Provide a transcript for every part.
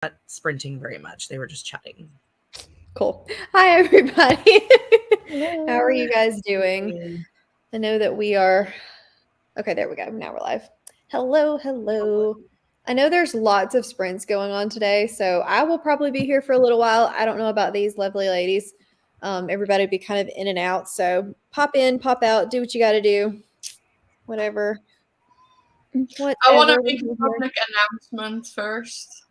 not sprinting very much. They were just chatting. Cool. Hi, everybody. How are you guys doing? I know that we are. Okay, there we go. Now we're live. Hello. I know there's lots of sprints going on today, so I will probably be here for a little while. I don't know about these lovely ladies. Everybody be kind of in and out, so pop in, pop out, do what you got to do. Whatever. I want to make a public announcement first.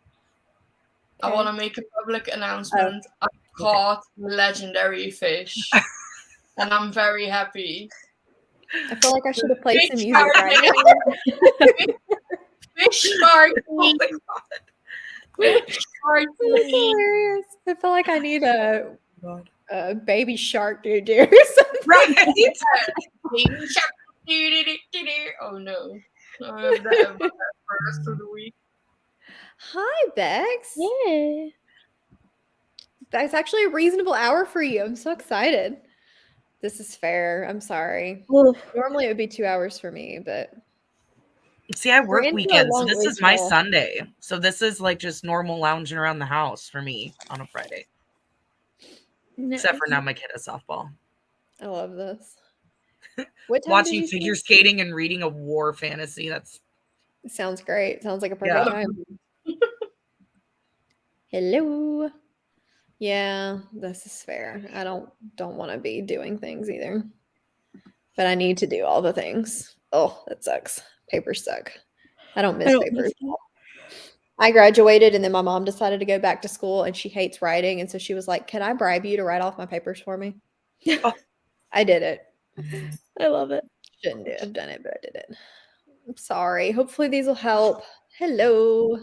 Okay. I want to make a public announcement. I caught legendary fish, and I'm very happy. I feel like I should have played some music right now. Fish party. Oh my God. Fish party. That's hilarious. I feel like I need a baby shark to do something. Right. Baby shark. Oh no. I have that for the rest of the week. Hi, Bex. Yeah. That's actually a reasonable hour for you. I'm so excited. This is fair. I'm sorry. Oof. Normally it would be 2 hours for me, but See, I work into a weekends, so long this week is my now. Sunday. So this is like just normal lounging around the house for me on a Friday. Except for now my kid has softball. I love this. What time Watching did you figure say? skating and reading a war fantasy. That's Sounds great. Sounds like a perfect time. Hello. Yeah, this is fair. I don't want to be doing things either. But I need to do all the things. Oh, that sucks. Papers suck. I don't miss papers. I graduated and then my mom decided to go back to school and she hates writing. And so she was like, "Can I bribe you to write off my papers for me?" Oh. I did it. I love it. Shouldn't have done it, but I did it. I'm sorry. Hopefully these will help. Hello.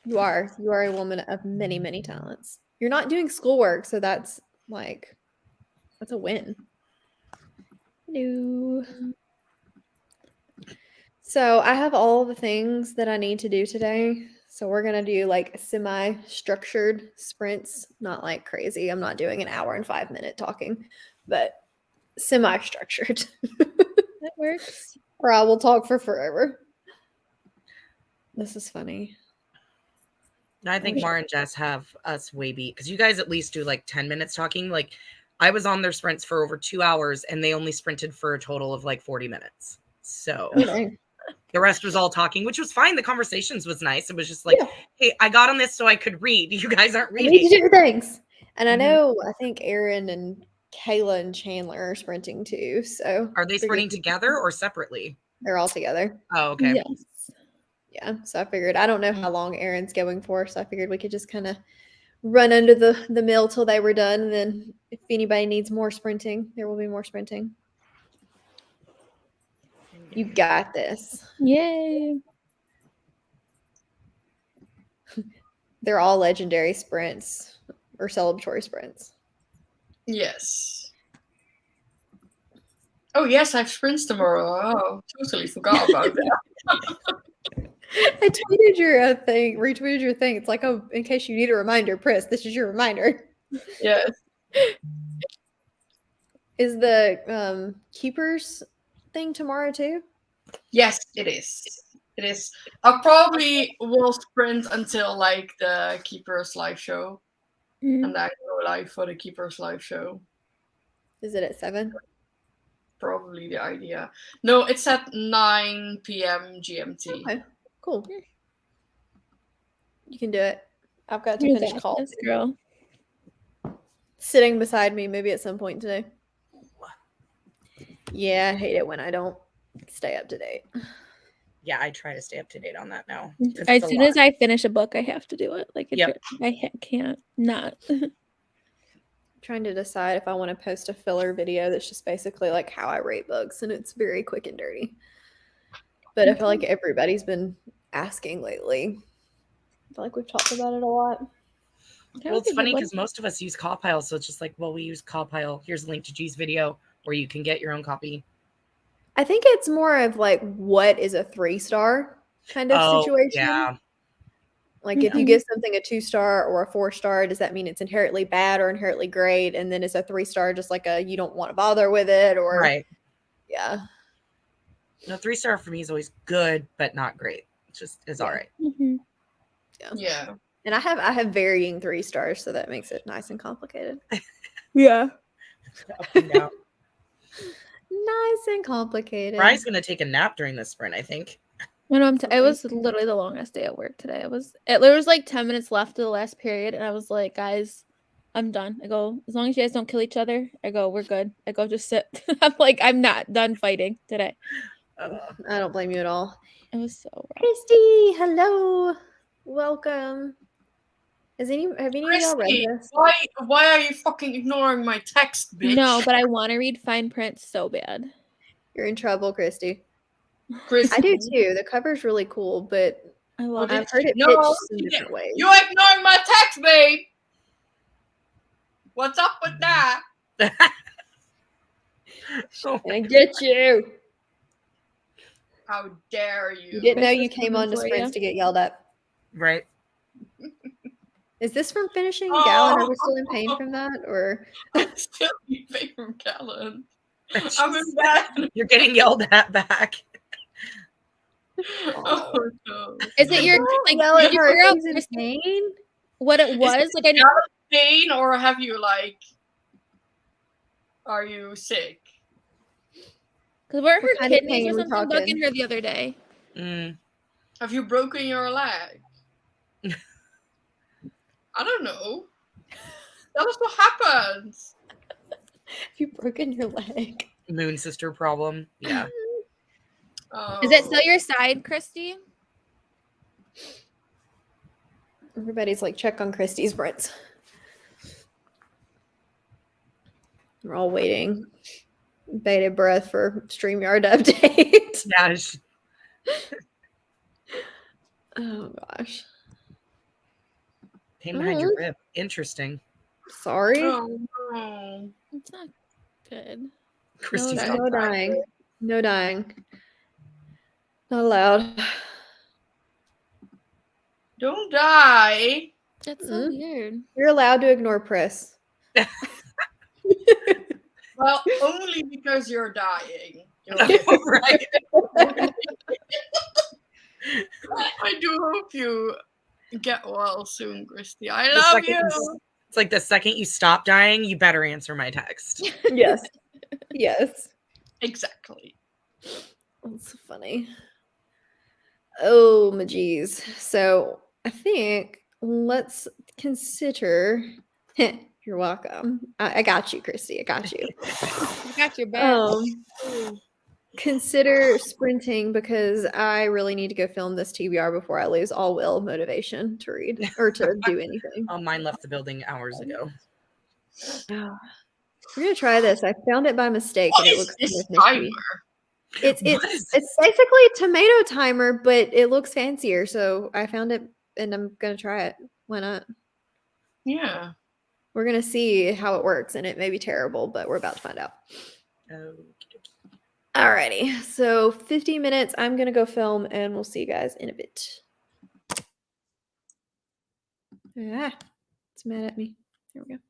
You are a woman of many, many talents. You're not doing schoolwork, so that's a win. Hello. So I have all the things that I need to do today. So we're going to do like semi-structured sprints, not like crazy. I'm not doing an hour and 5 minute talking, but semi-structured. That works. Or I will talk for forever. This is funny. I think Mara and Jess have us way beat because you guys at least do like 10 minutes talking. Like I was on their sprints for over 2 hours and they only sprinted for a total of like 40 minutes. So the rest was all talking, which was fine. The conversations was nice. It was just like, hey, I got on this so I could read. You guys aren't reading. I need to do things. And I know, I think Aaron and Kayla and Chandler are sprinting too. So are they sprinting together or separately? They're all together. Oh, okay. Yes. Yeah. So I figured, I don't know how long Aaron's going for. So I figured we could just kind of run under the mill till they were done. And then if anybody needs more sprinting, there will be more sprinting. You got this. Yay. They're all legendary sprints or celebratory sprints. Yes. Oh yes, I have sprints tomorrow. Oh, totally forgot about that. I tweeted your thing, retweeted your thing. It's like, oh, in case you need a reminder, Pris, this is your reminder. Yes. Is the keepers thing tomorrow too? Yes, it is. It is. I probably will sprint until like the Keepers live show, and then go live for the Keepers live show. Is it at 7? Probably the idea. No, it's at 9 p.m. GMT. Okay, cool. You can do it. I've got to You finish got call. this, girl. Sitting beside me, maybe at some point today. Yeah, I hate it when I don't stay up to date. Yeah, I try to stay up to date on that now. As soon as I finish a book, I have to do it. Like, I can't not. Trying to decide if I want to post a filler video that's just basically like how I rate books, and it's very quick and dirty. But I feel like everybody's been asking lately. I feel like we've talked about it a lot. Well, it's funny because most of us use Cawpile, so it's just like, well, we use Cawpile. Here's a link to G's video where you can get your own copy. I think it's more of like, what is a 3-star kind of situation? Yeah. Like if you give something a 2-star or a 4-star, does that mean it's inherently bad or inherently great? And then is a 3-star just like a you don't want to bother with it? Or right. Yeah. No, 3-star for me is always good, but not great. It's just all right. Mm-hmm. Yeah. And I have varying 3 stars, so that makes it nice and complicated. Yeah. Up and down. Nice and complicated. Rye's gonna take a nap during this sprint, I think. I know. It was literally the longest day at work today. There was like 10 minutes left of the last period, and I was like, guys, I'm done. I go, as long as you guys don't kill each other, I go, we're good. I go, just sit. I'm like, I'm not done fighting today. I don't blame you at all. It was so rough. Christy, hello. Welcome. Have any of y'all read Christy, this? why are you fucking ignoring my text, bitch? No, but I want to read fine print so bad. You're in trouble, Christy. Christy, I do too. The cover's really cool, but I love I've it. heard it No, pitched in different ways. you're ignoring my text, babe. What's up with that? Oh, I get you. How dare you? You didn't know This you is came coming on to for sprints you. to get yelled at. right. Is this from finishing Oh. Gallon? Are we still in pain from that? Or I'm still leaving from Callan. I'm in bed. You're getting yelled at back. Oh no. Is it your like? well, Did it you hurts. figure out He's in Christy, pain. what it was? Like, I know. Pain, or have you like? Are you sick? Because were What her kind of kidneys pain or we something talking? bugging her the other day? Mm. Have you broken your leg? I don't know. Tell us what happens. Have you broken your leg? Moon sister problem. Yeah. Is it still your side, Christy? Everybody's like, check on Christy's sprints. We're all waiting. Bated breath for StreamYard update. Yeah. Oh gosh. Pain behind your rib. Interesting. Sorry. Oh no. It's not good. Christy, No, stop. no dying. No dying. Not allowed. Don't die. That's so weird. You're allowed to ignore Pris. Well, only because you're dying. Right. I do hope you get well soon, Christy. I The love second you. It's like the second you stop dying, you better answer my text. Yes. Yes. Exactly. That's so funny. Oh, my geez. So I think let's consider. You're welcome. I got you, Christy. I got you. You got your back. Consider sprinting because I really need to go film this TBR before I lose all will motivation to read or to do anything. Mine left the building hours ago. We're gonna try this. I found it by mistake What and it is looks this kind of timer? nifty. What is It's basically a tomato timer, but it looks fancier. So I found it and I'm gonna try it. Why not? Yeah. We're gonna see how it works, and it may be terrible, but we're about to find out. Alrighty, so 50 minutes. I'm gonna go film, and we'll see you guys in a bit. It's mad at me. There we go.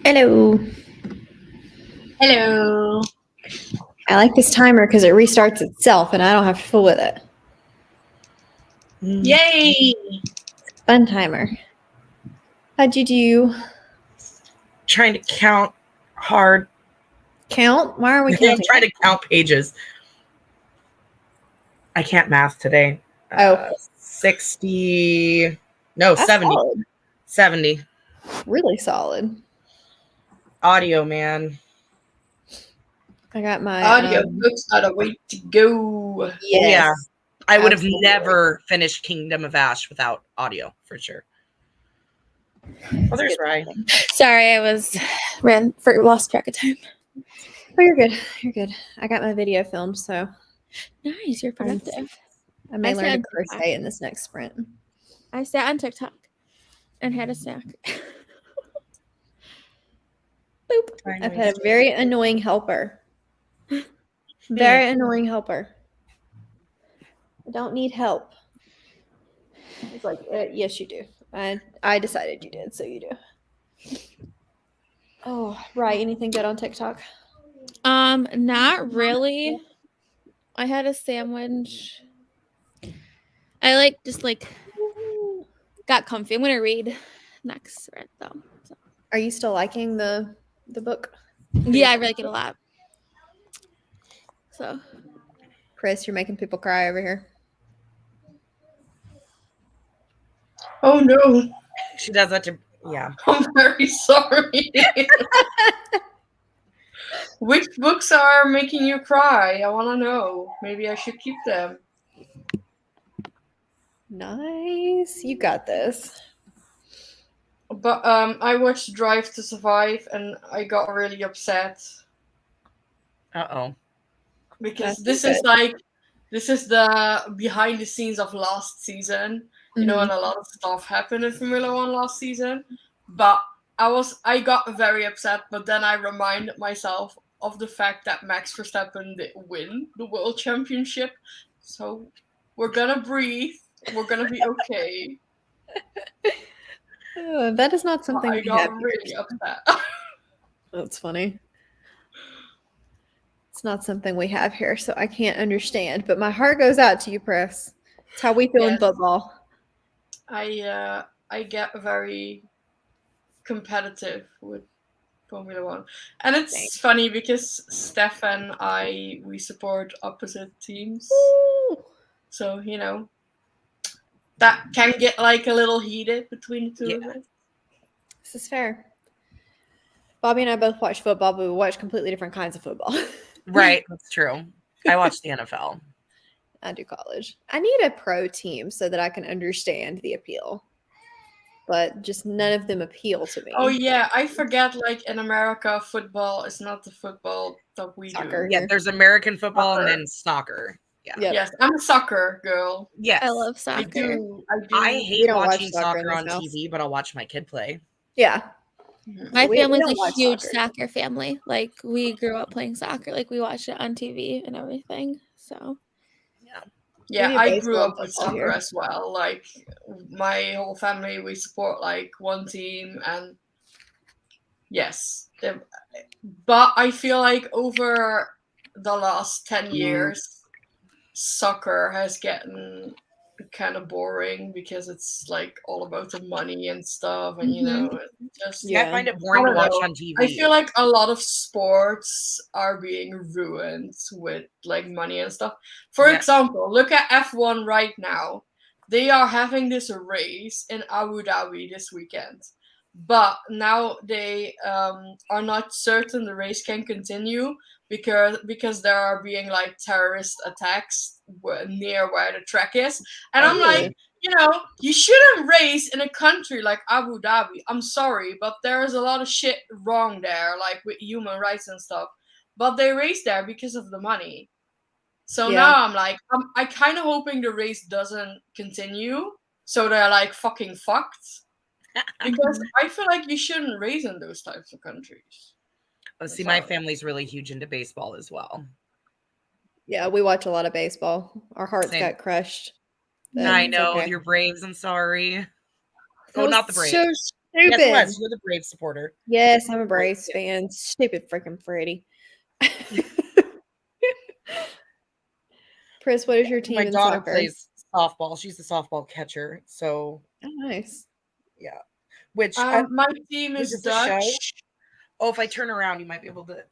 Hello. Hello. I like this timer because it restarts itself and I don't have to fool with it. Yay! Fun timer. How'd you do? Trying to count hard. Count? Why are we I'm counting? trying to count pages. I can't math today. Oh. 60. No, That's 70. solid. 70. Really solid. Audio, man. I got my Audio books are the way to go. Yes. Yeah. I would have Absolutely. never finished Kingdom of Ash without audio, for sure. Oh, there's Rye. Sorry, I lost track of time. Oh, you're good. You're good. I got my video filmed, so Nice, you're productive. I may I learn said to crochet in this next sprint. I sat on TikTok and had a snack. Boop. I've had a very annoying helper. Very annoying helper. I don't need help. It's like, yes, you do. I decided you did, so you do. Oh, right. Anything good on TikTok? Not really. I had a sandwich. I just got comfy. I'm gonna read next right though. So. Are you still liking the book? Yeah, I really like it a lot. So Chris, you're making people cry over here. Oh no. She does that to, yeah. I'm very sorry. Which books are making you cry? I want to know. Maybe I should keep them. Nice. You got this. But I watched Drive to Survive and I got really upset Uh-oh. because That's this is the behind the scenes of last season. You know, and a lot of stuff happened in Formula One last season. But I got very upset, but then I reminded myself of the fact that Max Verstappen did win the World Championship. So we're gonna breathe. We're gonna be okay. That is not something I we got have. really upset. That's funny. It's not something we have here, so I can't understand. But my heart goes out to you, Press. It's how we feel in Yes. football. I get very competitive with Formula One, and it's Thanks. funny because Steph and we support opposite teams, so you know that can get like a little heated between the two of us. This is fair. Bobby and I both watch football, but we watch completely different kinds of football. Right, that's true. I watch the NFL. I do college. I need a pro team so that I can understand the appeal. But just none of them appeal to me. Oh yeah, I forget. Like in America, football is not the football that we Soccer. do. Yeah, there's American football and Soccer. then soccer. Yeah. Yep. Yes, I'm a soccer girl. Yes. I love I soccer. do. I We hate don't watch watching soccer in soccer on this house. TV, but I'll watch my kid play. Yeah. My We family's don't a watch huge soccer. soccer family. Like we grew up playing soccer. Like we watched it on TV and everything. So Yeah, do I grew baseball up with football soccer here. as well. Like my whole family, we support like one team, and yes, but I feel like over the last 10 years, soccer has gotten kind of boring because it's like all about the money and stuff, and you know, just Yeah, I find it boring I to don't watch know. on TV. I feel like a lot of sports are being ruined with like money and stuff. For Yeah. example, look at F1 right now. They are having this race in Abu Dhabi this weekend. But now they are not certain the race can continue because there are being like terrorist attacks near where the track is. And I'm Really? like, you know, you shouldn't race in a country like Abu Dhabi. I'm sorry, but there is a lot of shit wrong there, like with human rights and stuff. But they race there because of the money. So Yeah. now I'm like, I kind of hoping the race doesn't continue, so they're like fucking fucked. Because I feel like you shouldn't race in those types of countries. Oh, see, my family's really huge into baseball as well. Yeah, we watch a lot of baseball. Our hearts Same. got crushed. but I it's know okay. your Braves. I'm sorry. That Oh, was not the Braves. So Yes, it was. Stupid. You're the Brave supporter. Yes, I'm a Braves fan. Stupid freaking Freddie. Chris, what is your team My in daughter soccer? plays softball. She's the softball catcher. So Oh, nice. yeah. Which My team Wait, is does this show? Dutch. Oh, if I turn around, you might be able to.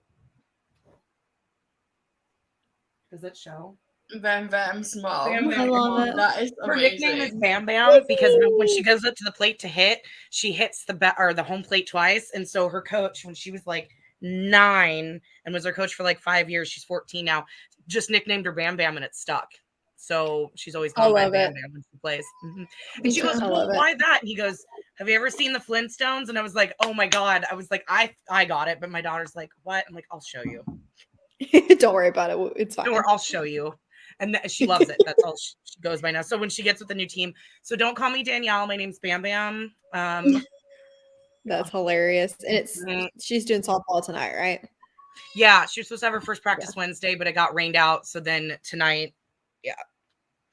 Does it show? Bam Bam's mom. Bam Bam. I love it. That is Her nickname is amazing. Bam Bam because when she goes up to the plate to hit, she hits the home plate twice. And so her coach, when she was like 9 and was her coach for like 5 years, she's 14 now, just nicknamed her Bam Bam and it stuck. So she's always I gone by love Bam it. Bam when she plays. And she goes, I "Well, love it. why that?" And he goes, "Have you ever seen the Flintstones?" And I was like, "Oh my God." I was like, I got it. But my daughter's like, "What?" I'm like, "I'll show you. Don't worry about it. It's fine. Or I'll show you." And she loves it. That's all she goes by now. So when she gets with the new team, so don't call me Danielle. My name's Bam Bam. That's hilarious. And it's Mhm. she's doing softball tonight, right? Yeah, she was supposed to have her first practice Wednesday, but it got rained out. So then tonight, yeah,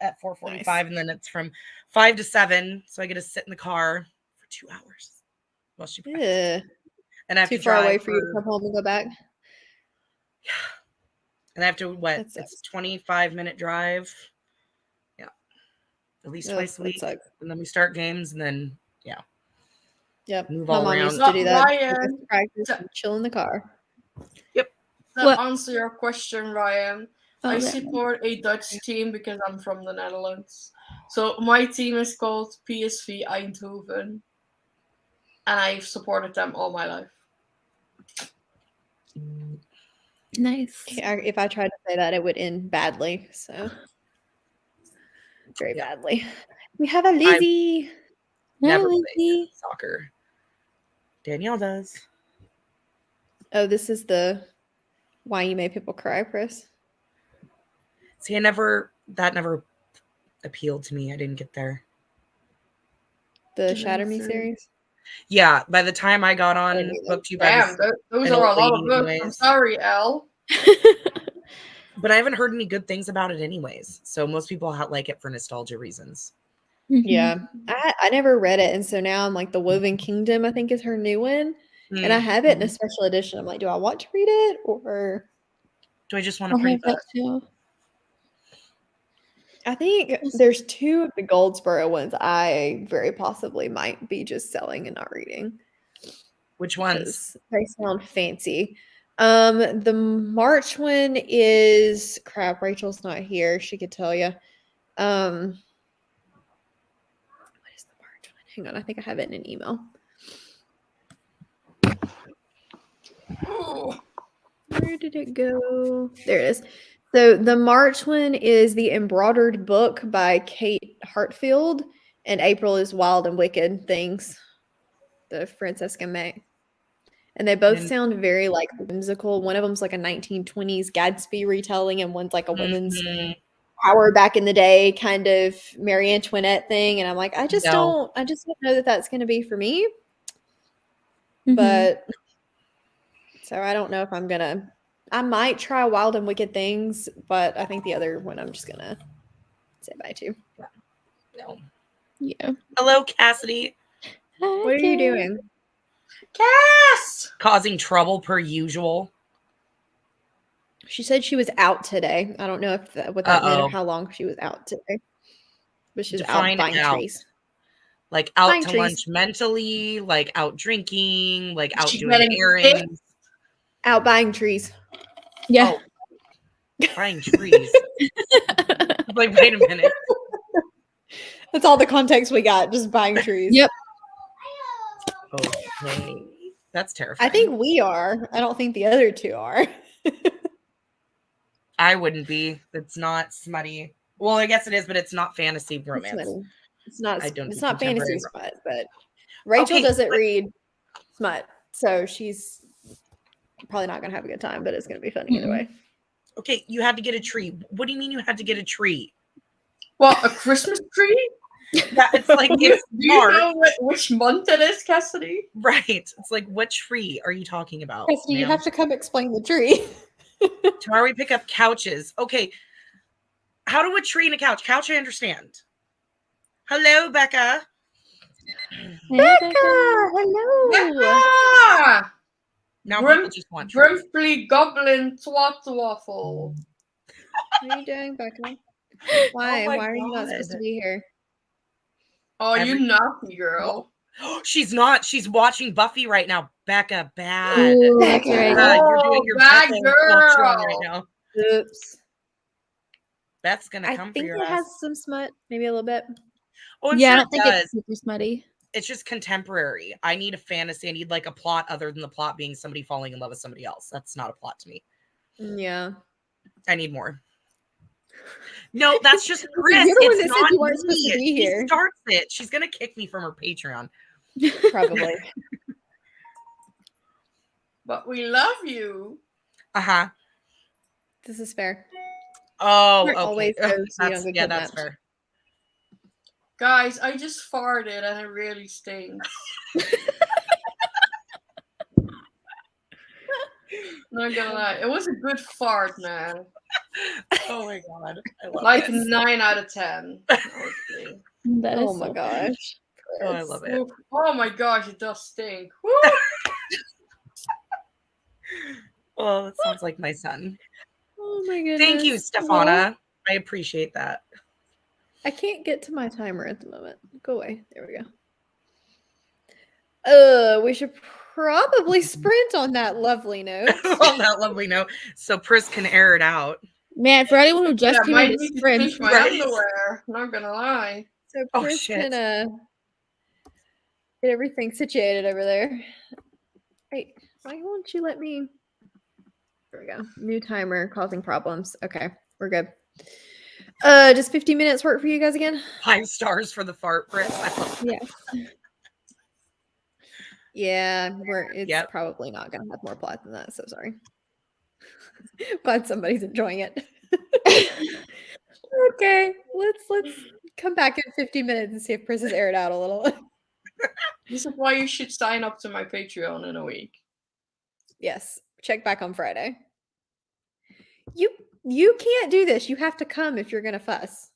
at 4:45, and then it's from 5 to 7. So I get to sit in the car for 2 hours while she practices. Yeah. And I have Too to far drive away for you to her- come home and go back. and I have to That it's sucks. 25-minute drive. Yeah, at least Ugh, twice a that week, sucks. and then we start games, and then Yep. Move My all mom around. used to do that. Ryan, Take us to practice and chill in the car. To What? answer your question, Ryan, Oh, I yeah. support a Dutch team because I'm from the Netherlands. So my team is called PSV Eindhoven. And I've supported them all my life. Nice. If I tried to say that, it would end badly. So very Yeah. badly. We have a Lizzie. never Hi, played Lizzie. soccer. Danielle does. Oh, this is the why you made people cry, Chris. See, that never appealed to me. I didn't get there. The Didn't Shatter Me see. series. Yeah, by the time I got on didn't either. BookTube, I Damn, was, those an are a old lot of lady books. I'm anyways. sorry, Elle. but I haven't heard any good things about it anyways. So most people like it for nostalgia reasons. Mhm. Yeah. I never read it. And so now I'm like the Woven Kingdom, I think is her new one. And I have it in a special edition. I'm like, do I want to read it or Do I just want a I'll pretty have that book? too. I think there's 2 of the Goldsboro ones I very possibly might be just selling and not reading. Which ones? Because they sound fancy. The March one is crap. Rachel's not here. She could tell you. What is the March one? Hang on, I think I have it in an email. Where did it go? There it is. So the March one is the Embroidered Book by Kate Hartfield, and April is Wild and Wicked Things, the Francesca May. And they both And- sound very like whimsical. One of them's like a 1920s Gatsby retelling, and one's like a woman's Mhm. power back in the day kind of Marie Antoinette thing. And I'm like, I just No. don't know that that's going to be for me. Mhm. But so I don't know if I might try Wild and Wicked Things, but I think the other one I'm just going to say bye to. No. Yeah. Hello, Cassidy. What are you doing? Cass! Causing trouble per usual. She said she was out today. I don't know if what that meant or Uh-oh. how long she was out today. But she's Define out buying out. trees. Like out Buying to trees. lunch mentally, like out drinking, like out She doing getting errands, Out buying trees. Yeah. buying trees. Like, wait a minute. That's all the context we got, just buying trees. Yep. Okay. That's terrifying. I think we are. I don't think the other 2 are. I wouldn't be. It's not smutty. Well, I guess it is, but it's not fantasy romance. It's not. I don't It's do not fantasy contemporary smut, but Rachel Okay, doesn't but- read smut, so she's probably not gonna have a good time. But it's gonna be funny either way. Okay, you had to get a tree. What do you mean you had to get a tree? What, a Christmas tree? That it's like Do it's you March, know which month it is, Cassidy? right? It's like, what tree are you talking about? You ma'am? have to come explain the tree. Tomorrow we pick up couches. Okay. How do a tree and a couch? Couch, I understand. Hello, Becca. Hey, Becca, Becca. hello. Ah! Now Grim- people just want truth. Grumpy Goblin Twat Waffle. What are you doing, Becca? Why? my Why are you not supposed to God. be here? Oh, you Every- naughty girl. She's not. She's watching Buffy right now. Becca, bad. Ooh, that's Becca. right. Bad. You're Oh, doing your bad Becca watch wrong right girl. now. Oops. Beth's gonna I come for think your it ass. has some smut, maybe a little bit. Oh, I'm Yeah, I sure don't it think does. it's super smutty. It's just contemporary. I need a fantasy. I need like a plot other than the plot being somebody falling in love with somebody else. That's not a plot to me. Yeah. I need more. No, that's just You're Chris. the one It's that said not you weren't supposed to me. be She here. starts it. She's gonna kick me from her Patreon. Probably. But we love you. Uh-huh. This is fair. Oh, We're okay. always Ugh, those who don't that's, get yeah, that's kidnapped. fair. Guys, I just farted and it really stinks. Not gonna lie. It was a good fart, man. Oh my god. I love Like it. 9 out of 10. Honestly. That is Oh my so gosh. Oh, I love it. Oh my gosh, it does stink. Woo! Oh, that sounds like my son. Oh my goodness. Thank you, Stefana. I appreciate that. I can't get to my timer at the moment. Go away. There we go. We should probably sprint on that lovely note. On that lovely note. So Pris can air it out. Man, for anyone who just Yeah, came might into need to sprint, change my right? underwear. Not gonna lie. So Oh, Chris shit. can get everything situated over there. Hey, why won't you let me? There we go. New timer causing problems. Okay, we're good. Does 50 minutes work for you guys again? 5 stars for the fart, Pris. I love yeah. Yeah, it's Yep. probably not gonna have more plot than that, so sorry. Glad somebody's enjoying it. Okay, let's come back in 50 minutes and see if Chris has aired out a little. This is why you should sign up to my Patreon in a week. Yes, check back on Friday. You can't do this. You have to come if you're gonna fuss.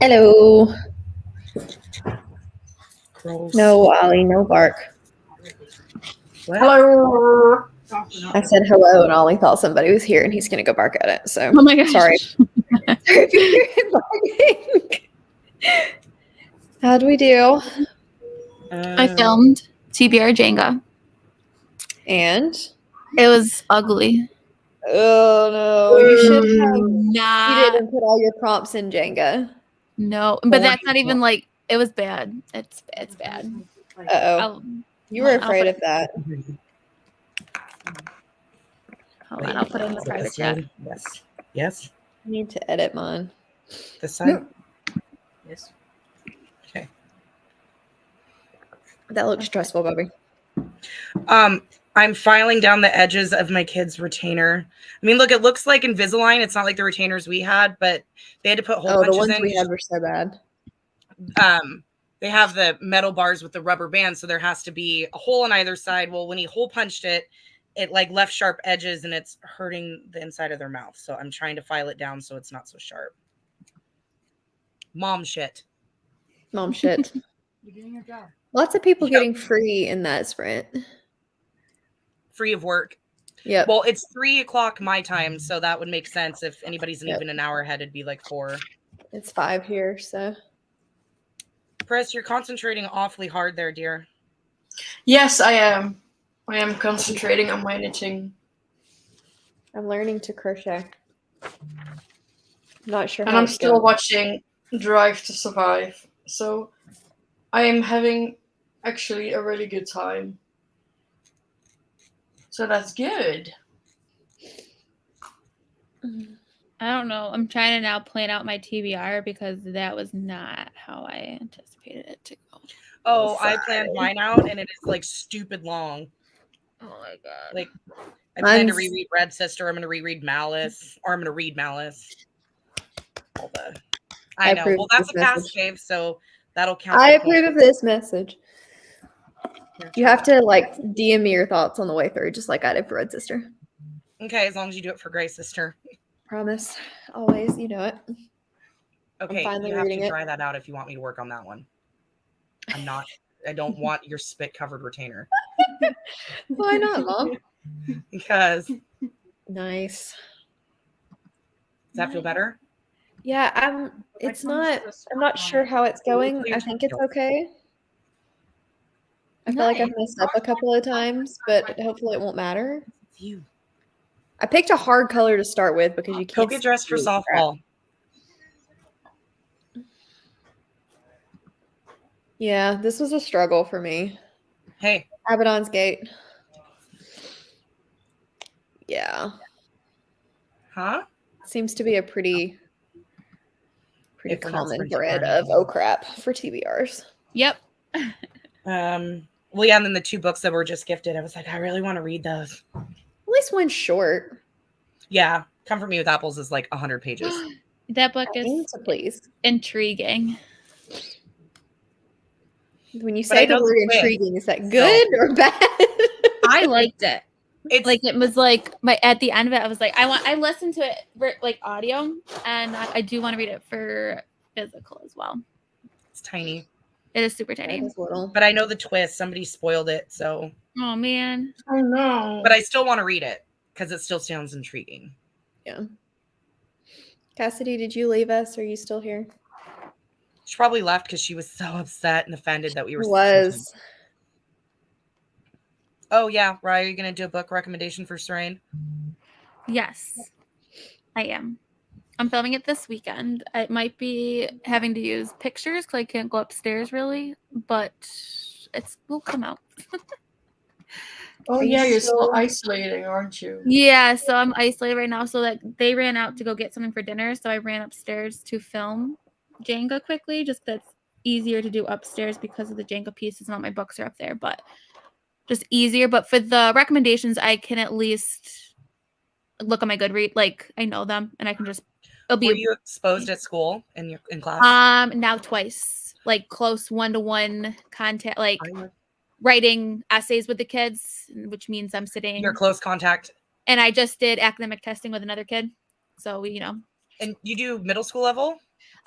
Hello. Gross. No, Ollie, no bark. What? Hello. I said hello, and Ollie thought somebody was here, and he's gonna go bark at it. So Oh my gosh. sorry. Sorry if you hear him barking. How'd we do? I filmed TBR Jenga. And It was ugly. oh no, you should have. You Nah, didn't put all your prompts in Jenga. no, but that's not even like it was bad. It's bad. Uh-oh. You were I'll afraid put- of that. Hold on, I'll put it in the private chat. Yes. Yes. I need to edit mine. This side. Yes. Okay. That looks stressful, Bobby. I'm filing down the edges of my kid's retainer. I mean, look, it looks like Invisalign. It's not like the retainers we had, but they had to put hole Oh, the punches ones in. we had were so bad. They have the metal bars with the rubber band, so there has to be a hole on either side. Well, when he hole punched it, it like left sharp edges, and it's hurting the inside of their mouth. So I'm trying to file it down so it's not so sharp. Mom shit. Mom shit. You're doing your job. Lots of people Yep. getting free in that sprint. Free of work. Yep. Well, it's 3:00 my time, so that would make sense. If anybody's Yep. even an hour ahead, it'd be like 4. It's 5 here, so Chris, you're concentrating awfully hard there, dear. Yes, I am. I am concentrating on my knitting. I'm learning to crochet. Not sure And how I'm it's still going. watching Drive to Survive. So I am having actually a really good time. So that's good. I don't know. I'm trying to now plan out my TBR because that was not how I anticipated it to go. Oh, I planned mine out, and it is like stupid long. Oh my god. Like, I plan to Mine's- reread Red Sister. I'm going to reread Malice, or I'm going to read Malice. All the, I I know. approve Well, of that's a this pass message. save, so that'll count. I for points. approve of this message. Here, You try have that. to like DM me your thoughts on the way through, just like I did for Red Sister. Okay, as long as you do it for Grey Sister. Promise. Always, you know it. Okay, finally you have reading to it. try that out if you want me to work on that one. I don't want your spit covered retainer Why not, Mom? because does Nice. that feel better? Yeah, I'm not sure how it's going. I think it's okay. I feel like I've messed up a couple of times, but hopefully it won't matter. It's you. I picked a hard color to start with because you Go can't get dressed for see crap. softball. Yeah, this was a struggle for me. Hey, Abaddon's Gate. Yeah, huh? seems to be a pretty If we're not common sprinting thread hard. of oh crap for TBRs. Yep. Well, yeah, and then the 2 books that were just gifted, I was like, I really want to read those. At least one's short. Yeah, Comfort Me with Apples is like 100 pages. That book I is so please. intriguing. When you But I say the know the word twist, intriguing, is that good or bad? I liked it. It's Like it was like at the end of it, I was like, I listened to it like audio, and I do want to read it for physical as well. it's tiny, It is super That tiny. is little. but I know the twist. Somebody spoiled it, so. Oh man. Oh no. But I still want to read it because it still sounds intriguing. Yeah. Cassidy, did you leave us? Or are you still here? She probably left because she was so upset and offended that we were. Was. Oh yeah, Ryan, are you gonna do a book recommendation for Serene? Yes, I am. I'm filming it this weekend. I might be having to use pictures because I can't go upstairs really, but will come out. Oh Are you yeah, you're still still- isolating, aren't you? Yeah, so I'm isolated right now. So that they ran out to go get something for dinner, so I ran upstairs to film Jenga quickly. Just that's easier to do upstairs because of the Jenga pieces. Not my books are up there, but just easier. But for the recommendations, I can at least look at my Goodreads. Like I know them, and I can just. It'll Were be you exposed at school in class? now twice, like close 1-to-1 contact, like I would- writing essays with the kids, which means I'm sitting. Your close contact, And I just did academic testing with another kid, so we, and you do middle school level.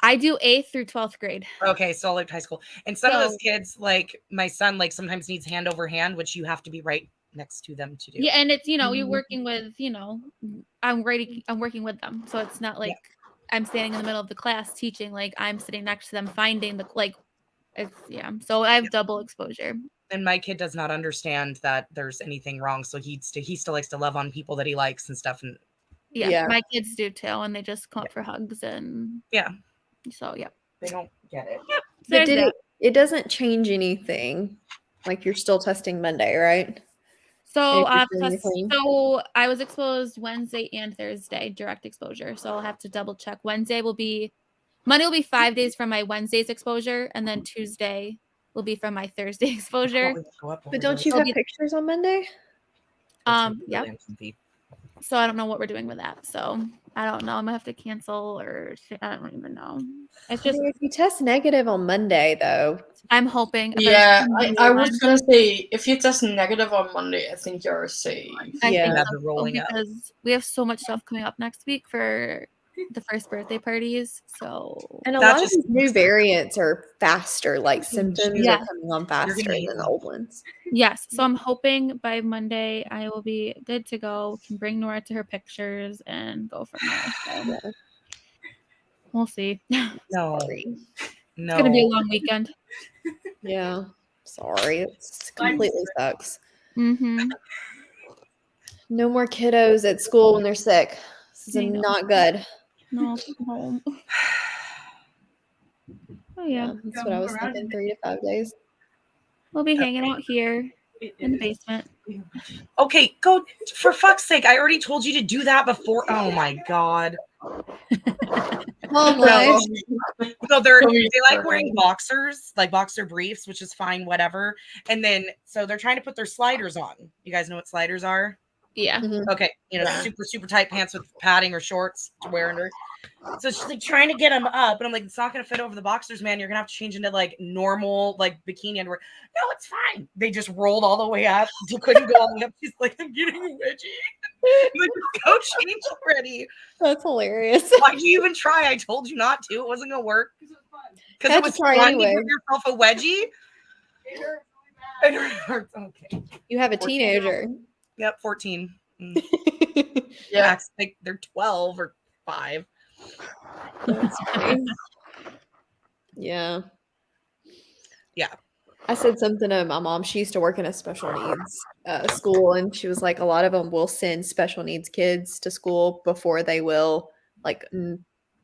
I do 8th through 12th grade. Okay, so like high school. And some of those So- kids, like my son, like sometimes needs hand over hand, which you have to be right next to them to do. Yeah, and it's you're Mhm. working with I'm working with them, so it's not like I'm standing in the middle of the class teaching. Like I'm sitting next to them, finding the it's So I have double exposure. And my kid does not understand that there's anything wrong, so he still likes to love on people that he likes and stuff. And Yeah, Yeah. my kids do too, and they just come up for hugs and Yeah. So yeah, they don't get it. so But there's did that. it doesn't change anything. Like you're still testing Monday, right? So, If you're doing anything. so I was exposed Wednesday and Thursday, direct exposure. So I'll have to double check. Monday will be 5 days from my Wednesday's exposure, and then Tuesday will be from my Thursday exposure. But don't you It'll have be- pictures on Monday? Yeah. So I don't know what we're doing with that. So I don't know. I'm gonna have to cancel or I don't even know. It's I just mean, if you test negative on Monday, though, I'm hoping. If Yeah, I I was gonna say if you test negative on Monday, I think you're safe. I Yeah. think Yeah, so, they're rolling out. because we have so much stuff coming up next week for the first birthday parties. So and a That lot of just- these new variants are faster. Like symptoms Yeah. are coming on faster hate than the them. old ones. yes, so I'm hoping by Monday I will be good to go. Can bring Nora to her pictures and go from there. So Yeah. we'll see. It's No, Sorry. no. gonna be a long weekend. Yeah. Sorry. It's completely sucks. Mm-hmm. No more kiddos at school when they're sick. This is I know. not good. No, come home. Oh yeah, That's what I was thinking. 3 to 5 days. we'll be hanging out here in the basement. Okay, go for fuck's sake. I already told you to do that before. Oh my god. Mom No. life. No, they Please, like wearing boxers, like boxer briefs, which is fine, whatever. And then so they're trying to put their sliders on. You guys know what sliders are? Yeah. Okay, Yeah. super, super tight pants with padding or shorts to wear under. So she's like trying to get them up, and I'm like, it's not gonna fit over the boxers, man. You're gonna have to change into like normal, like bikini underwear. No, it's fine. They just rolled all the way up. They couldn't go all the way up. She's like, I'm getting a wedgie. I'm like, just go change already. That's hilarious. Why'd you even try? I told you not to. It wasn't gonna work. Because Had it to was try fun anyway. to give yourself a wedgie. It hurts. Okay. You have a teenager. Yep, 14. Yeah. Acts like they're 12 or 5. That's funny. Yeah. Yeah. I said something to my mom. She used to work in a special needs school, and she was like, a lot of them will send special needs kids to school before they will like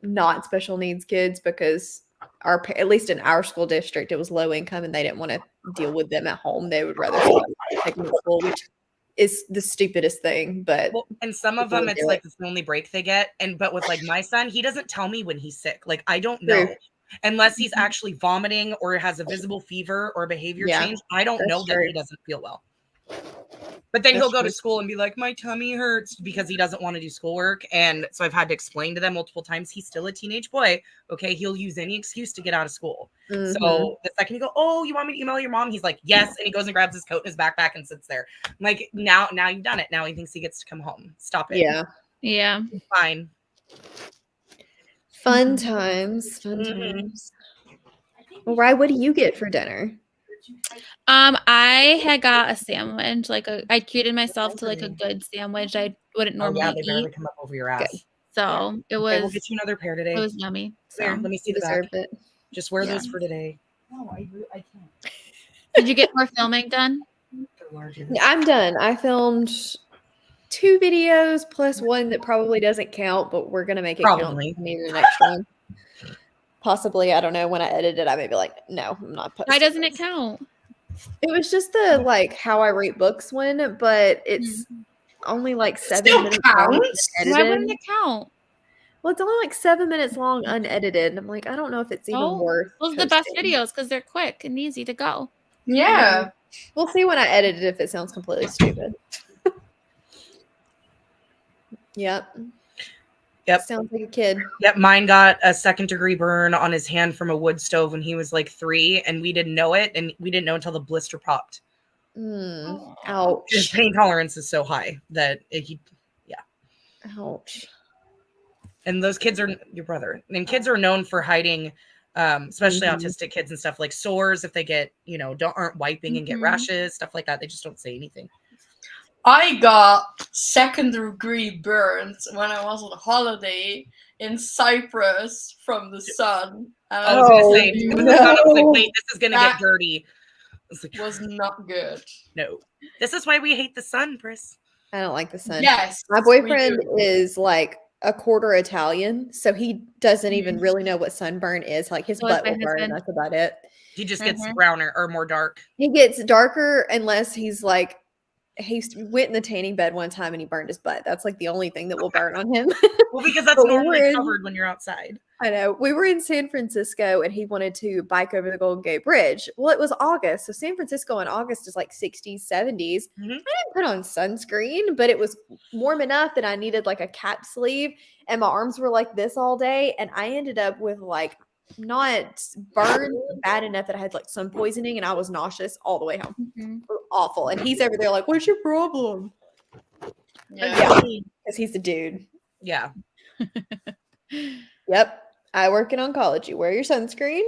not special needs kids, because at least in our school district, it was low income and they didn't want to deal with them at home. They would rather take them to school, which is the stupidest thing. But Well, and some of People them, it's do like it's the only break they get. But with like my son, he doesn't tell me when he's sick. Like I don't know. True. Unless he's actually vomiting or has a visible fever or behavior Yeah, change, I don't that's know that true. he doesn't feel well. But then That's he'll go to true. school and be like, my tummy hurts because he doesn't want to do schoolwork. And so I've had to explain to them multiple times, he's still a teenage boy. Okay. He'll use any excuse to get out of school. Mhm. So the second you go, oh, you want me to email your mom? He's like, yes. And he goes and grabs his coat and his backpack and sits there. I'm like, now you've done it. Now he thinks he gets to come home. Stop it. Yeah. Yeah. Fine. Fun times. Fun Mhm. times. Well, Rye, what do you get for dinner? I had got a sandwich. I treated myself to like a good sandwich. I wouldn't Oh, normally yeah. They barely eat. come up over your ass. Good. So it Okay, we'll was get you another pair today. it was yummy. Here, So let me see You the back. deserved it. Just wear Yeah. those for today. No, I can't. did you get more filming done? They're larger. I'm done. I filmed 2 videos plus one that probably doesn't count, but we're gonna make it Probably. count. Maybe the next one. Possibly, I don't know. When I edit it, I may be like, no, I'm not posting. Why doesn't it this. count? It was just the like how I rate books one, but it's only like 7 Still minutes long counts. Why wouldn't unedited. it count? Well, it's only like 7 minutes long unedited. And I'm like, I don't know if it's even Oh, worth. Those are the best posting. videos because they're quick and easy to go. Yeah. We'll see when I edit it if it sounds completely stupid. Yep. Yep. Sounds like a kid. Yep, mine got a 2nd-degree burn on his hand from a wood stove when he was like 3, and we didn't know it, and we didn't know until the blister popped. Mm, His ouch. pain tolerance is so high that Ouch. And those kids are your brother. And kids are known for hiding, especially Mhm. autistic kids and stuff, like sores if they get, aren't wiping and get Mhm. rashes, stuff like that. They just don't say anything. I got second-degree burns when I was on holiday in Cyprus from the sun. And I was gonna Oh, say, it was the sun. I was like, no. wait, this is gonna That get dirty. I was like, was not good. no. This is why we hate the sun, Pris. I don't like the sun. Yes, My we boyfriend do. is like a quarter Italian, so he doesn't even really know what sunburn is. Like his So is butt my will burn, and husband. that's about it. He just gets Mhm. browner or more dark. He gets darker unless he's like he went in the tanning bed one time and he burned his butt. That's like the only thing that will burn on him. Well, because that's But we normally were in- covered when you're outside. I know. We were in San Francisco and he wanted to bike over the Golden Gate Bridge. Well, it was August. So San Francisco in August is like 60s, 70s. Mhm. I didn't put on sunscreen, but it was warm enough that I needed like a cap sleeve. And my arms were like this all day. And I ended up with like not burned bad enough that I had like sun poisoning and I was nauseous all the way home. Mhm. It was awful. And he's over there like, what's your problem? Yeah. Because he's a dude. Yeah. Yep. I work in oncology. Wear your sunscreen.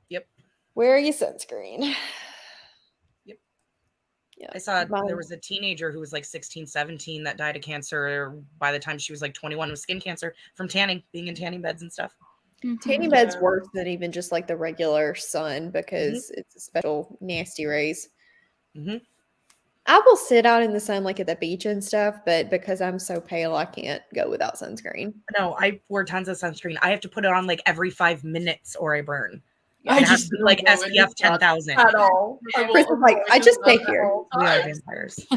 Yep. Wear your sunscreen. Yep. Yeah. I saw Mine- there was a teenager who was like 16, 17 that died of cancer by the time she was like 21 with skin cancer from tanning, being in tanning beds and stuff. Tanning Mhm. bed's Yeah. worse than even just like the regular sun because it's a special nasty rays. Mhm. I will sit out in the sun like at the beach and stuff, but because I'm so pale, I can't go without sunscreen. No, I wear tons of sunscreen. I have to put it on like every 5 minutes or I burn. I It has just to be don't like go in the SPF sun 10,000. at all. I will Chris is like, avoid I the just sun stay at here. all We are times. vampires.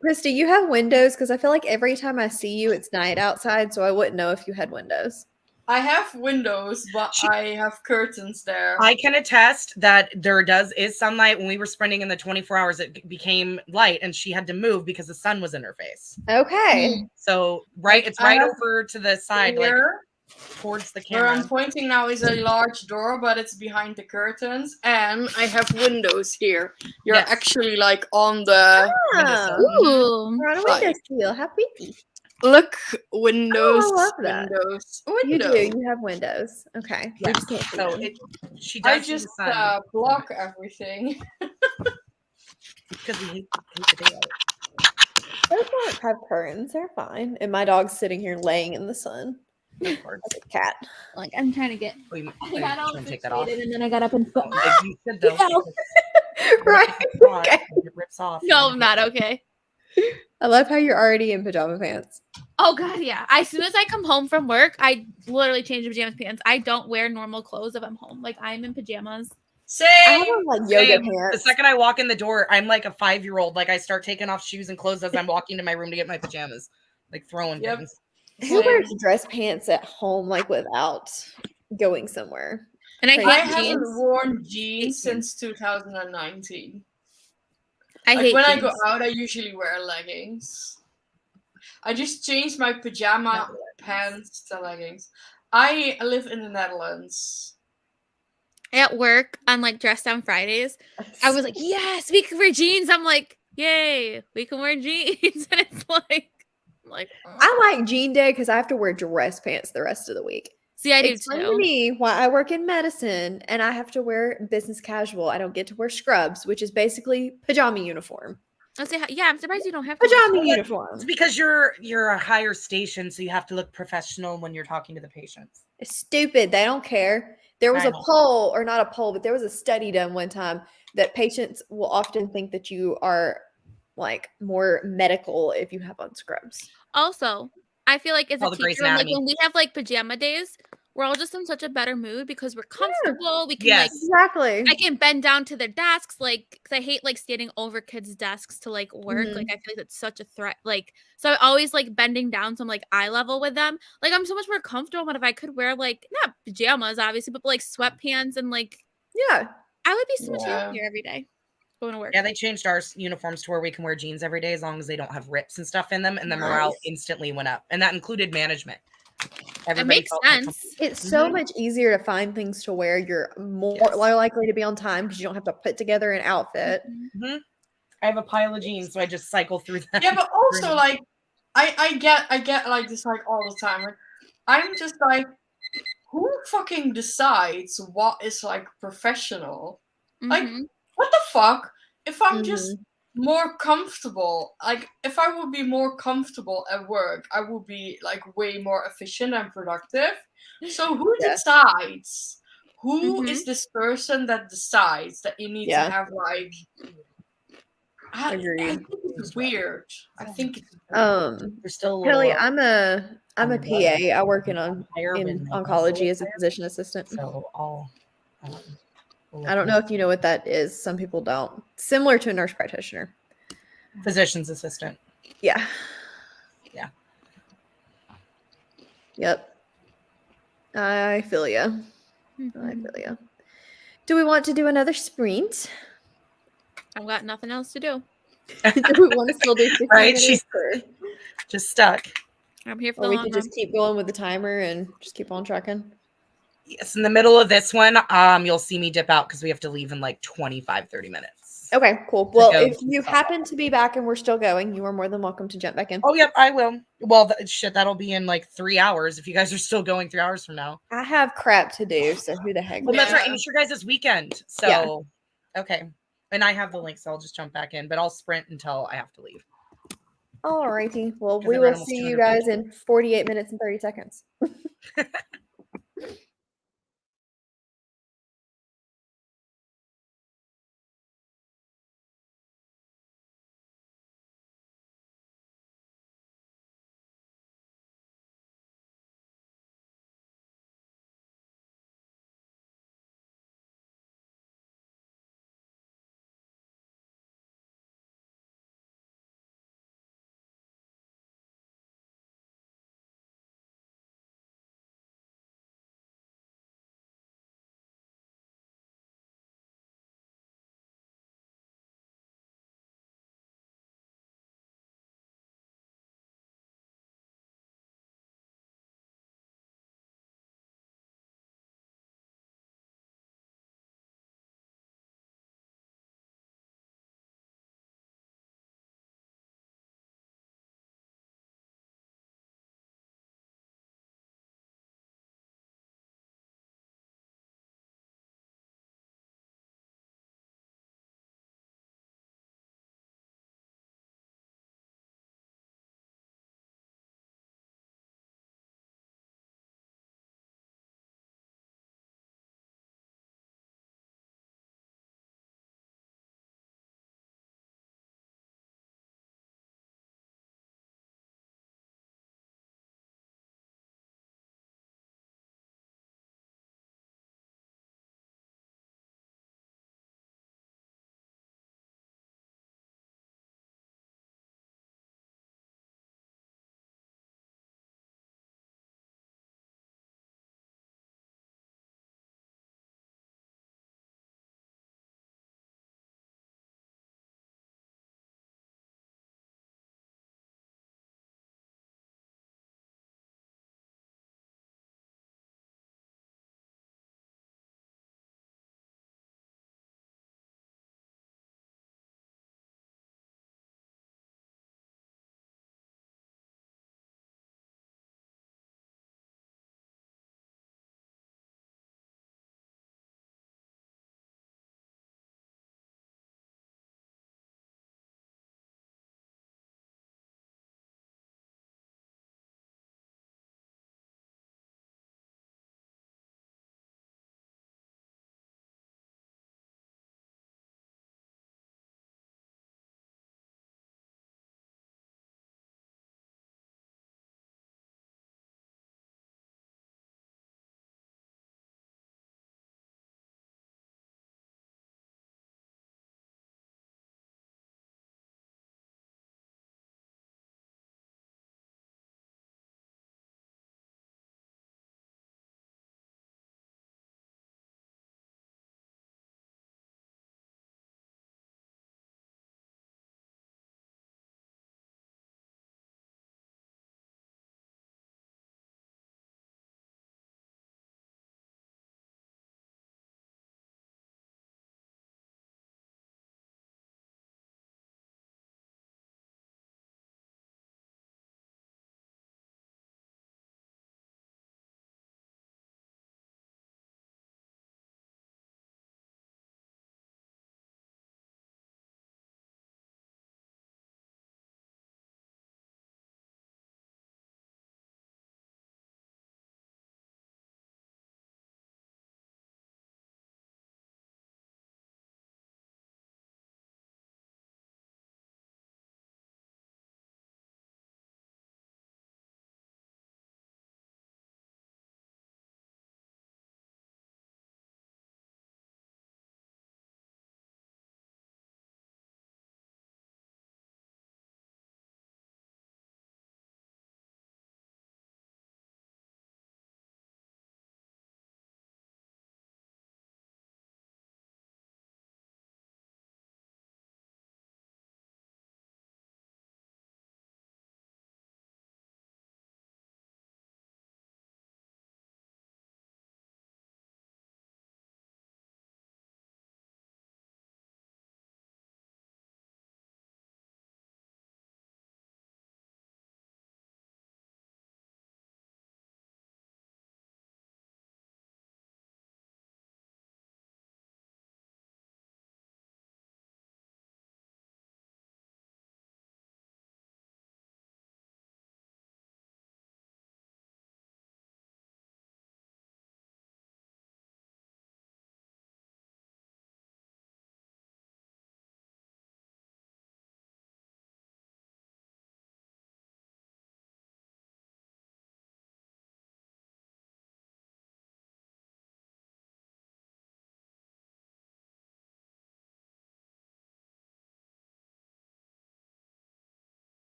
Christy, you have windows because I feel like every time I see you, it's night outside, so I wouldn't know if you had windows. I have windows, but I have curtains there. I can attest that there is sunlight. When we were sprinting in the 24 hours, it became light and she had to move because the sun was in her face. Okay. So it's I right have over to the side, like Here, towards the where I'm camera. pointing now is a large door, but it's behind the curtains, and I have windows here. You're Yes. actually like on the Windowsill. Ooh. We're on a Right. windowsill. How pretty. look windows. love that. Windows. You do. Windows. You have windows. Okay. Yeah. We just can't see So them. she I does see the just sun block everything. because we hate the daylight. Those don't have curtains. They're fine. And my dog's sitting here laying in the sun Of course. like a cat. Like I'm trying to get. We I got all shouldn't take that off. frustrated and then I got up and fell. Like, you should though. No. because Right. it's hot Okay. and it rips off. No, I'm not okay. I love how you're already in pajama pants. Oh god, yeah. As soon as I come home from work, I literally change to pajamas pants. I don't wear normal clothes if I'm home. Like I'm in pajamas. I have Same. on like yoga Same. The pants. second I walk in the door, I'm like a 5-year-old. Like I start taking off shoes and clothes as I'm walking to my room to get my pajamas, like throwing Yep. things. Who wears dress pants at home like without going somewhere? And I Crazy. I hate haven't jeans. worn jeans since 2019. I Like hate when jeans. I go out, I usually wear leggings. I just changed my pajama pants to leggings. I live in the Netherlands. At work on like dress down Fridays, I was like, yes, we can wear jeans. I'm like, yay, we can wear jeans. And it's like, I'm like, oh. I like jean day because I have to wear dress pants the rest of the week. See, I do Explain to too. me why I work in medicine and I have to wear business casual. I don't get to wear scrubs, which is basically pajama uniform. I'll say, yeah, I'm surprised you don't have to. wear Pajama Well, uniform. It's because you're a higher station, so you have to look professional when you're talking to the patients. It's stupid. They don't care. There was I a know. poll, or not a poll, but there was a study done one time that patients will often think that you are like more medical if you have on scrubs. Also, I feel like as All a the Grey's teacher, like Anatomy. when we have like pajama days, we're all just in such a better mood because we're comfortable. We can Yes. Exactly. I can bend down to their desks, like, because I hate like standing over kids' desks to like work. Mhm. Like, I feel like that's such a threat. Like, so I always like bending down so I'm like eye level with them. Like, I'm so much more comfortable. But if I could wear like not pajamas, obviously, but like sweatpants and like, Yeah. I would be so much Yeah. happier every day going to work. Yeah, they changed our uniforms to where we can wear jeans every day as long as they don't have rips and stuff in them, and the morale Nice. instantly went up, and that included management. It Everybody makes felt more sense. It's so Mhm. much easier to find things to wear. You're more Yes. likely to be on time because you don't have to put together an outfit. I have a pile of jeans, so I just cycle through them. Yeah, but also Green. like I get like this like all the time. Like, I'm just like, who fucking decides what is like professional? Like, Mhm. what the fuck? If I'm just Mm-hmm. more comfortable, like if I would be more comfortable at work, I would be like way more efficient and productive. So who Yeah. decides? Who Mhm. is this person that decides that you need to Yeah. have like I Agreed. think it's weird. I think it's You're still a little Kelly, low I'm a on PA. the blood. I work in higher when my cholesterol oncology is as a higher, physician assistant. so I'll we'll I don't know look if you know what that is. Some people don't. Similar to a nurse practitioner. in- physician's assistant. Yeah. Yeah. Yep. I feel ya. I Mhm. feel ya. Do we want to do another sprint? I've got nothing else to do. Do we want to still do 60 Right? minutes? She's Or, just stuck. I'm here for or the we long could run. just keep going with the timer and just keep on trucking? Yes, in the middle of this one, you'll see me dip out because we have to leave in like 25, 30 minutes. Okay, cool. Well, go if to you the happen to be back and we're still going, you are more than welcome to jump back in. Oh, yep, I will. Well, shit, that'll be in like 3 hours if you guys are still going 3 hours from now. I have crap to do, so who the heck? Well, that's right. And Yeah. it's your guys' weekend. So, Yeah. okay. And I have the link, so I'll just jump back in, but I'll sprint until I have to leave. Alrighty. Well, Because we I ran will almost see you 200 guys in 48 minutes and 30 seconds.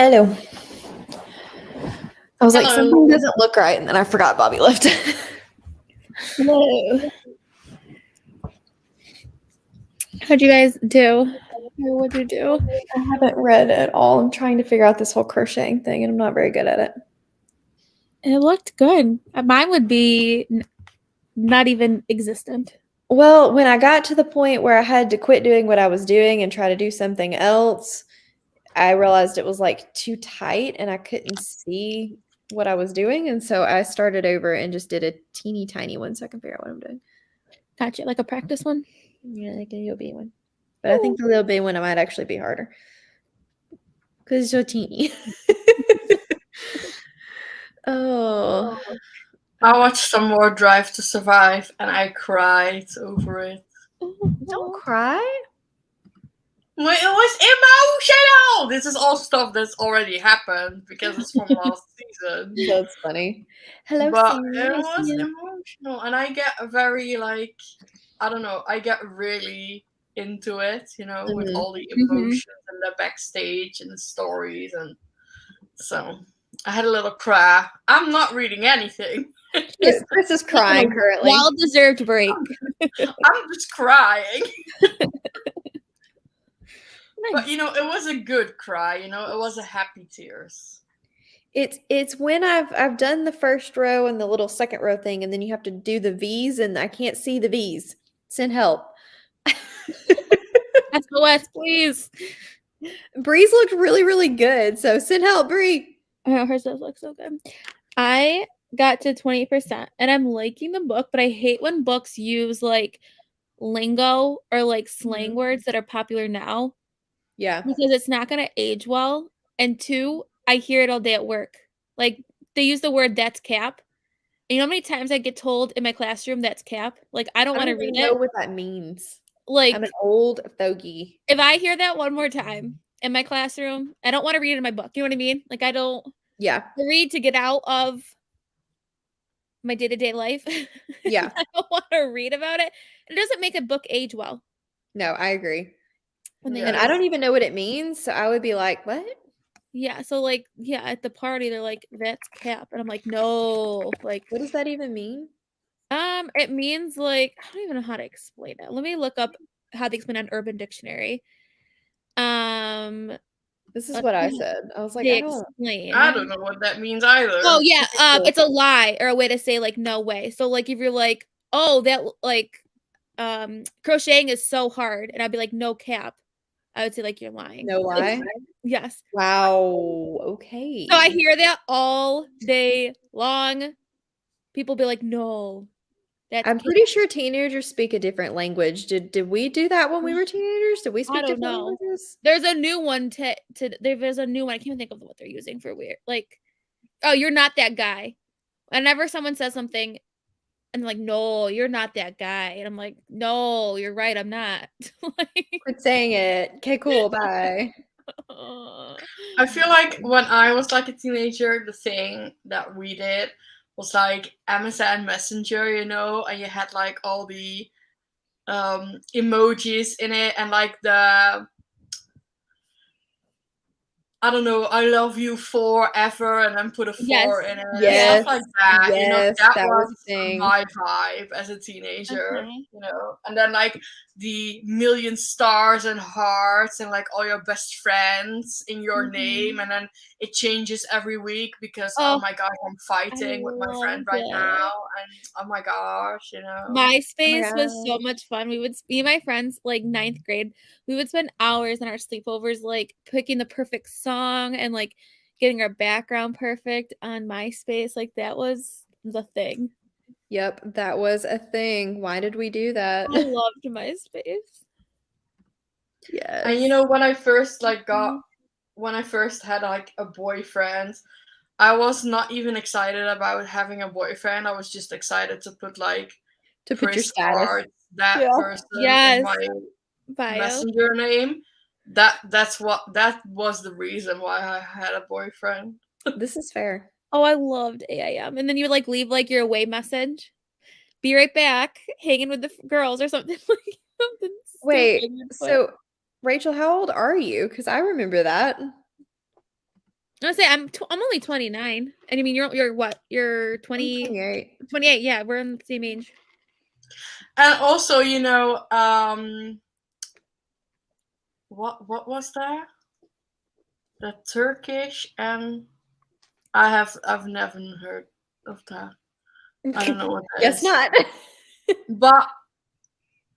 Hello. I was like, Hello. something doesn't look right, and then I forgot Bobby left. Hello. How'd you guys do? Or what'd you do? I haven't read at all. I'm trying to figure out this whole crocheting thing, and I'm not very good at it. It looked good. Mine would be not even existent. Well, when I got to the point where I had to quit doing what I was doing and try to do something else, I realized it was like too tight and I couldn't see what I was doing. And so I started over and just did a teeny tiny one so I can figure out what I'm doing. Gotcha, like a practice one. Yeah, like a little bitty one. But I think the little bitty one might actually be harder because it's so teeny. Oh. I watched some more Drive to Survive and I cried over it. Don't cry. Well, it was emotional. This is all stuff that's already happened because it's from last season. That's funny. Hello, But Sarah. it I was see you. emotional, and I get very like, I don't know, I get really into it, you know, with Mhm. all the emotions and the backstage and the stories, and so I had a little cry. I'm not reading anything. Chris is crying currently. Well-deserved break. I'm just crying. But Nice. you know, it was a good cry. You know, it was a happy tears. It's when I've done the first row and the little second row thing, and then you have to do the V's, and I can't see the V's. Send help. SOS, please. Bree's looked really, really good, so send help, Bree. I know hers does look so good. I got to 20% and I'm liking the book, but I hate when books use like lingo or like slang words that are popular now Yeah. because it's not going to age well. And two, I hear it all day at work. Like they use the word "that's cap." And you know how many times I get told in my classroom that's cap? Like I don't I want to don't read even know it. what that means. Like I'm an old fogey. if I hear that one more time in my classroom, I don't want to read it in my book. You know what I mean? Like I don't Yeah. read to get out of my day-to-day life. Yeah. I don't want to read about it. It doesn't make a book age well. No, I agree. When they Yeah. And use- I don't even know what it means, so I would be like, what? yeah, so like yeah, at the party they're like, that's cap. And I'm like, no. Like What does that even mean? it means like I don't even know how to explain it. Let me look up how they explain it on Urban Dictionary. This is Let's what I see how said. I was like, they I don't. explain. I don't know what that means either. Oh yeah, cool. it's a lie or a way to say like no way. So like if you're like, oh that like crocheting is so hard, and I'd be like, no cap. I would say like you're lying. No lie. Yes. Wow. Okay. So I hear that all day long. People be like, no. That's I'm cap." pretty sure teenagers speak a different language. Did we do that when we were teenagers? Did we speak don't different know. languages? There's a new one there's a new one. I can't even think of what they're using for weird. Like, oh, you're not that guy. Whenever someone says something and like, no, you're not that guy. And I'm like, no, you're right, I'm not. Like, Quit saying it. Okay, cool. Bye. I feel like when I was like a teenager, the thing that we did was like MSN Messenger, you know, and you had like all the emojis in it and like the I don't know, I love you forever, and then put a 4 Yes. in it, Yes. stuff like that. You know, Yes, that that was was a thing. my vibe as a teenager. Okay. You know, and then like the million stars and hearts and like all your best friends in your name, and then it changes every week because oh Oh, my gosh, I'm fighting with my friend loved right it. now, and oh my gosh, you know. MySpace was so God. much fun. We would me and my friends, like ninth grade, we would spend hours in our sleepovers, like picking the perfect song and like getting our background perfect on MySpace. Like that was the thing. Yep, that was a thing. Why did we do that? I loved MySpace. Yes. And you know, when I first when I first had like a boyfriend, I was not even excited about having a boyfriend. I was just excited to put like to put your Chris status. Hart, that Yeah. person Yes. in my Bio. messenger name. That was the reason why I had a boyfriend. This is fair. Oh, I loved AIM. And then you would like leave like your away message. Be right back, hanging with the girls or something like something. Wait, stupid you'd put. so Rachel, how old are you? Because I remember that. gonna say I'm only 29, and I mean you're what? You're I'm 20, 28. 28. Yeah, we're in the same age. And also, what was there? The Turkish and I've never heard of that. I don't know what that Guess is. not. But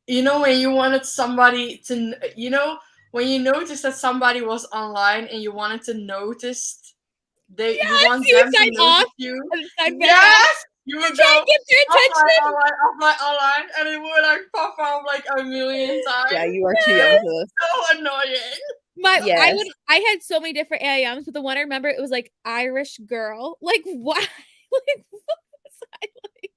when you wanted somebody to, when you noticed that somebody was online and you wanted to notice, you want you them to sign notice off you. and sign back Yes, you would try go and get their attention. offline, and it would like pop up like a million times. Yeah, you are too young for this. So annoying. Yes. I had so many different AIMs, but the one I remember it was like Irish girl. Like why? Like what was I like?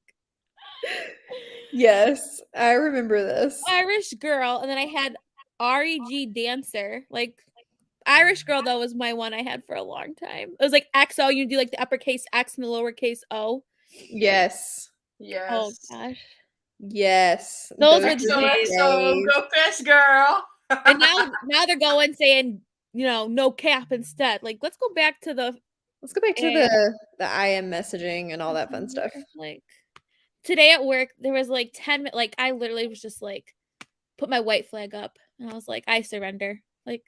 Yes, I remember this. Irish girl, and then I had REG dancer. Like Irish girl though was my one I had for a long time. It was like XO. You do like the uppercase X and the lowercase O. Yes. Yes. Oh gosh. Yes. Those were the Excellent. days. So go piss, girl. And now they're going saying, no cap instead. Like let's go back to the Let's go back to the IM messaging and all that fun stuff. Like today at work, there was like 10 minutes. Like I literally was just like, put my white flag up, and I was like, I surrender. Like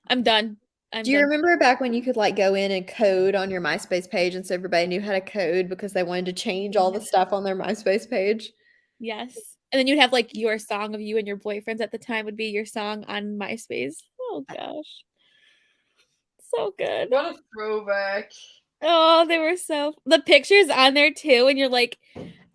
I'm done. Do you remember back when you could like go in and code on your MySpace page, and so everybody knew how to code because they wanted to change all the stuff on their MySpace page? Yes. And then you'd have like your song of you and your boyfriends at the time would be your song on MySpace. Oh gosh. So good. What a throwback. Oh, they were the pictures on there too, and you're like,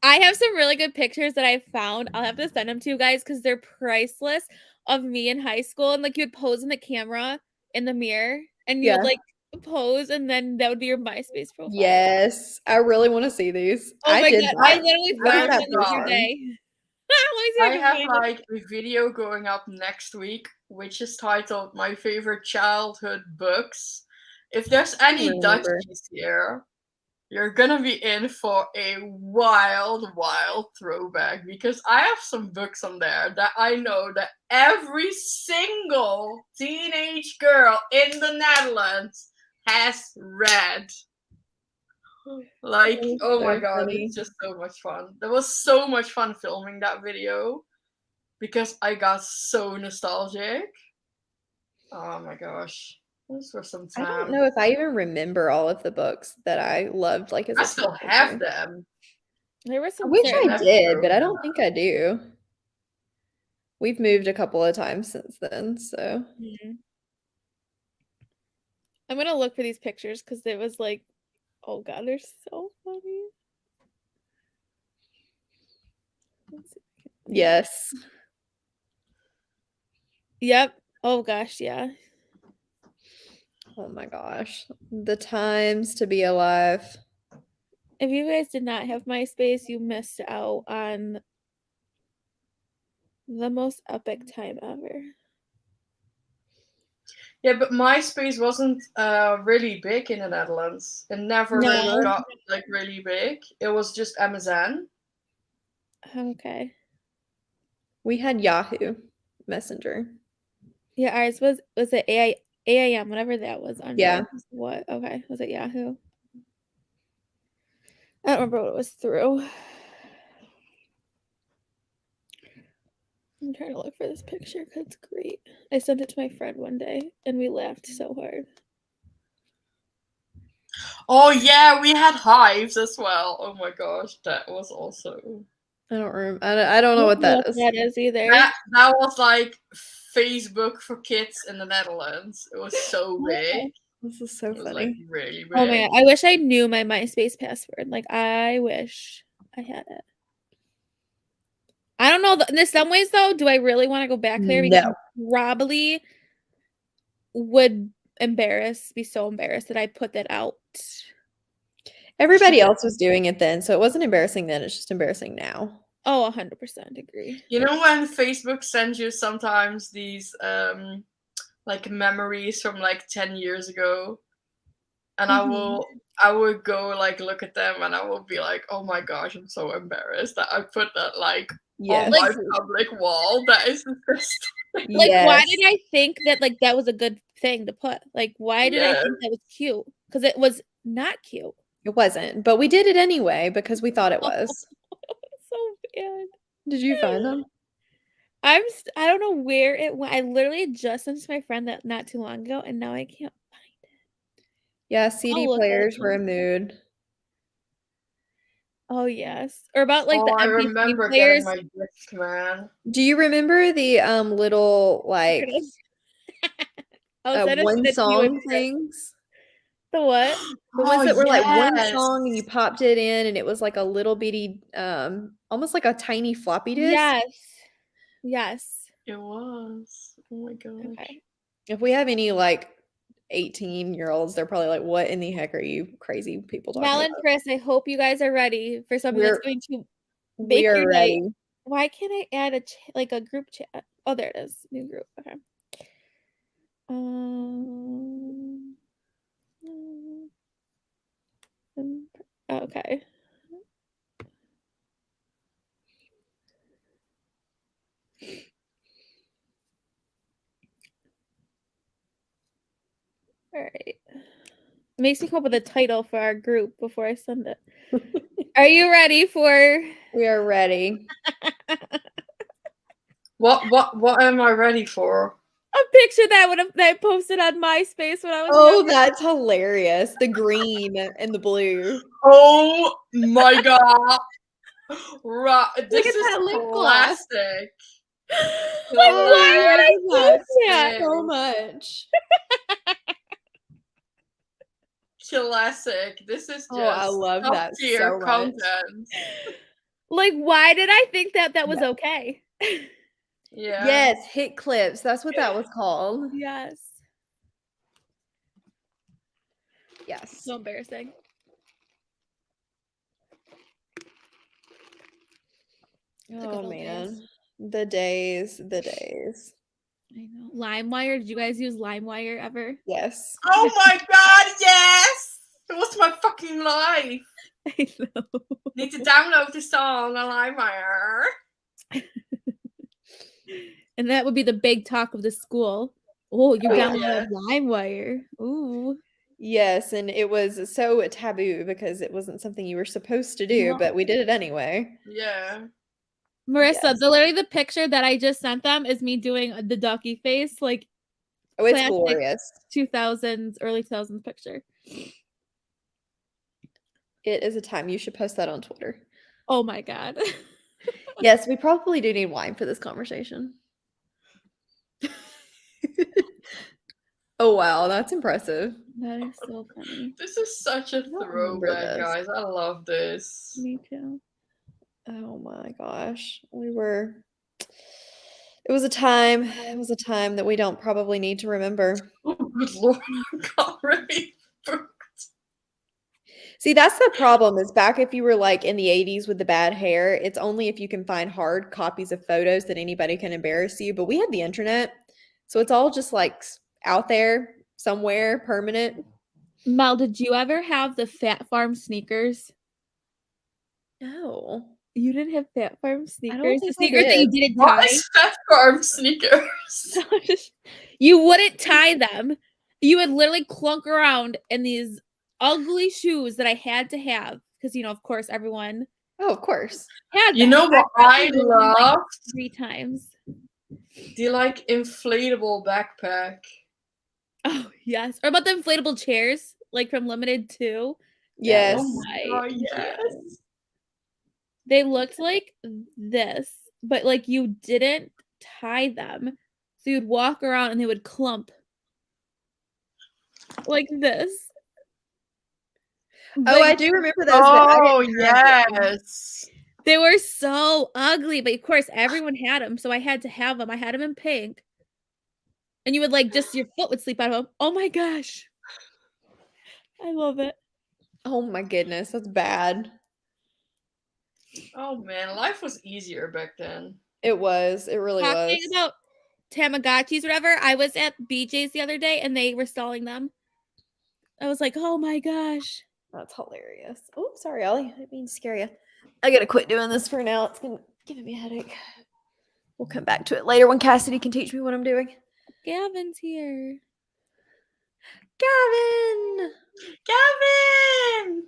I have some really good pictures that I found. I'll have to send them to you guys because they're priceless of me in high school. And like you'd pose in the camera in the mirror and you'd like pose, and then that would be your MySpace profile. Yes. I really want to see these. Oh my God. I literally found that them the other day. I have like a video going up next week, which is titled "My Favorite Childhood Books." If there's any Dutchies here, you're gonna be in for a wild, wild throwback, because I have some books on there that I know that every single teenage girl in the Netherlands has read. Like, oh my God, it's just so much fun. There was so much fun filming that video because I got so nostalgic. Oh my gosh. Those were some time. I don't know if I even remember all of the books that I loved. Like, as I still have them. There were some. I wish I did, but I don't think I do. We've moved a couple of times since then, so. I'm gonna look for these pictures because it was like, oh God, they're so funny. Yes. Yep. Oh gosh, yeah. Oh my gosh. The times to be alive. If you guys did not have MySpace, you missed out on the most epic time ever. Yeah, but MySpace wasn't really big in the Netherlands. It never really got like really big. It was just MSN. Okay. We had Yahoo Messenger. Yeah, ours was it AIM, whatever that was under. Yeah. What? Okay. Was it Yahoo? I don't remember what it was through. I'm trying to look for this picture because it's great. I sent it to my friend one day and we laughed so hard. Oh yeah, we had Hives as well. Oh my gosh, that was also. I don't remember. I don't know what that is. That is either. That was like Facebook for kids in the Netherlands. It was so big. This is so It was funny. like really big. Oh man, I wish I knew my MySpace password. Like I wish I had it. I don't know. In some ways, though, do I really want to go back there? Because I probably would be so embarrassed that I put that out. Everybody else was doing it then, so it wasn't embarrassing then. It's just embarrassing now. Oh, 100% agree. You know when Facebook sends you sometimes these like memories from like 10 years ago, and I would go like look at them and I will be like, oh my gosh, I'm so embarrassed that I put that like Yes. on my public wall. That is disgusting. Like, why Yes. did I think that like that was a good thing to put? Like, why did I Yeah. think that was cute? Because it was not cute. It wasn't, but we did it anyway because we thought it was. So bad. Did you find them? I don't know where it went. I literally just sent it to my friend that not too long ago, and now I can't find it. Yeah, CD look at players were a them. mood. Oh yes, or about like Oh, the I MP3 remember players. getting my gift, man. Do you remember the little like I was one song things? The what? The ones that were like one yes. song and you popped it in and it was like a little bitty almost like a tiny floppy disk. Yes. It was. Oh my gosh. Okay. If we have any like 18-year-olds, they're probably like, what in the heck are you crazy people talking Mel about? and Chris, I hope you guys are ready for something that's going to make We are your night. ready. Why can't I add a group chat? Oh, there it is. New group. Okay. Okay. All right. It makes me come up with a title for our group before I send it. Are you ready for? We are ready. What am I ready for? A picture that I posted on MySpace when I was Oh, younger. that's hilarious. The green and the blue. Oh my god. Right. This at is that lip gloss. classic. Like, why would I do that? that so much? Classic. This is just Oh, I love top that tier so much. content. Like, why did I think that was okay? Yeah. Yes, hit clips. That's what that was called. Yes. Yes. So embarrassing. The good Oh old man. days. The days, the days. I know. LimeWire. Did you guys use LimeWire ever? Yes. Oh my god, yes! It was my fucking life. I know. Need to download the song on LimeWire. And that would be the big talk of the school. Oh, you Oh, yeah. downloaded LimeWire. Ooh. Yes, and it was so taboo because it wasn't something you were supposed to do, No. but we did it anyway. Yeah. Marissa, Yes. literally the picture that I just sent them is me doing the ducky face, like Oh, it's classic glorious. 2000s, early 2000s picture. It is a time. You should post that on Twitter. Oh my god. Yes, we probably do need wine for this conversation. Oh, wow. That's impressive. That is so funny. This is such a don't remember throwback, this. guys. I love this. Me too. Oh my gosh. It was a time. It was a time that we don't probably need to remember. Oh, good lord. I got ready. See, that's the problem is back if you were like in the 80s with the bad hair, it's only if you can find hard copies of photos that anybody can embarrass you. But we had the internet. So it's all just like out there somewhere permanent. Mel, did you ever have the Fat Farm sneakers? No. You didn't have Fat Farm sneakers? The think I sneakers that you did. didn't What tie? is Fat Farm sneakers? You wouldn't tie them. You would literally clunk around in these ugly shoes that I had to have because, you know, of course, everyone Oh, of course. had them. You know what I probably wore them, like, love? 3 times. The like inflatable backpack. Oh, yes. Or about the inflatable chairs, like from Limited 2. Yes. Oh my god, yes. They looked like this, but like you didn't tie them. So you'd walk around and they would clump like this. Oh, But I do remember those. But I Oh didn't have them. yes. they were so ugly, but of course everyone had them, so I had to have them. I had them in pink. And you would like just your foot would sleep out of them. Oh my gosh. I love it. Oh my goodness, that's bad. Oh man, life was easier back then. It was. It really Talking was. about Tamagotchis or whatever, I was at BJ's the other day and they were selling them. I was like, oh my gosh. That's hilarious. Oh, sorry, Ollie. I didn't mean to scare you. I gotta quit doing this for now. It's gonna giving me a headache. We'll come back to it later when Cassidy can teach me what I'm doing. Gavin's here. Gavin! Gavin!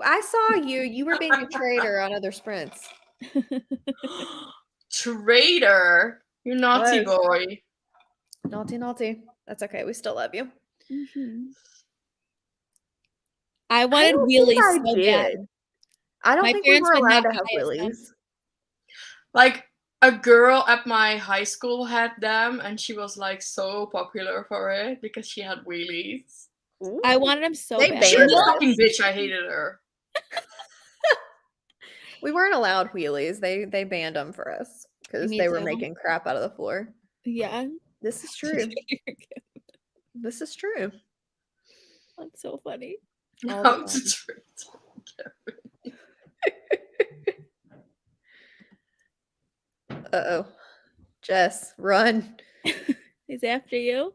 I saw you. You were being a traitor on other sprints. Traitor! You naughty Was. boy. Naughty, naughty. That's okay. We still love you. Mhm. I wanted don't think wheelies I so bad. did. I don't My think we parents were would allowed not to have buy us them. wheelies. Like, a girl at my high school had them, and she was like so popular for it because she had wheelies. I wanted them so They bad. She banned was a us. fucking bitch. I hated her. We weren't allowed wheelies. They banned them for us because Me they were too. making crap out of the floor. Yeah. This is true. This is true. That's so funny. All How the to time. treat. Uh-oh. Jess, run. He's after you.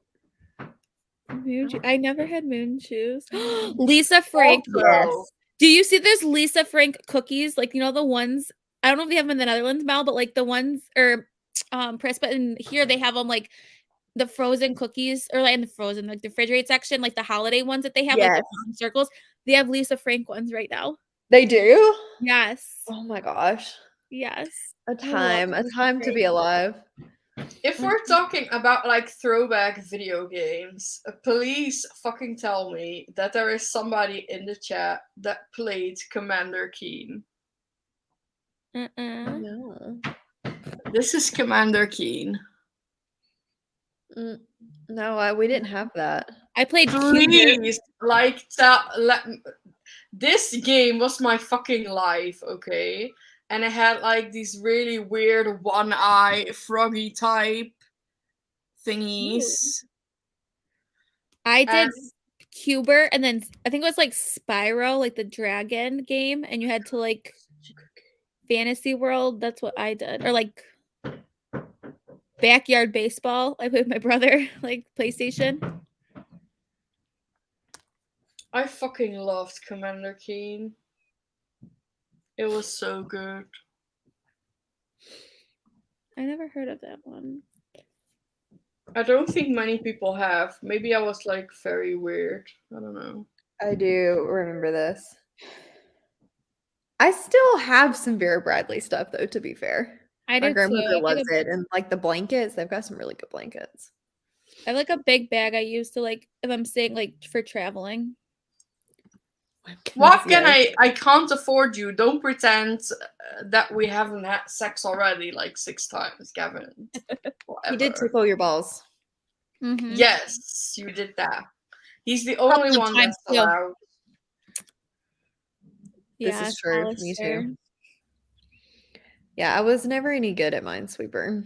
I never had moon shoes. Lisa Frank. Also, Do you see there's Lisa Frank cookies? Like, you know, the ones, I don't know if they have them in the Netherlands, Mel, but like the ones, or press button here, they have them like the frozen cookies, or like in the frozen, like the refrigerate section, like the holiday ones that they have, like Yes. the round circles. They have Lisa Frank ones right now. They do? Yes. Oh my gosh. Yes. A love time Lisa to be Frank. alive. if we're talking about like throwback video games, please fucking tell me that there is somebody in the chat that played Commander Keen. No. This is Commander Keen. No, we didn't have that. I played Cuber. Please, like, this game was my fucking life, okay? And it had like these really weird one-eye froggy type thingies. I did And Cuber, and then I think it was like Spyro, like the dragon game, and you had to like Fantasy World. That's what I did, or like Backyard Baseball. I played with my brother, like PlayStation. I fucking loved Commander Keen. It was so good. I never heard of that one. I don't think many people have. Maybe I was like very weird. I don't know. I do remember this. I still have some Vera Bradley stuff though, to be fair. I My did grandmother too. loves it. And like the blankets, they've got some really good blankets. I have like a big bag I use to like if I'm staying like for traveling. What can Yes. I can't afford you. Don't pretend that we haven't had sex already like 6 times, Gavin. He did Whatever. tickle your balls. Mhm. Yes, you did that. He's the only Couple of one times, that's too. allowed. This is true. Me too. Yeah, I was never any good at Minesweeper.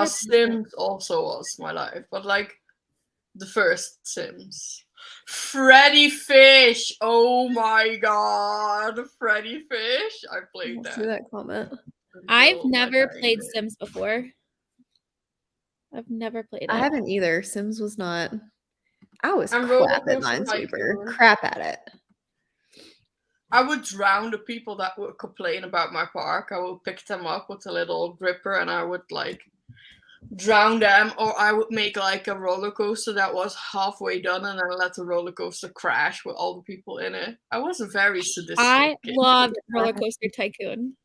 Sims also was my life, but like the first Sims. Freddy Fish! Oh my god, Freddy Fish! I played Let's see that. that comment. I've until my never dying played day. Sims before. I've never played it. I haven't either. Sims was not. I was And crap at Rollercoaster Minesweeper. Tycoon. Crap at it. I would drown the people that would complain about my park. I would pick them up with a little gripper and I would like drown them, or I would make like a roller coaster that was halfway done and then let the roller coaster crash with all the people in it. I was a very sadistic I kid. loved Roller Coaster Tycoon.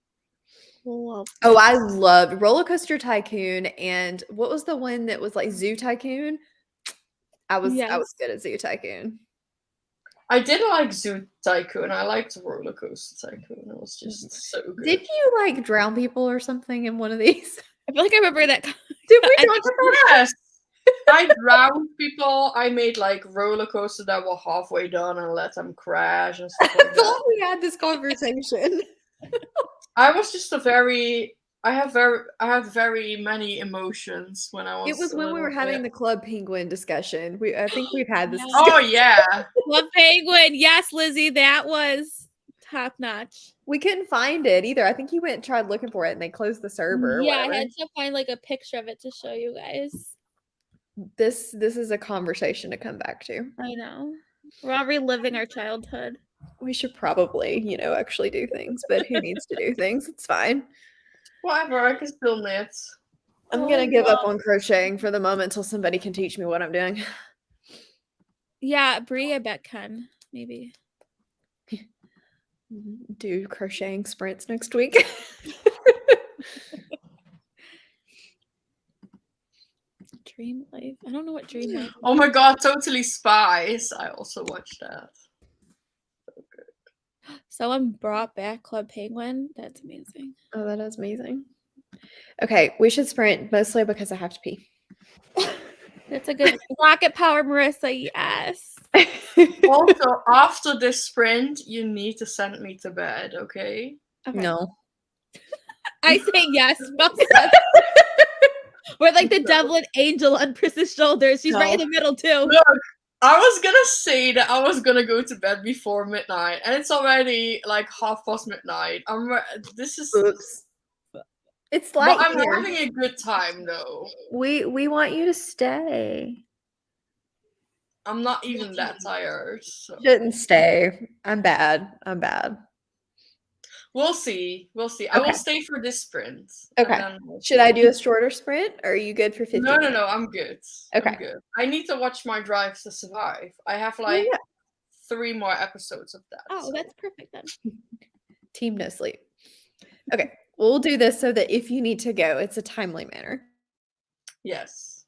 Oh, I loved Roller Coaster Tycoon, and what was the one that was like Zoo Tycoon? I was Yes. good at Zoo Tycoon. I did like Zoo Tycoon. I liked Roller Coaster Tycoon. It was just so good. Did you like drown people or something in one of these? I feel like I remember that. Did we I talk about Yes. I drowned people. I made like roller coasters that were halfway done and let them crash and stuff I like that. thought we had this conversation. I was just I have very many emotions when I was. It was a when we little were having kid. the Club Penguin discussion. I think we've had this. Yes. Oh yeah. Love Penguin. Yes, Lizzie, that was top notch. We couldn't find it either. I think you went and tried looking for it, and they closed the server. Or Yeah, I whatever. had to find like a picture of it to show you guys. This is a conversation to come back to. I know. We're all reliving our childhood. We should probably, actually do things, but who needs to do things? It's fine. Whatever, I can still knit. I'm Oh gonna my give up God. on crocheting for the moment until somebody can teach me what I'm doing. Yeah, Brie, I bet can maybe. Do crocheting sprints next week. Dream Life. I don't know what Dream Life. Oh my God, Totally Spies. I also watched that. Someone brought back Club Penguin. That's amazing. Oh, that is amazing. Okay, we should sprint mostly because I have to pee. That's a good rocket power, Marissa. Yes. Also, after this sprint, you need to send me to bed, okay? Okay. No. I say yes. Marissa. We're like the devil and angel on Pris's shoulders. She's right in No. the middle too. Look, I was gonna say that I was gonna go to bed before midnight, and it's already like midnight. This is. Oops. It's But light I'm here. having a good time though. We want you to stay. I'm not even that tired. So. Shouldn't stay. I'm bad. I'm bad. We'll see. We'll see. I will Okay. stay for this sprint. and Okay. then we'll Should see. I do a shorter sprint? Or are you good for 15? No. I'm good. Okay. I'm good. I need to watch my Drive to Survive. I have Oh, like yeah. 3 more episodes of that. Oh, so. that's perfect then. Team no sleep. Okay. We'll do this so that if you need to go, it's a timely manner. Yes.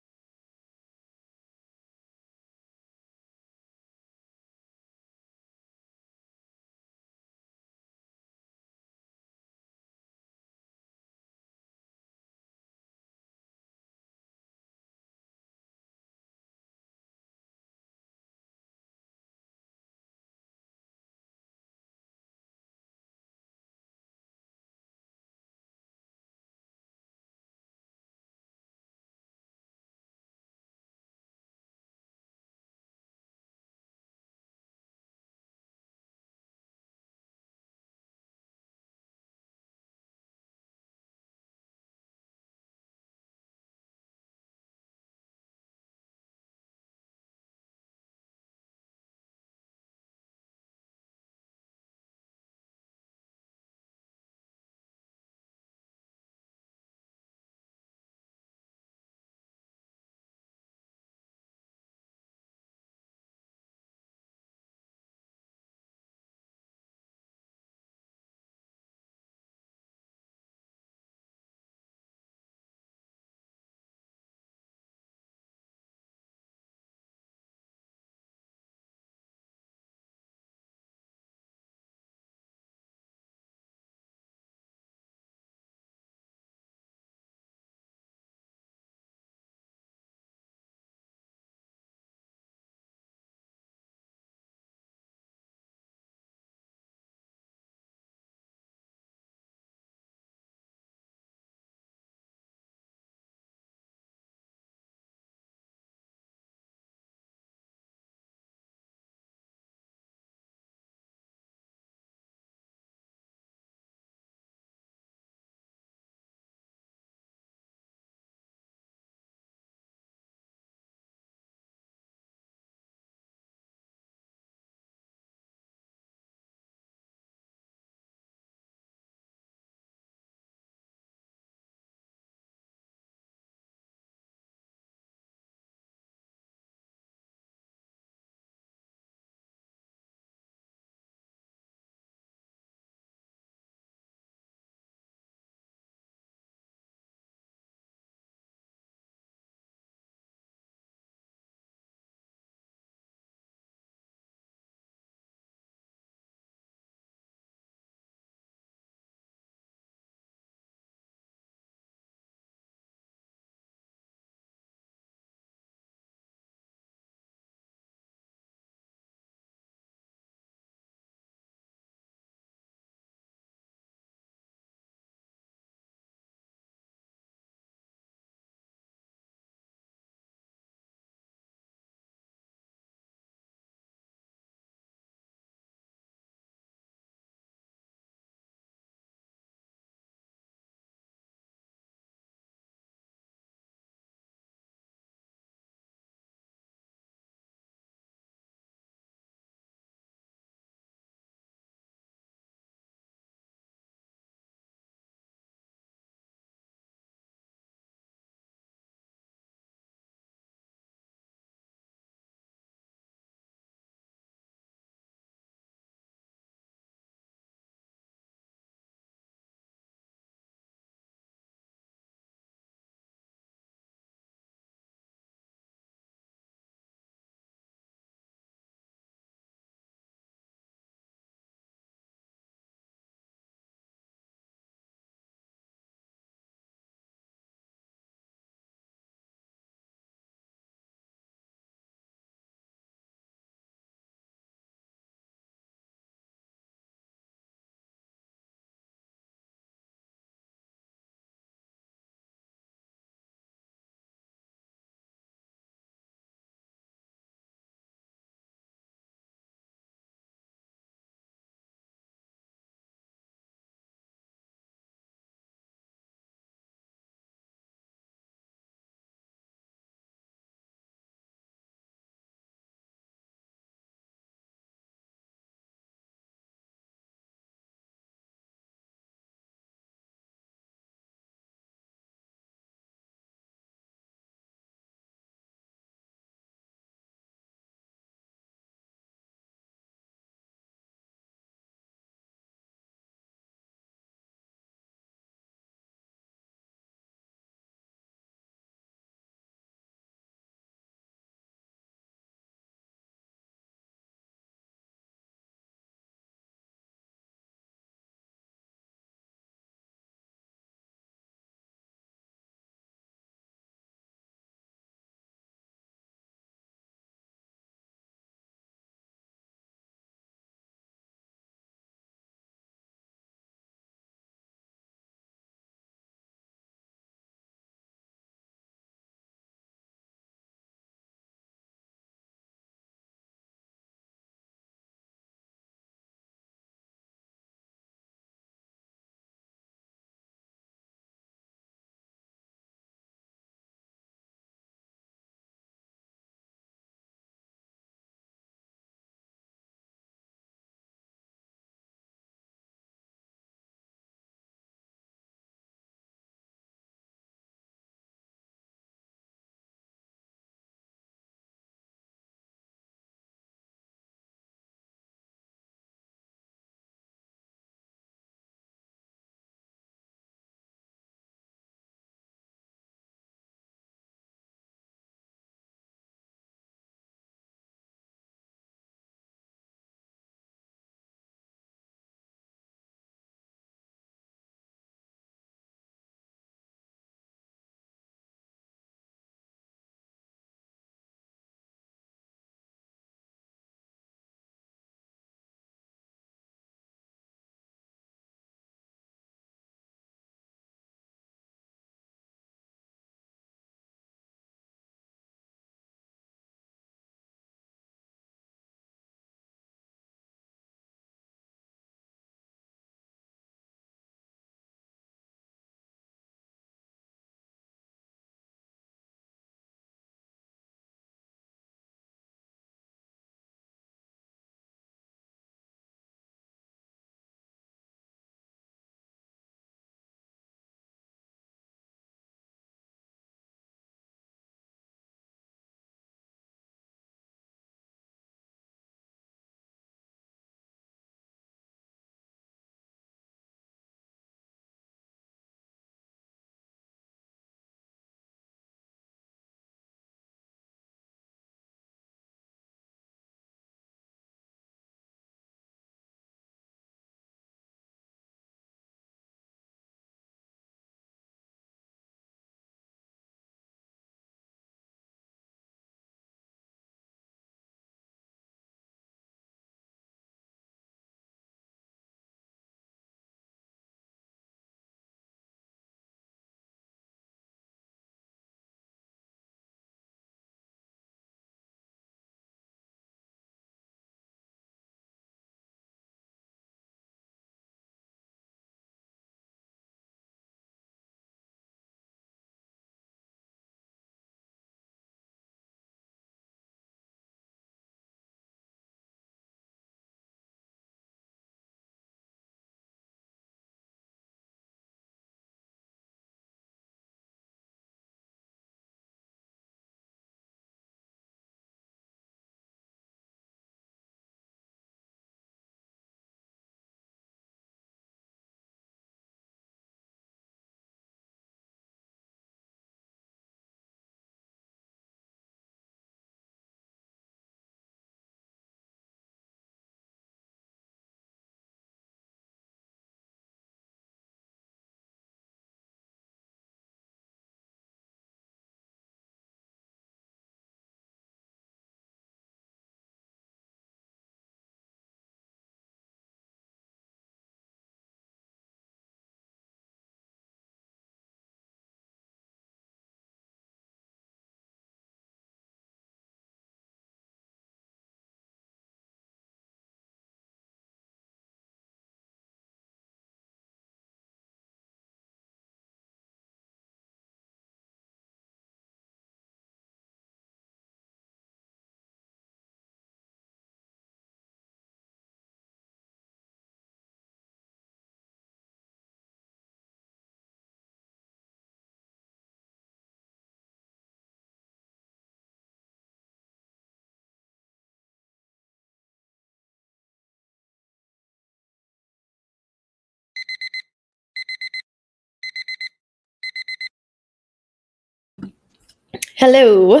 Hello.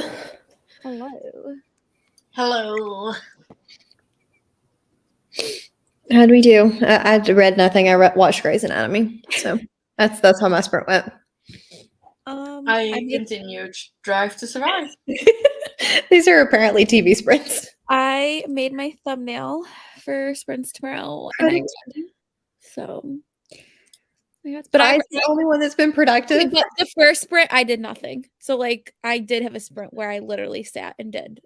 Hello. Hello. How'd we do? I read nothing. I watched Grey's Anatomy. So that's how my sprint went. I continued Drive to Survive. These are apparently TV sprints. I made my thumbnail for sprints tomorrow. How And did so, But I'm the only one that's been productive. But the first sprint, I did nothing. So, like, I did have a sprint where I literally sat and did.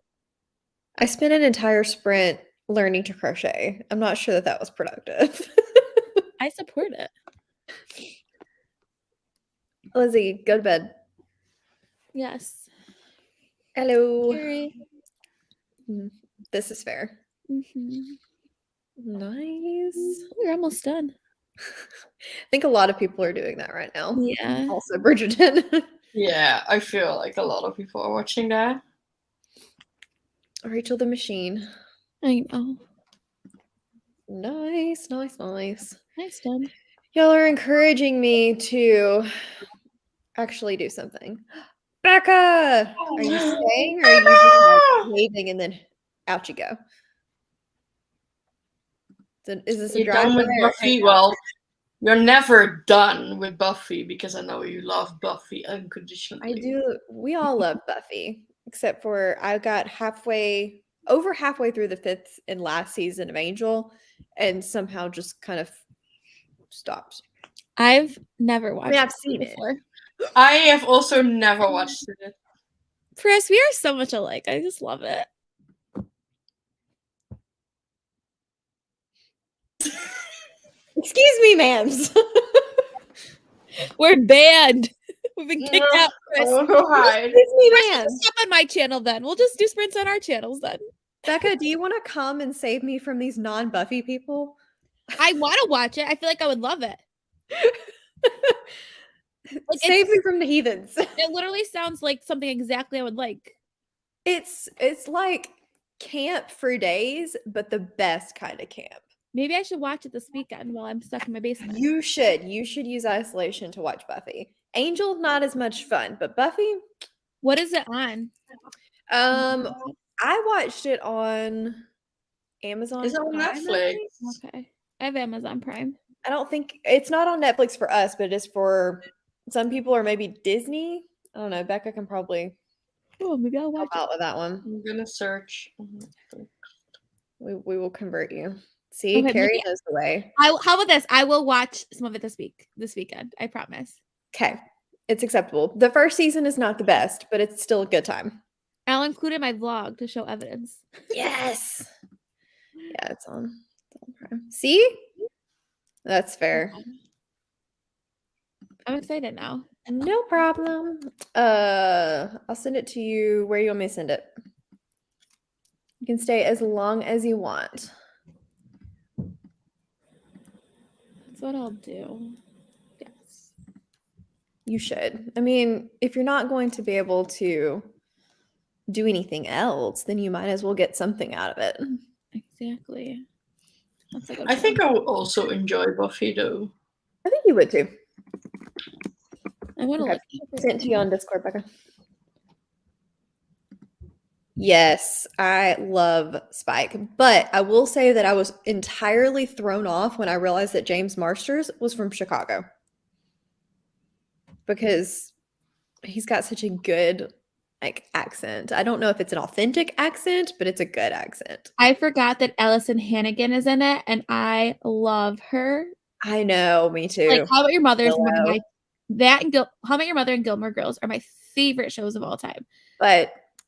I spent an entire sprint learning to crochet. I'm not sure that was productive. I support it. Lizzie, go to bed. Yes. Hello. Carrie. This is fair. Mm-hmm. Nice. We're almost done. I think a lot of people are doing that right now. Yeah. Also, Bridgerton. Yeah, I feel like a lot of people are watching that. Rachel the Machine. I know. Nice. Nice done. Y'all are encouraging me to actually do something. Becca! Are you staying or are you just like waving and then out you go? So is this a You're done drive? with Buffy? Well, you're never done with Buffy because I know you love Buffy unconditionally. I do. We all love Buffy, except for I got over halfway through the 5th and last season of Angel, and somehow just kind of stopped. I've never watched I've it seen it. before. I have also never watched it. Chris, we are so much alike. I just love it. Excuse me, ma'ams. We're banned. We've been kicked out, Chris. Oh, go hide. Excuse me, Chris, ma'am. just stop on my channel then. We'll just do sprints on our channels then. Becca, do you want to come and save me from these non-Buffy people? I want to watch it. I feel like I would love it. Like, Save me from the heathens. It literally sounds like something exactly I would like. It's like camp for days, but the best kind of camp. Maybe I should watch it this weekend while I'm stuck in my basement. You should use isolation to watch Buffy. Angel, not as much fun, but Buffy. What is it on? I watched it on Amazon. Is it on Prime, I Netflix? think. Okay. I have Amazon Prime. I don't think it's not on Netflix for us, but it is for some people or maybe Disney. I don't know. Becca can probably Oh, maybe I'll watch help out with that one. I'm gonna search. We will convert you. See, Okay, Carrie maybe- knows the way. How about this? I will watch some of it this weekend. I promise. Okay, it's acceptable. The first season is not the best, but it's still a good time. I'll include it in my vlog to show evidence. Yes. Yeah, it's on Prime. See? That's fair. I'm excited now. No problem. I'll send it to you. Where you want me to send it? You can stay as long as you want. That's what I'll do. Yes. You should. I mean, if you're not going to be able to do anything else, then you might as well get something out of it. Exactly. That's a good I point. think I would also enjoy Buffy though. I think you would too. I want to Okay. look. Sent to you on Discord, Becca. Yes, I love Spike, but I will say that I was entirely thrown off when I realized that James Marsters was from Chicago because he's got such a good accent. I don't know if it's an authentic accent, but it's a good accent. I forgot that Allison Hannigan is in it, and I love her. I know, me too. Like, How About Your Mother is one of Hello. How About Your Mother and Gilmore Girls are my favorite shows of all time.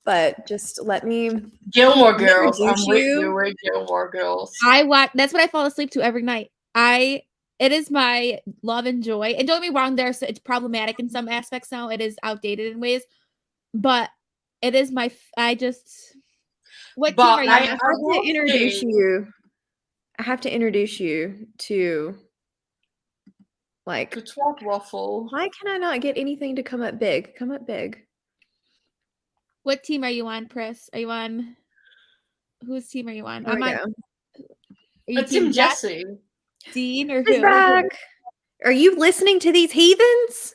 But just let me Gilmore Let me Girls. I'm introduce with you. you with Gilmore Girls. That's what I fall asleep to every night. It is my love and joy. And don't get me wrong, it's problematic in some aspects now. It is outdated in ways, but it is what But team are you I on? have will to introduce say- you. I have to introduce you to Good swap waffle. why can I not get anything to come up big? Come up big. What team are you on, Chris? Are you on whose team are you on? There we go. Are you It's Tim team Jack, Jesse. Dean, or He's who? back. Are you listening to these heathens?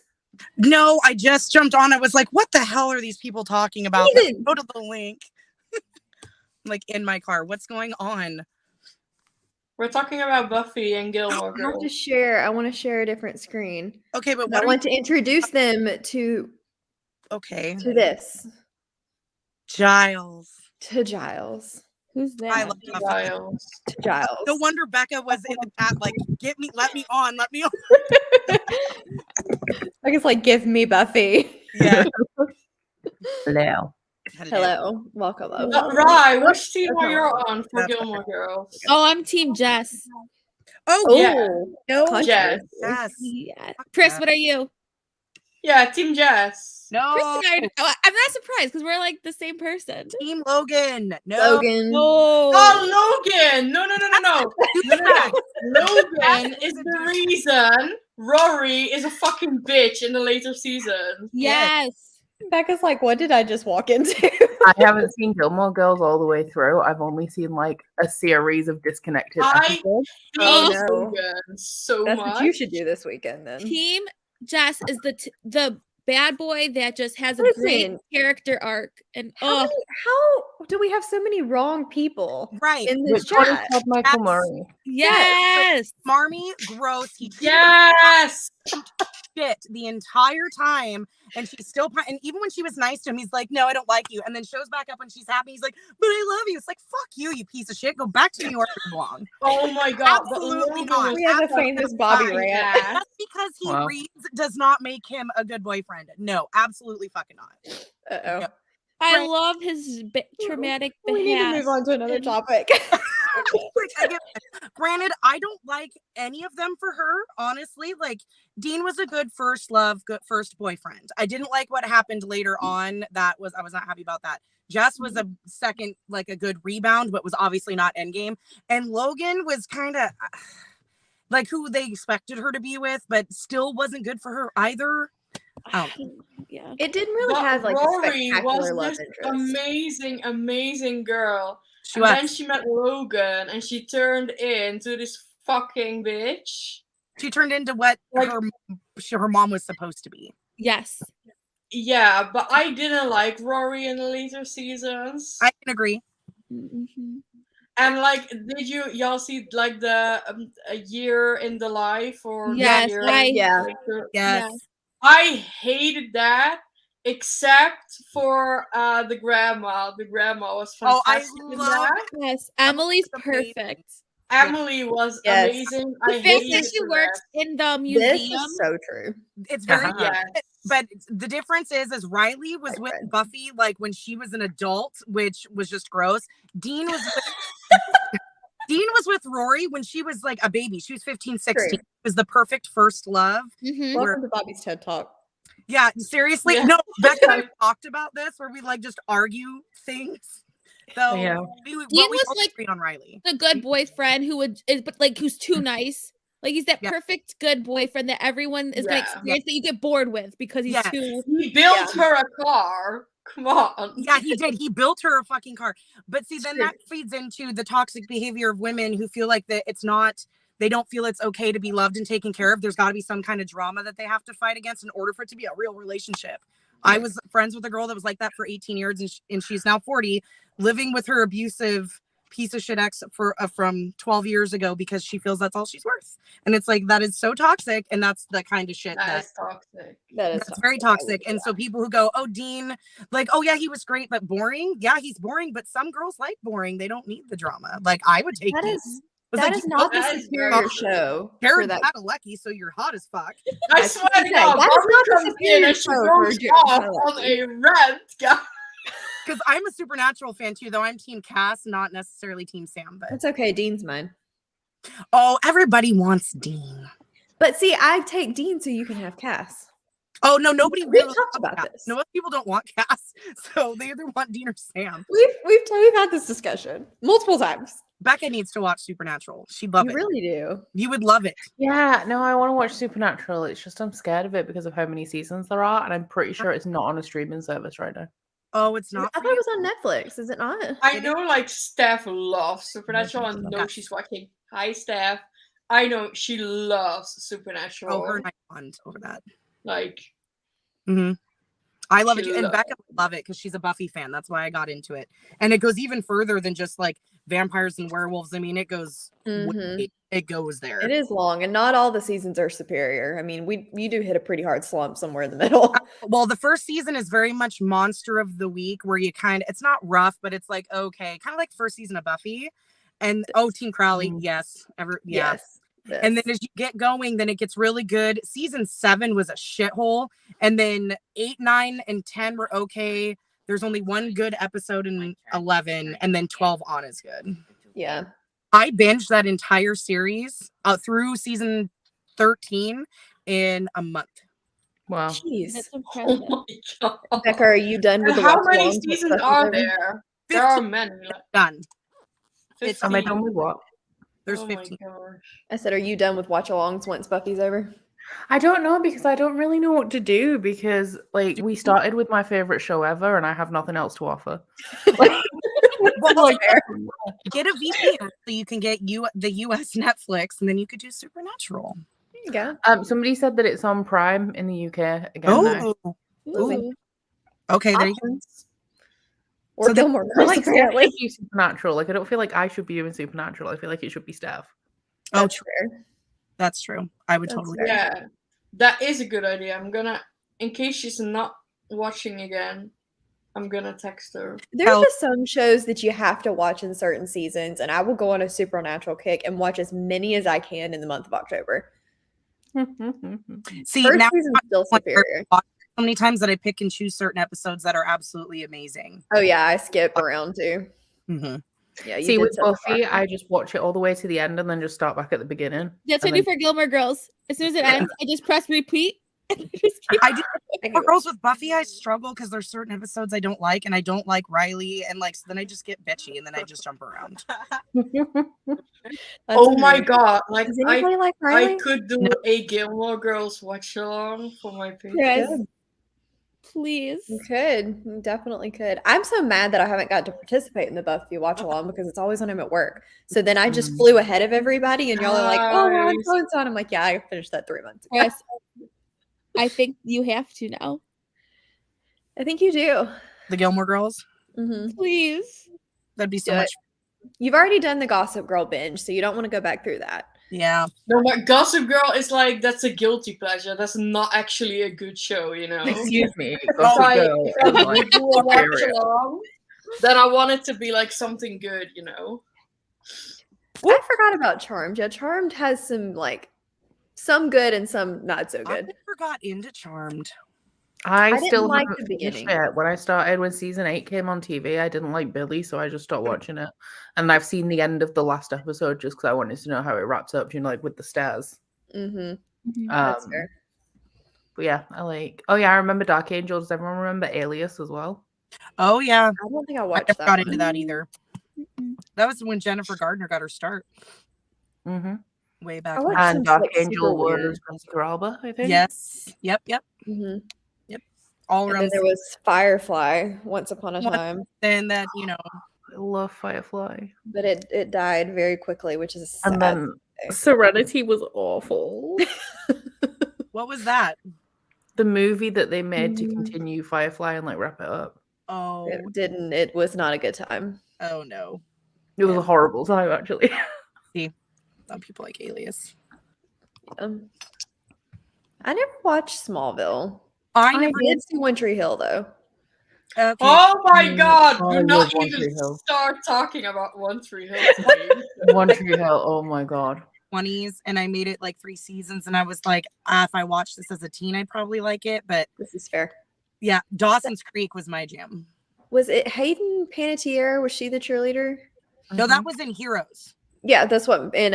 No, I just jumped on. I was like, what the hell are these people talking about? Let's Ethan. go to the link. Like in my car. What's going on? We're talking about Buffy and Gilmore I have to Girls. share. I want to share a different screen. Okay, but I what are want to introduce them to Okay. this, Giles. to Giles. Who's I that? love Buffy. Giles. To Giles. No wonder Becca was in the chat like, let me on. I guess like give me Buffy. Yeah. Hello. Hello, welcome. Rye, which team That's are you not on for Gilmore Girls? Oh, I'm Team Jess. Oh, Oh, Yeah. no. Country. Jess. Yes. Yeah. Chris, what are you? Yeah, Team Jess. No. Chris and I'm not surprised because we're like the same person. Team Logan. No. Logan. Oh, Logan! No. Logan is the reason Rory is a fucking bitch in the later seasons. Yes. Becca's like, what did I just walk into? I haven't seen Gilmore Girls all the way through. I've only seen like a series of disconnected I episodes. Oh, hate no. Logan so That's much. what you should do this weekend then. Team Jess is the bad boy that just has a great Listen. character arc. And How do we have so many wrong people Right. in this Which one is chat? called Michael Yes. Murray? yes. Marmy, gross. He treated Yes! shit the entire time, and she's still and even when she was nice to him, he's like, no, I don't like you, and then shows back up when she's happy, he's like, but I love you. It's like, fuck you piece of shit, go back to New York where you belong. Oh my god. but Absolutely Logan not. was We have a Absolutely famous Bobby fine. rant. Just because he Wow. reads does not make him a good boyfriend. No, absolutely fucking not. Uh-oh. Yep. I Right. love his traumatic We need to past. move on to another and- topic. Like, I get granted, I don't like any of them for her, honestly. Like, Dean was a good first love, good first boyfriend. I didn't like what happened later on. I was not happy about that. Jess was a second, like a good rebound, but was obviously not endgame. And Logan was kind of like who they expected her to be with, but still wasn't good for her either. Yeah. It didn't really But have like a Rory spectacular was love this interest. amazing girl. She And then was. she met Logan and she turned into this fucking bitch. She turned into what Like- her mom was supposed to be. Yes. Yeah, but I didn't like Rory in the later seasons. I can agree. Mhm. And like, did y'all see like the a year in the life or Yes, year Yeah. like, the- Yes. I hated that, except for the grandma. The grandma was Oh, I fantastic. in love that. Yes. Emily's amazing. perfect. Emily was Yes. amazing. The I fact hated that she her. works in the This museum. is so true. It's very Uh-huh. Yes. but the difference is Riley was with Right. Buffy like when she was an adult, which was just gross. Dean was with Dean was with Rory when she was like a baby. She was 15, 16. True. It was the perfect first love. Mhm. Welcome to Bobby's TED Talk. Yeah, seriously. Yeah. No, Becca and I talked about this where we like just argue things. So Yeah. we Dean both was, like, agree on Riley. The good boyfriend who but like who's too nice. Like he's that Yeah. perfect good boyfriend that everyone is gonna Yeah. experience that you get bored with because he's Yeah. too. He built her a car. Come on. Yeah, he did. He built her a fucking car. But see, then True. that feeds into the toxic behavior of women who feel like that it's not, they don't feel it's okay to be loved and taken care of. There's got to be some kind of drama that they have to fight against in order for it to be a real relationship. I was friends with a girl that was like that for 18 years and she's now 40, living with her abusive piece of shit ex from 12 years ago because she feels that's all she's worth. And it's like, that is so toxic. And that's the kind of shit That is toxic. that's very toxic. And so people who go, oh, Dean, like, oh yeah, he was great, but boring. Yeah, he's boring, but some girls like boring. They don't need the drama. Like I would take That Dean. is It's that like, is you not the that is superior very show for Jared that. Padalecki, so you're hot as fuck. I I swear was to gonna say, God, that is Barbara not the comes in superior and she show for goes Jared off Padalecki. on a rant, guys. Because I'm a Supernatural fan too, though I'm Team Cass, not necessarily Team Sam. But It's okay. Dean's mine. oh, everybody wants Dean. But see, I take Dean so you can have Cass. Oh no, nobody We've really talked wants about Cass. this. No, most people don't want Cass, so they either want Dean or Sam. We've had this discussion multiple times. Becca needs to watch Supernatural. She'd love You it. really do. You would love it. Yeah, no, I want to watch Supernatural. It's just I'm scared of it because of how many seasons there are, and I'm pretty sure it's not on a streaming service right now. Oh, it's I not. thought for it you? was on Netflix. Is it not? I know, like, Steph loves Supernatural and Yeah. knows she's watching. Hi, Steph. I know she loves Supernatural. Oh, her and I bond over that. Like, hmm I love it. She And lo- Becca would love it because she's a Buffy fan. That's why I got into it. And it goes even further than just like vampires and werewolves. I mean, it goes Mhm. it goes there. It is long, and not all the seasons are superior. I mean, you do hit a pretty hard slump somewhere in the middle. Well, the first season is very much monster of the week, where you kind of, it's not rough, but it's like, okay, kind of like first season of Buffy. And Team Crowley, yes. Yes. And then as you get going, then it gets really good. Season 7 was a shithole. And then 8, 9, and 10 were okay. There's only one good episode in 11, and then 12 on is good. Yeah. I binged that entire series through season 13 in a month. Wow. Jeez. That's Oh impressive. my god. Becca, are you done with And the how watch many alongs with seasons Buffy are Over? there? There are 15 many. done. Am I 15. done with what? There's Oh 15. my gosh. I said, are you done with watch alongs once Buffy's over? I don't know because I don't really know what to do because like we started with my favorite show ever and I have nothing else to offer. Well, get a VPN so you can get the US Netflix, and then you could do Supernatural. There you go. Somebody said that it's on Prime in the UK again now. Oh, Ooh. okay. There you go. Options. Or So the- Gilmore I feel Girls, like Steph apparently. should be Supernatural. Like I don't feel like I should be doing Supernatural. I feel like it should be Steph. Oh, That's fair. that's true. I would That's totally. fair. Yeah, that is a good idea. I'm gonna, in case she's not watching again, I'm gonna text her. There are Hell- just some shows that you have to watch in certain seasons, and I will go on a Supernatural kick and watch as many as I can in the month of October. See, First now season's still like, superior. so many times that I pick and choose certain episodes that are absolutely amazing. Oh yeah, I skip around too. Mm-hmm. Yeah, you See, did with set the Buffy, bar. I just watch it all the way to the end and then just start back at the beginning. That's what And I do then- for Gilmore Girls. As soon as it ends, I just press repeat. and just keep- I do. I can For go- girls with Buffy, I struggle because there's certain episodes I don't like, and I don't like Riley, and like so then I just get bitchy, and then I just jump around. That's Oh my weird. god! Like Does anybody like I Riley? could do a Gilmore Girls watch along for my page. Yes. Good. Please. You could. You definitely could. I'm so mad that I haven't got to participate in the Buffy watch along because it's always when I'm at work. So then I just flew ahead of everybody, and y'all are like, "Oh, we're on Nice. so and so," and I'm like, "Yeah, I finished that 3 months ago." Yes. I think you have to now. I think you do. The Gilmore Girls. hmm Please. That'd be so Do it. much. You've already done the Gossip Girl binge, so you don't want to go back through that. Yeah. No, but Gossip Girl is like, that's a guilty pleasure. That's not actually a good show, you know. Excuse me. If Gossip I, Girl if I is would like do a watch superior. along, then I want it to be like something good, you know. I forgot about Charmed. Yeah, Charmed has some good and some not so I good. never got into Charmed. I didn't still like haven't the finished beginning. it. When I started, when season 8 came on TV, I didn't like Billy, so I just stopped watching it. And I've seen the end of the last episode just because I wanted to know how it wraps up, you know, like with the stairs. Mm-hmm. That's Um, fair. But yeah, I like. Oh yeah, I remember Dark Angel. Does everyone remember Alias as well? Oh yeah. I don't think I I watched never that got one. into that either. That was when Jennifer Gardner got her start Mm-hmm. way back. I when. watched some And Dark like, super Angel weird. was Jessica Alba, I think. Yes. Yep. Mhm. All And around. then there was Firefly once upon a Once- time, Then that I love Firefly. but it died very quickly, which is sad. And then Serenity was awful. what was that? The movie that they made to Mm. continue Firefly and like wrap it up. Oh. It didn't. It was not a good time. Oh no. It was Yeah. a horrible time, actually. Some people like Alias. I never watched Smallville. I I never did see One Tree Hill though. Okay. Oh my god! I Do not love One even Tree Hill. start talking about One Tree Hill to me. One Tree Hill. Oh my god. 20s, and I made it like 3 seasons, and I was like, if I watched this as a teen, I'd probably like it. But This is fair. yeah, Dawson's Creek was my jam. Was it Hayden Panettiere? Was she the cheerleader? No, that was in Heroes. Yeah, that's what in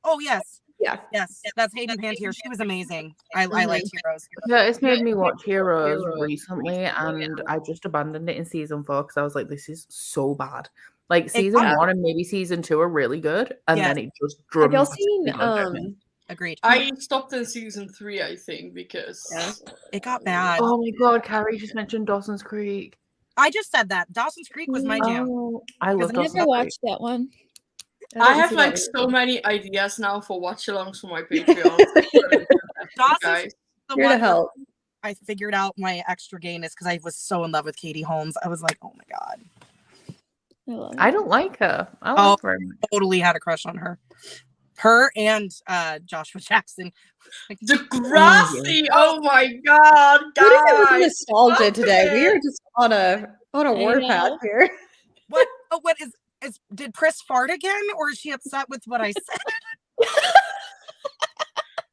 Oh yes, yeah. yes, that's Hayden Panettiere. She was amazing. I liked Heroes. Yeah, it's made me watch Heroes recently, and I just abandoned it in season 4 because I was like, this is so bad. Like season Yeah. 1 and maybe season 2 are really good, and Yes. then it just Have y'all dramatically seen went down. Agreed. I stopped in season 3, I think, because Yeah. It got bad. Oh my god, Carrie just mentioned Dawson's Creek. I just said that Dawson's Creek was my jam. Oh, I love I I Dawson's never Creek. watched that one. I didn't have see like that so either. many ideas now for watch-alongs for my Patreon. Dawson's Guys. the Here to one where help. I figured out my extra gayness because I was so in love with Katie Holmes. I was like, oh my god, I love I it. don't like her. I Oh. like her. totally had a crush on her. Her and Joshua Jackson. Degrassi! Oh my god, What is it with guys! nostalgia stop today? We it. are just on a warpath know. here. What is did Pris fart again, or is she upset with what I said?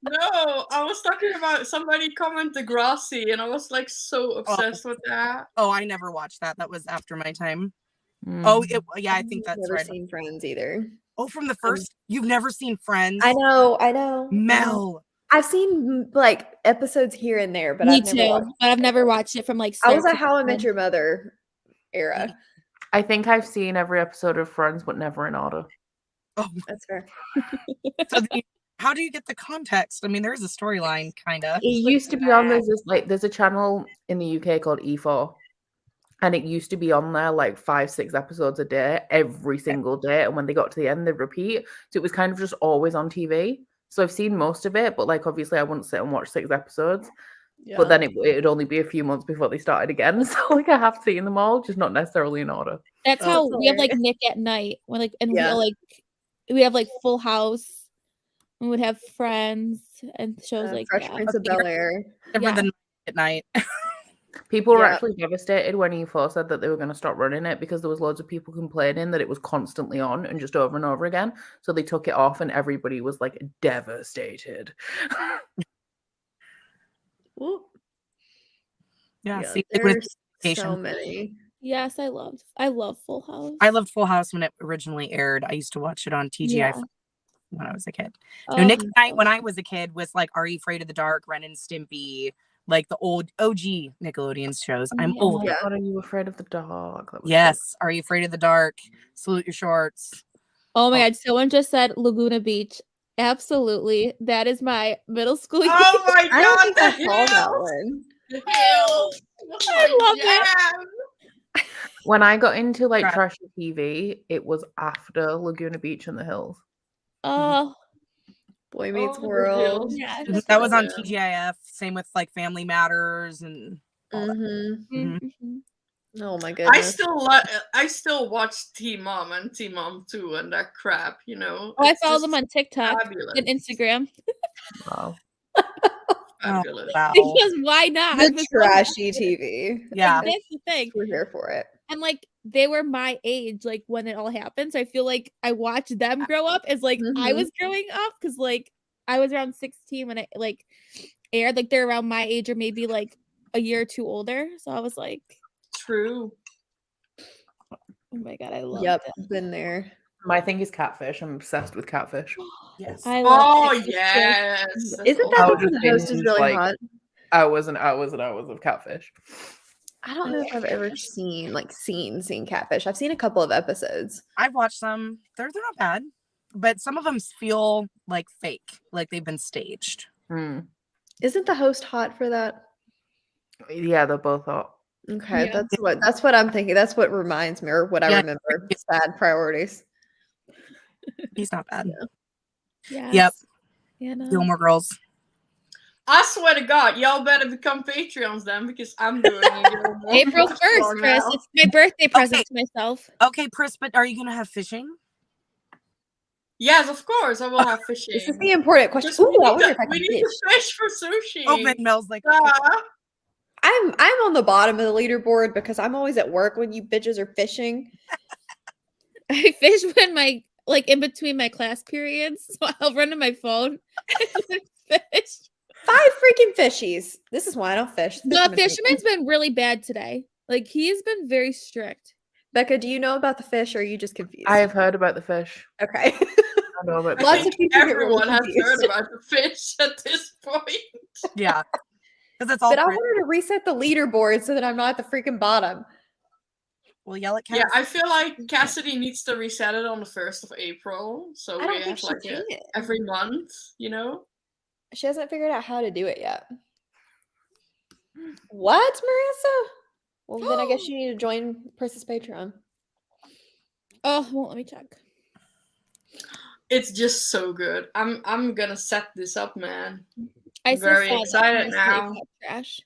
No, I was talking about somebody comment Degrassi, and I was like so obsessed with that. Oh, I never watched that. That was after my time. Mm. Oh, yeah, I think that's never right. seen Friends either. Oh, from the first, you've never seen Friends? I know. Mel. I've seen like episodes here and there, but Me I've never too. watched. But I've never watched it from like. I was start a to How I Met end. Your Mother era. I think I've seen every episode of Friends, but never in order. Oh, That's fair. so how do you get the context? I mean, there is a storyline, kind of. It used to be on there's a channel in the UK called E4, and it used to be on there like 5-6 episodes a day every single day, and when they got to the end they'd repeat, so it was kind of just always on TV. So I've seen most of it, but like obviously I wouldn't sit and watch 6 episodes. Yeah. But then it'd only be a few months before they started again. So like I have seen them all, just not necessarily in order. That's Oh, how that's we have like hilarious. Nick at Night. When like and Yeah. we have like Full House. We would have Friends and shows like Fresh that. Prince of Bel-Air. Different Yeah. than at night. People were Yeah. actually devastated when E4 said that they were going to stop running it because there was loads of people complaining that it was constantly on and just over and over again. So they took it off and everybody was like devastated. Ooh. Yeah, Yeah, see, it was there's so education. many. Yes, I love Full House. I loved Full House when it originally aired. I used to watch it on TGI Yeah. when I was a kid. Oh, No, Nick at Night when I was a kid was like Are You Afraid of the Dark, Ren and Stimpy, like the old OG Nickelodeon shows. I'm Yeah. old. Yeah. What, are you afraid of the dark? That was Yes. Are You Afraid of the Dark? Salute Your Shorts. Oh my god, someone just said Laguna Beach. Absolutely. That is my middle school year. Oh my I don't god, think I the saw that hills! one. The hills! I love it. Yeah. When I got into like Right. trashy TV, it was after Laguna Beach and the Hills. Oh, Boy Meets Oh, the World. hills. yeah. That was on Yeah. TGIF. Same with like Family Matters and all that. Mm-hmm. Mhm. Oh my I goodness. still watch Teen Mom and Teen Mom 2 and that crap, you know. Oh, I It's follow them just on TikTok fabulous. and Instagram. Wow. Fabulous. Wow. Because why not? I The was trashy TV. Yeah. That's the thing. We're here for it. And like they were my age, like when it all happened. So I feel like I watched them grow up as like I Mhm. was growing up because like I was around 16 when it like aired. Like they're around my age or maybe like a year or two older. So I was like, True. oh my god, I love Yep, it. been there. My thing is Catfish. I'm obsessed with Catfish. Yes. I love Oh Catfish too. yes. Isn't That's that I awesome. would because just the host is binge, really like, hot? Hours and hours and hours of Catfish. I don't know if I've ever seen Catfish. I've seen a couple of episodes. I've watched some. They're not bad, but some of them feel like fake, like they've been staged. Hmm. Isn't the host hot for that? Yeah, they're both hot. Okay, Yeah. that's what I'm thinking. That's what reminds me or what I Yeah. remember. Sad priorities. He's not bad. Yes. Yep. Yeah, no. Gilmore Girls. I swear to God, y'all better become Patreons then, because I'm doing it. April 1st, Chris. It's my birthday present to myself. Okay, Pris, but are you gonna have fishing? Yes, of course, I will have fishing. This is the important question. Just Ooh, we I need, wonder to, if I we can need fish. to fish for sushi. Oh, but Mel's like, I'm on the bottom of the leaderboard because I'm always at work when you bitches are fishing. I fish when my like in between my class periods. So I'll run to my phone and fish. 5 freaking fishies. This is why I don't fish. The fisherman's been really bad today. Like he's been very strict. Becca, do you know about the fish or are you just confused? I have heard about the fish. Okay. I know about the Lots fish. of people get really Everyone has confused. heard about the fish at this point. yeah, because it's all. But I Pris. wanted to reset the leaderboard so that I'm not at the freaking bottom. We'll yell at Yeah, Cass. I feel like Cassidy needs to reset it on the 1st of April. So I don't we think have she like can. every month, you know? She hasn't figured out how to do it yet. What, Marissa? Well, then I guess you need to join Pris's Patreon. Oh, won't let me check. It's just so good. I'm gonna set this up, man. I Very saw that excited and I now. saved that trash.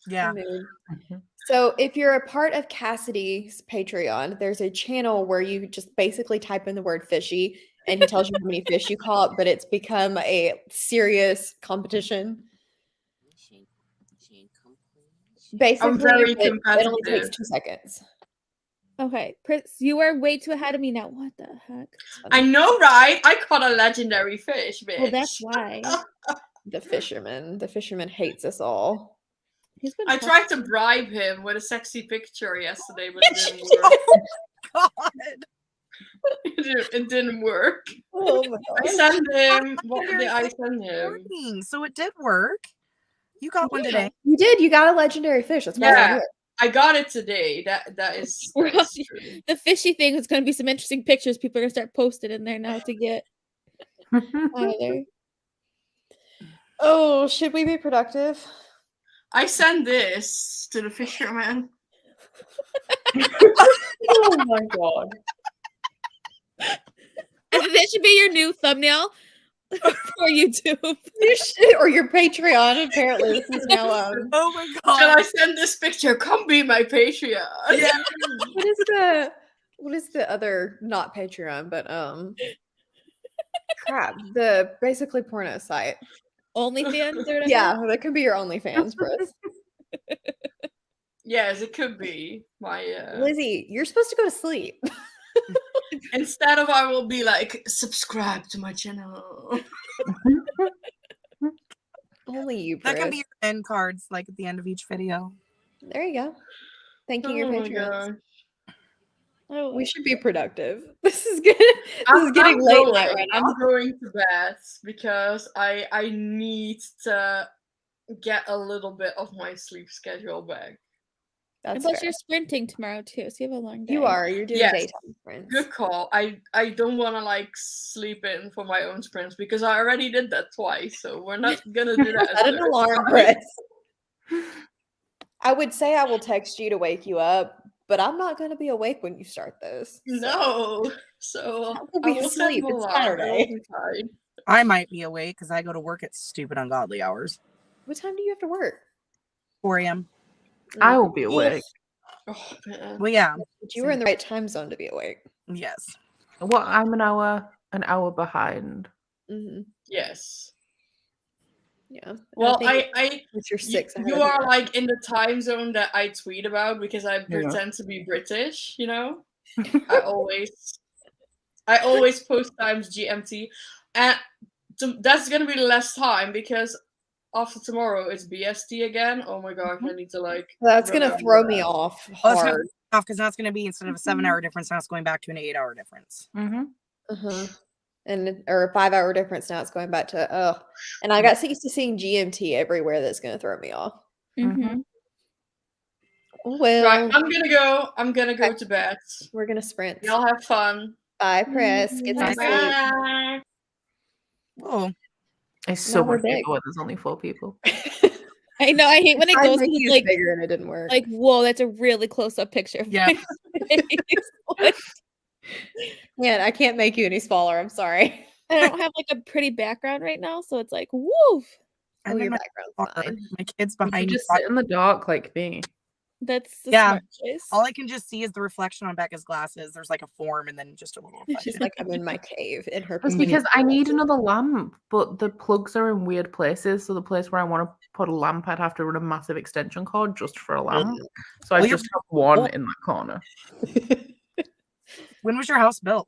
Yeah. Mood. Mhm. So if you're a part of Cassidy's Patreon, there's a channel where you just basically type in the word fishy and he tells you how many fish you caught, but it's become a serious competition. Basically, very it only takes competitive. 2 seconds. Okay, Prince, you are way too ahead of me now. What the heck? I know, right? I caught a legendary fish, bitch. Well, that's why. The fisherman hates us all. He's been I tough. tried to bribe him with a sexy picture yesterday, but it didn't work. God. It didn't work. Oh my I gosh. sent him. What did I send him? Working, so it did work. You got one today. You did. You got a legendary fish. That's why we're Yeah, here. I got it today. That is true. The fishy thing is going to be some interesting pictures. People are going to start posting in there now to get out of there. Oh, should we be productive? I sent this to the fisherman. Oh my god. And that should be your new thumbnail for YouTube. You should, or your Patreon. Apparently, this is now. Oh my Shall I god. send this picture? Come be my Patreon. Yeah. What is the other not Patreon, but crap, the basically porno site. OnlyFans or whatever. Yeah, that could be your OnlyFans, Chris. Yes, it could be my. Lizzie, you're supposed to go to sleep. Instead of I will be like subscribe to my channel. Only you, That Chris. can be your end cards, like at the end of each video. There you go. Thanking your Oh my Patreons. gosh. Oh, We should be productive. This is good. This is getting late night right now. I'm going to bed because I need to get a little bit of my sleep schedule back. That's and plus, fair. you're sprinting tomorrow too, so you have a long day. You are. You're doing Yes. daytime sprints. Good call. I don't want to like sleep in for my own sprints because I already did that twice, so we're not gonna do that. Set a an third alarm, time. Chris. I would say I will text you to wake you up, but I'm not going to be awake when you start this. so- No. So I will I be will set asleep. an It's alarm. Saturday. It'll be fine. I might be awake because I go to work at stupid ungodly hours. What time do you have to work? 4 a.m. I will be awake. Oh man. Well, yeah. But you were in the right time zone to be awake. Yes. What? I'm an hour behind. Mm-hmm. Yes. Yeah. And Well, think I it's your 6 ahead you of me. are like in the time zone that I tweet about because I pretend to be British, you know? I always post times GMT. And that's gonna be the last time because after tomorrow it's BST again. Oh my gosh, I need to like That's going to remember throw me that. off Well, it's gonna hard. be off because now it's going to be instead of a 7-hour difference, now it's going back to an 8-hour difference. Mm-hmm. Uh-huh. And or a 5-hour difference now it's going back to and I got so used to seeing GMT everywhere that's going to throw me off. Mm-hmm. Well, Right, I'm gonna go to bed. we're going to sprint. Y'all have fun. Bye, Press. Get some Bye. sleep. Bye. Oh, It's so Now we're much big. bigger when there's only 4 people. I know. I hate when it I goes make to you like, bigger and it didn't work. whoa, that's a really close up picture. Of Yeah. my face. Man, I can't make you any smaller. I'm sorry. I don't have like a pretty background right now, so it's like, woof. Oh, and then your my, background's car, fine. my kids You behind me. just sit in the dark like me. That's the Yeah. smart choice. All I can just see is the reflection on Becca's glasses. There's like a form and then just a little She's reflection. like, I'm in my cave in her. It's Mhm. because I need another lamp, but the plugs are in weird places. So the place where I want to put a lamp, I'd have to run a massive extension cord just for a lamp. So I Well, you're- just have one well- in that corner. When was your house built?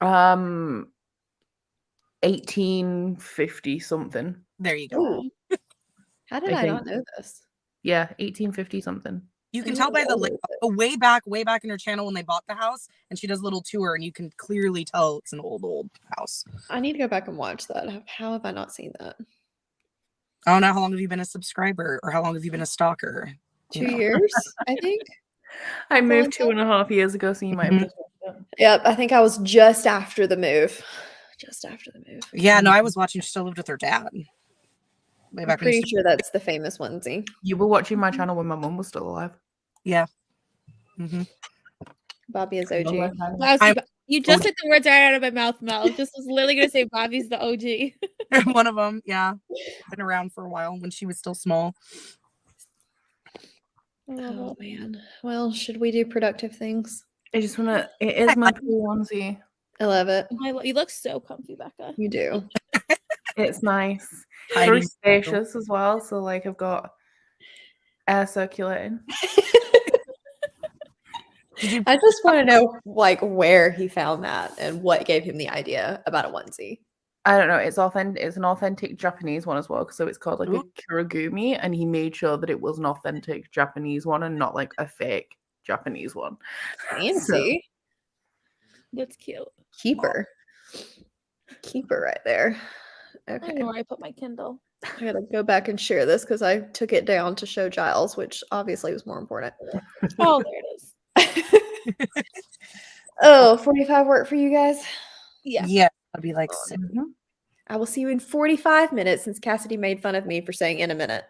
1850 something. There you go. Ooh. How did I I not think- know this? Yeah, 1850 something. You can I tell need by to the go way back in her channel when they bought the house, and she does a little tour, and you can clearly tell it's an old house. I need to go back and watch that. How have I not seen that? I don't know how long have you been a subscriber, or how long have you been a stalker? 2 No. years, I think. I moved like 2.5 years ago, so you might have just watched it. Yep, I think I was just after the move. Just after the move. Yeah, no, I was watching. She still lived with her dad. Way I'm back when he pretty sure that's the famous onesie. You were watching my channel when my mum was still alive. Mhm. Bobby is OG. Wow, I'm- you just took the words right out of my mouth, Mel. Just was literally gonna say Bobby's the OG. One of them, yeah, been around for a while when she was still small. I love Oh it. man. Well, should we do productive things? I just want to. It is my blue onesie. I love it. You look so comfy, Becca. You do. It's nice. Hiding Very in the spacious as well. So like I've got air circulating. I just want to know like where he found that and what gave him the idea about a onesie. I don't know. It's authentic. It's an authentic Japanese one as well. So it's called like Ooh. a kurogumi, and he made sure that it was an authentic Japanese one and not like a fake Japanese one. Fancy. That's cute. Keeper. Keeper right there. I don't Okay. know where I put my Kindle. I gotta go back and share this because I took it down to show Giles, which obviously was more important. Oh, there it is. Oh, 45 work for you guys? Yeah. Yeah, I'll be like, I will see you in 45 minutes since Cassidy made fun of me for saying in a minute.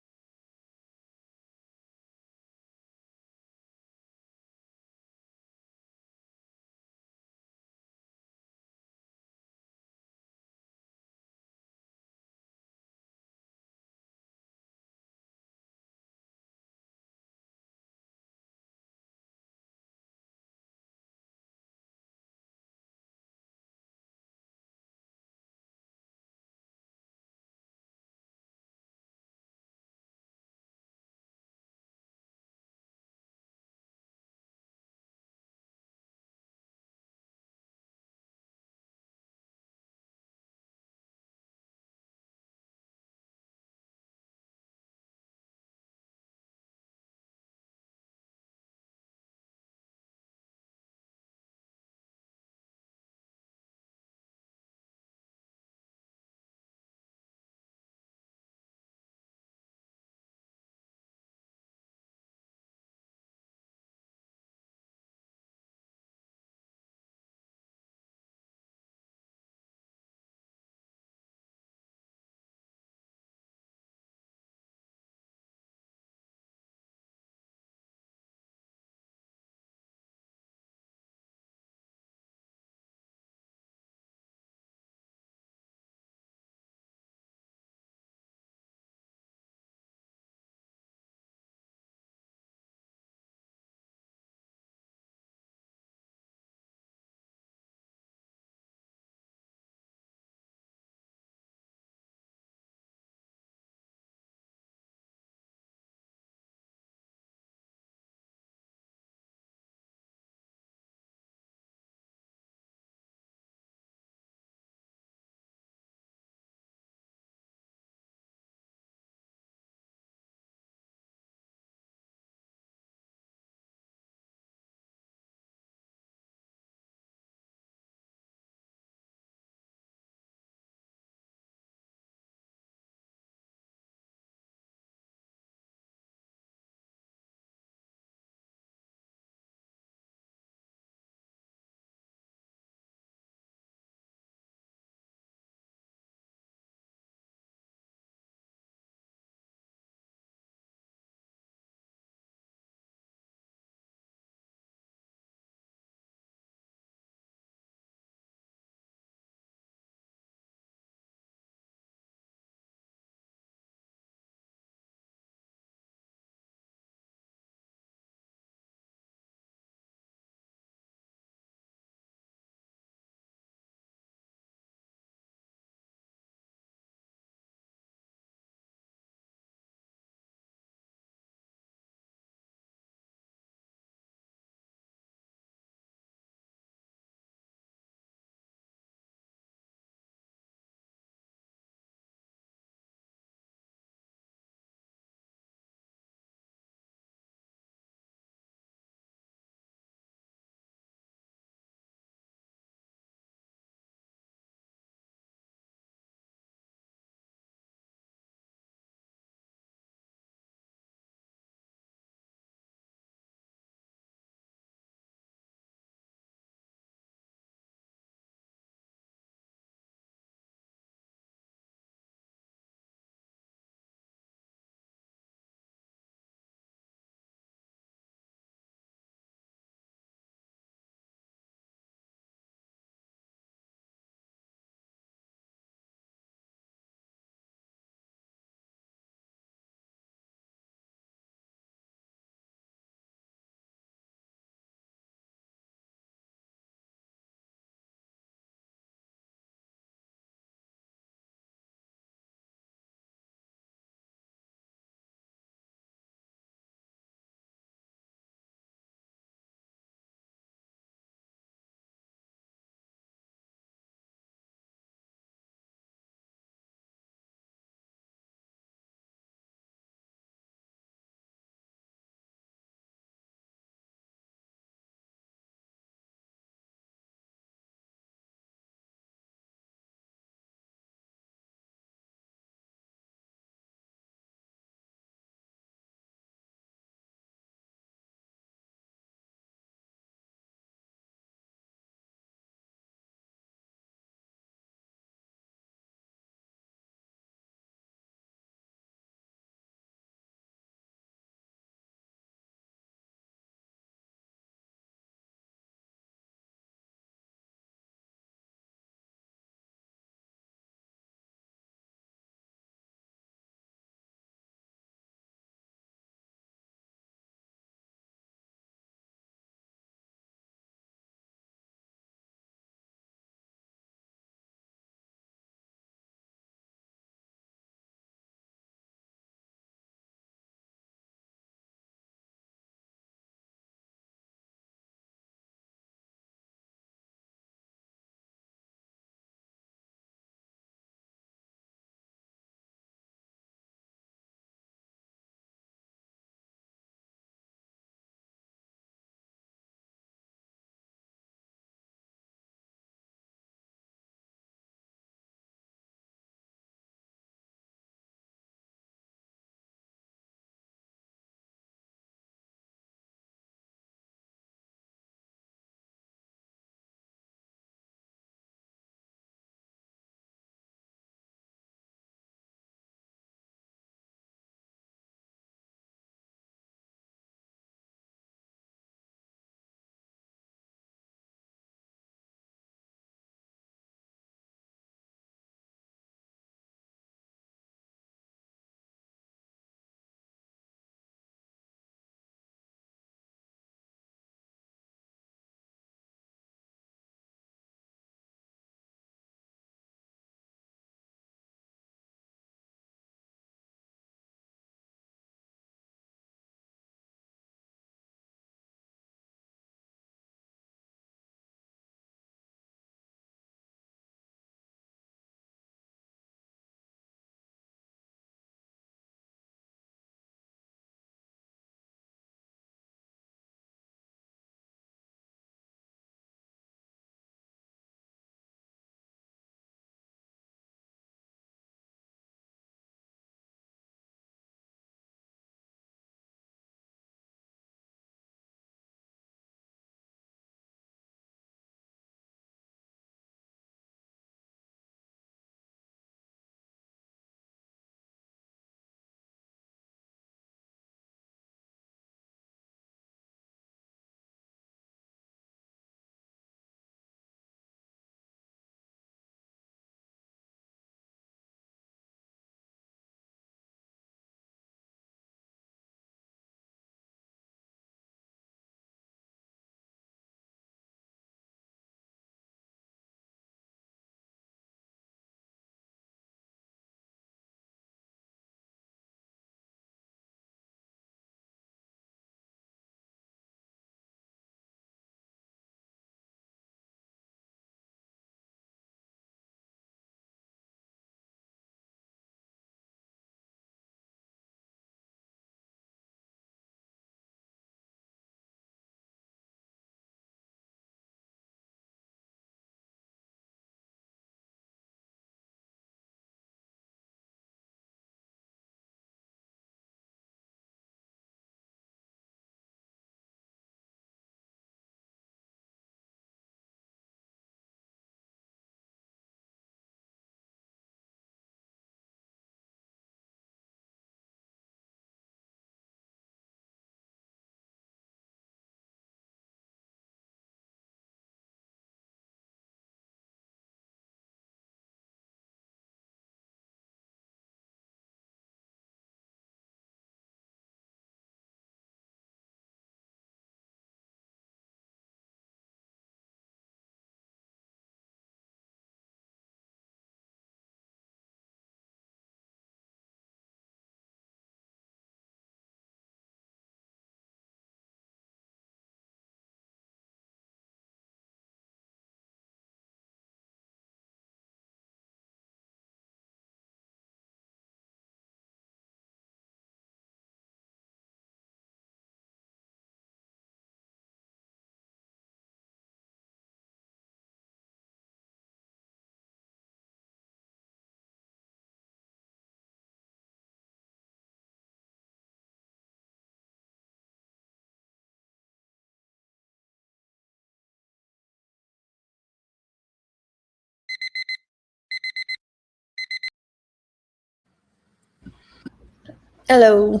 Hello.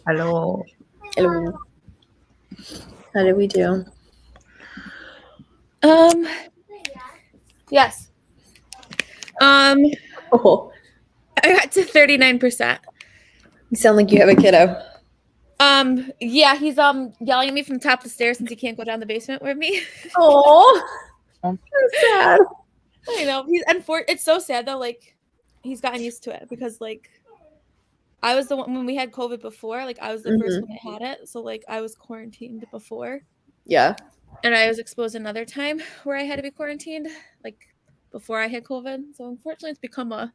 Hello. Hello. How did we do? Yes. Oh, I got to 39%. you sound like you have a kiddo. Yeah, he's yelling at me from the top of the stairs since he can't go down the basement with me. Oh, that's sad. I know. It's so sad though, like he's gotten used to it because like I was the one when we had COVID before, like I was the first one that had it. So like I was quarantined before. Yeah. And I was exposed another time where I had to be quarantined, like before I had COVID. So unfortunately it's become a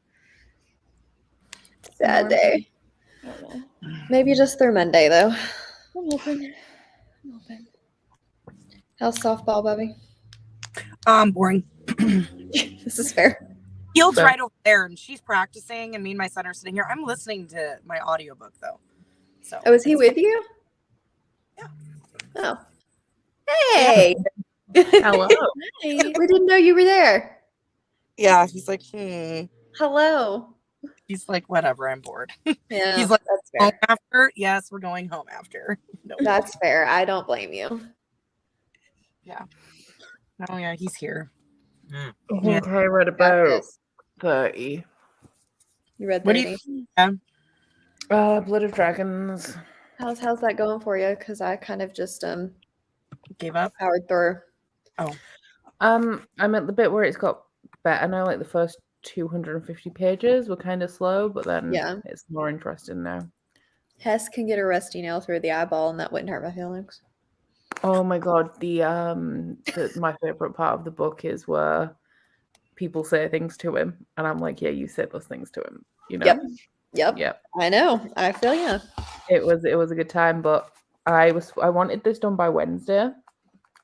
Sad norm. day. I don't know. Maybe just through Monday though. I'm hoping. How's softball, Bubby? Boring. This is fair. Field's So- right over there, and she's practicing, and me and my son are sitting here. I'm listening to my audiobook though. So Oh, is he with you? Yeah. Oh. Hey. Hello. Hey. We didn't know you were there. Yeah, he's like, Hello. He's like, whatever, I'm bored. Yeah, He's like, that's home fair. after? Yes, we're going home after. No. That's fair. I don't blame you. Oh yeah, he's here. I think I read Got about this. 30. You read What do 30. you- Blood of Dragons. How's that going for you? Because I kind of just Gave up? powered through. I'm at the bit where it's got better now. Like the first 250 pages were kind of slow, but then Yeah. it's more interesting now. Hess can get a rusty nail through the eyeball, and that wouldn't hurt my feelings. Oh my god, my favorite part of the book is where people say things to him, and I'm like, yeah, you said those things to him, you know? Yep. Yep. I know. I feel you. It was a good time, but I wanted this done by Wednesday,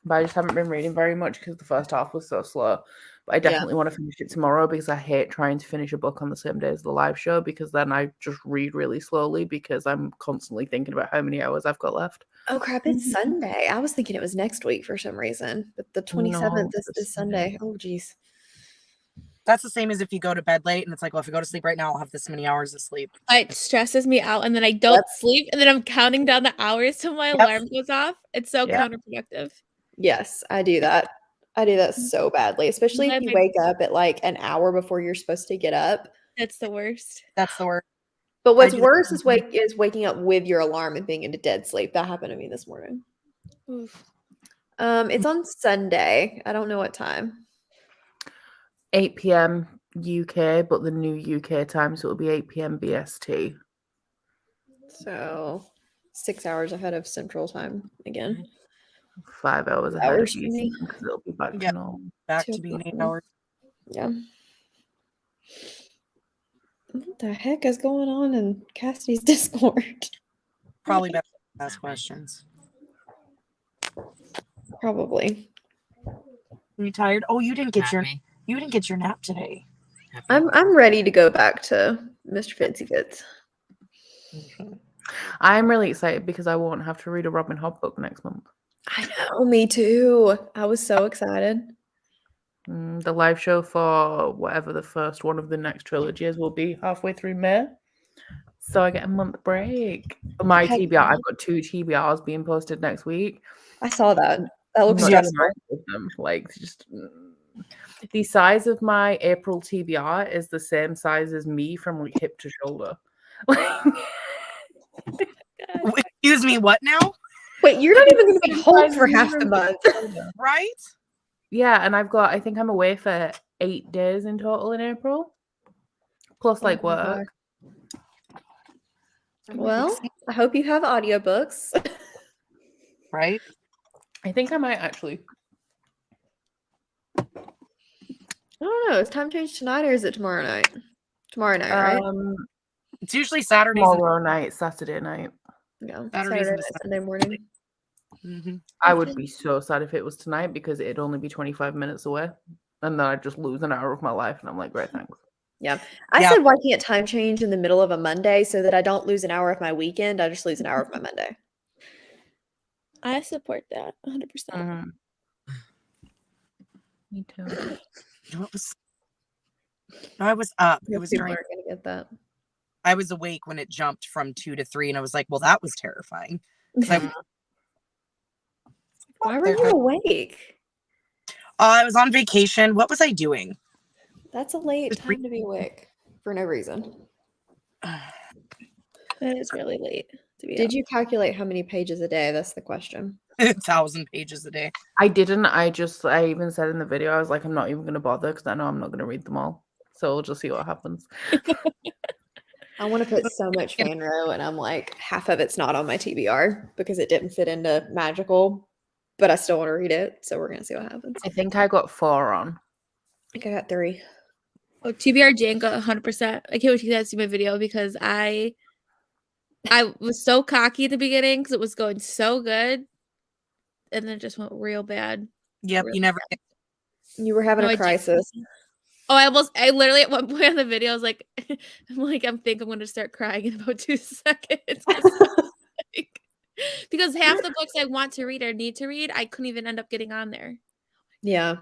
but I just haven't been reading very much because the first half was so slow. But I definitely want to finish it tomorrow because I hate trying to finish a book on the same day as the live show because then I just read really slowly because I'm constantly thinking about how many hours I've got left. Oh crap! It's Sunday. I was thinking it was next week for some reason, but the 27th it's is Sunday. Oh geez. That's the same as if you go to bed late and it's like, well, if I go to sleep right now, I'll have this many hours of sleep. It stresses me out, and then I don't That's- sleep, and then I'm counting down the hours till my alarm goes off. It's so Yeah. counterproductive. Yes, I do that. I do that so badly, especially if Glad you my- wake up at like an hour before you're supposed to get up. That's the worst. That's the word. But what's do that worse is waking up with your alarm and being into dead sleep. That happened to me this morning. Oof. It's on Sunday. I don't know what time. 8 p.m. UK, but the new UK time, so it'll be 8 p.m. BST. So 6 hours ahead of Central Time again. 5 hours ahead Hours of for me. Eastern because it'll be back Yeah. to normal. Back Two to being 8 o'clock. hours. Yeah. What the heck is going on in Cassidy's Discord? Probably better to ask questions. Probably. Are you tired? Oh, you didn't get your nap today. I'm ready to go back to Mr. Fancy Fits. I'm really excited because I won't have to read a Robin Hood book next month. I know, me too. I was so excited. The live show for whatever the first one of the next trilogy is will be halfway through May. So I get a month break. My Heck TBR, I've got 2 TBRs being posted next week. I saw that. That looks I'm not stressful. excited with them. Like just the size of my April TBR is the same size as me from like hip to shoulder. Excuse me, what now? Wait, you're not even going to be Same home size for as half me the from month. hip to shoulder. Right? Yeah, and I think I'm away for 8 days in total in April. Plus like Oh my work. Well, I hope you have audiobooks. Right? I think I might actually. I don't know. Is time change tonight or is it tomorrow night? Tomorrow night, right? It's usually Saturdays. And- Tomorrow night, Saturday night. Yeah. Saturdays Saturday and night, Sundays. Sunday morning. Mhm. I would be so sad if it was tonight because it'd only be 25 minutes away. And then I'd just lose an hour of my life. And I'm like, great, thanks. I Yeah. said, why can't time change in the middle of a Monday so that I don't lose an hour of my weekend? I just lose an hour of my Monday. I support that 100%. Mhm. Me too. No, I was up. It Most was people during aren't going to get that. I was awake when it jumped from 2 to 3, and I was like, well, that was terrifying. 'Cause Why were you awake? I was on vacation. What was I doing? That's a late It's re- time to be awake for no reason. It is really late to be Did up. you calculate how many pages a day? That's the question. 1,000 pages a day. I didn't. I even said in the video, I was like, I'm not even going to bother because I know I'm not going to read them all. So we'll just see what happens. I want to put so much fan row, and I'm like, half of it's not on my TBR because it didn't fit into magical, but I still want to read it. So we're gonna see what happens. I think I got 4 on. I think I got 3. Oh, TBR Jane got 100%. I can't wait to you guys to see my video because I was so cocky at the beginning because it was going so good, and then it just went real bad. Yep, Real you never. You were having No, I a didn't. crisis. Oh, I literally at one point on the video I was like, I think I'm going to start crying in about 2 seconds. Like, because half the books I want to read or need to read, I couldn't even end up getting on there. Yeah.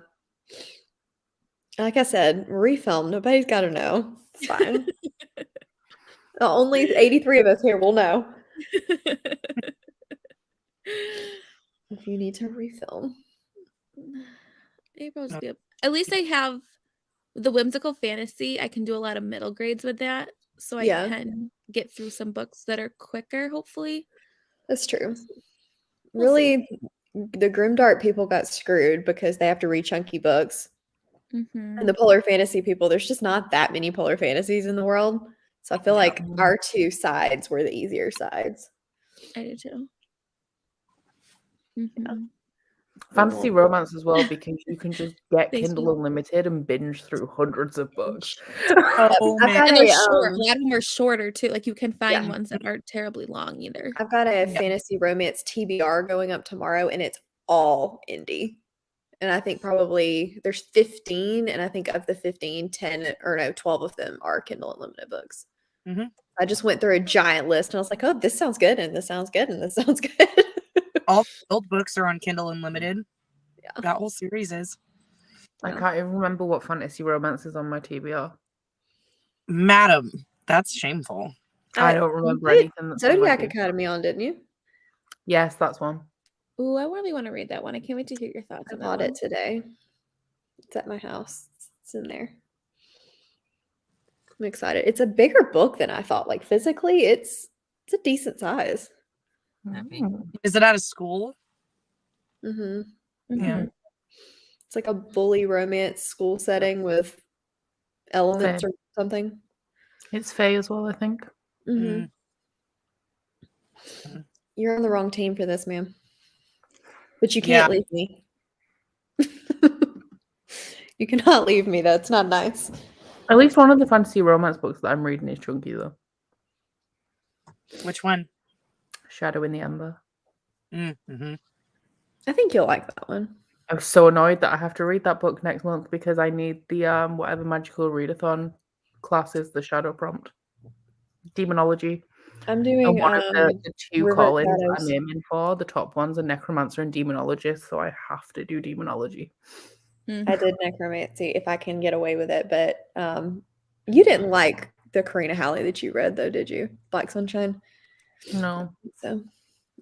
Like I said, refilm. Nobody's got to know. It's fine. Only 83 of us here will know if you need to refilm. April's be at least I have the whimsical fantasy. I can do a lot of middle grades with that, so I Yeah. can get through some books that are quicker. Hopefully, That's true. We'll Really, the Grimdark people got screwed because they have to read chunky books. Mhm. And the polar fantasy people, there's just not that many polar fantasies in the world. So I feel like our 2 sides were the easier sides. I do too. Mhm. Fantasy romance as well, because you can just get Thanks, Kindle Mom. Unlimited and binge through hundreds of books. Oh I've man, got And they're a, short. A lot of them are shorter too. Like you can find Yeah. ones that aren't terribly long either. I've got a Yeah. fantasy romance TBR going up tomorrow, and it's all indie. And I think probably there's 15, and I think of the 15, 10 or no, 12 of them are Kindle Unlimited books. Mhm. I just went through a giant list, and I was like, oh, this sounds good, and this sounds good, and this sounds good. all old books are on Kindle Unlimited. Yeah. That whole series is. I can't even remember what fantasy romance is on my TBR. Madam, that's shameful. I don't remember you put anything. That's on my Zodiac TBR. Academy on, didn't you? Yes, that's one. Ooh, I really want to read that one. I can't wait to hear your thoughts I on that bought one. it today. It's at my house. It's in there. I'm excited. It's a bigger book than I thought. Like physically, it's a decent size. Mm. Is it out of school? Mm-hmm. Yeah. Mhm. It's like a bully romance school setting with elements Fair. or something. It's Faye as well, I think. Mm-hmm. You're on the wrong team for this, ma'am. But you can't leave me. You cannot leave me. That's not nice. At least one of the fantasy romance books that I'm reading is chunky, though. Which one? Shadow in the Ember. Mm-hmm. I think you'll like that one. I'm so annoyed that I have to read that book next month because I need the whatever magical readathon classes, the shadow prompt. Demonology. I'm And doing one of the 2 River call-ins Shadows. I'm aiming for, the top ones are Necromancer and Demonologist, so I have to do Demonology. I did necromancy if I can get away with it, but you didn't like the Karina Halley that you read though, did you? Black Sunshine. No. So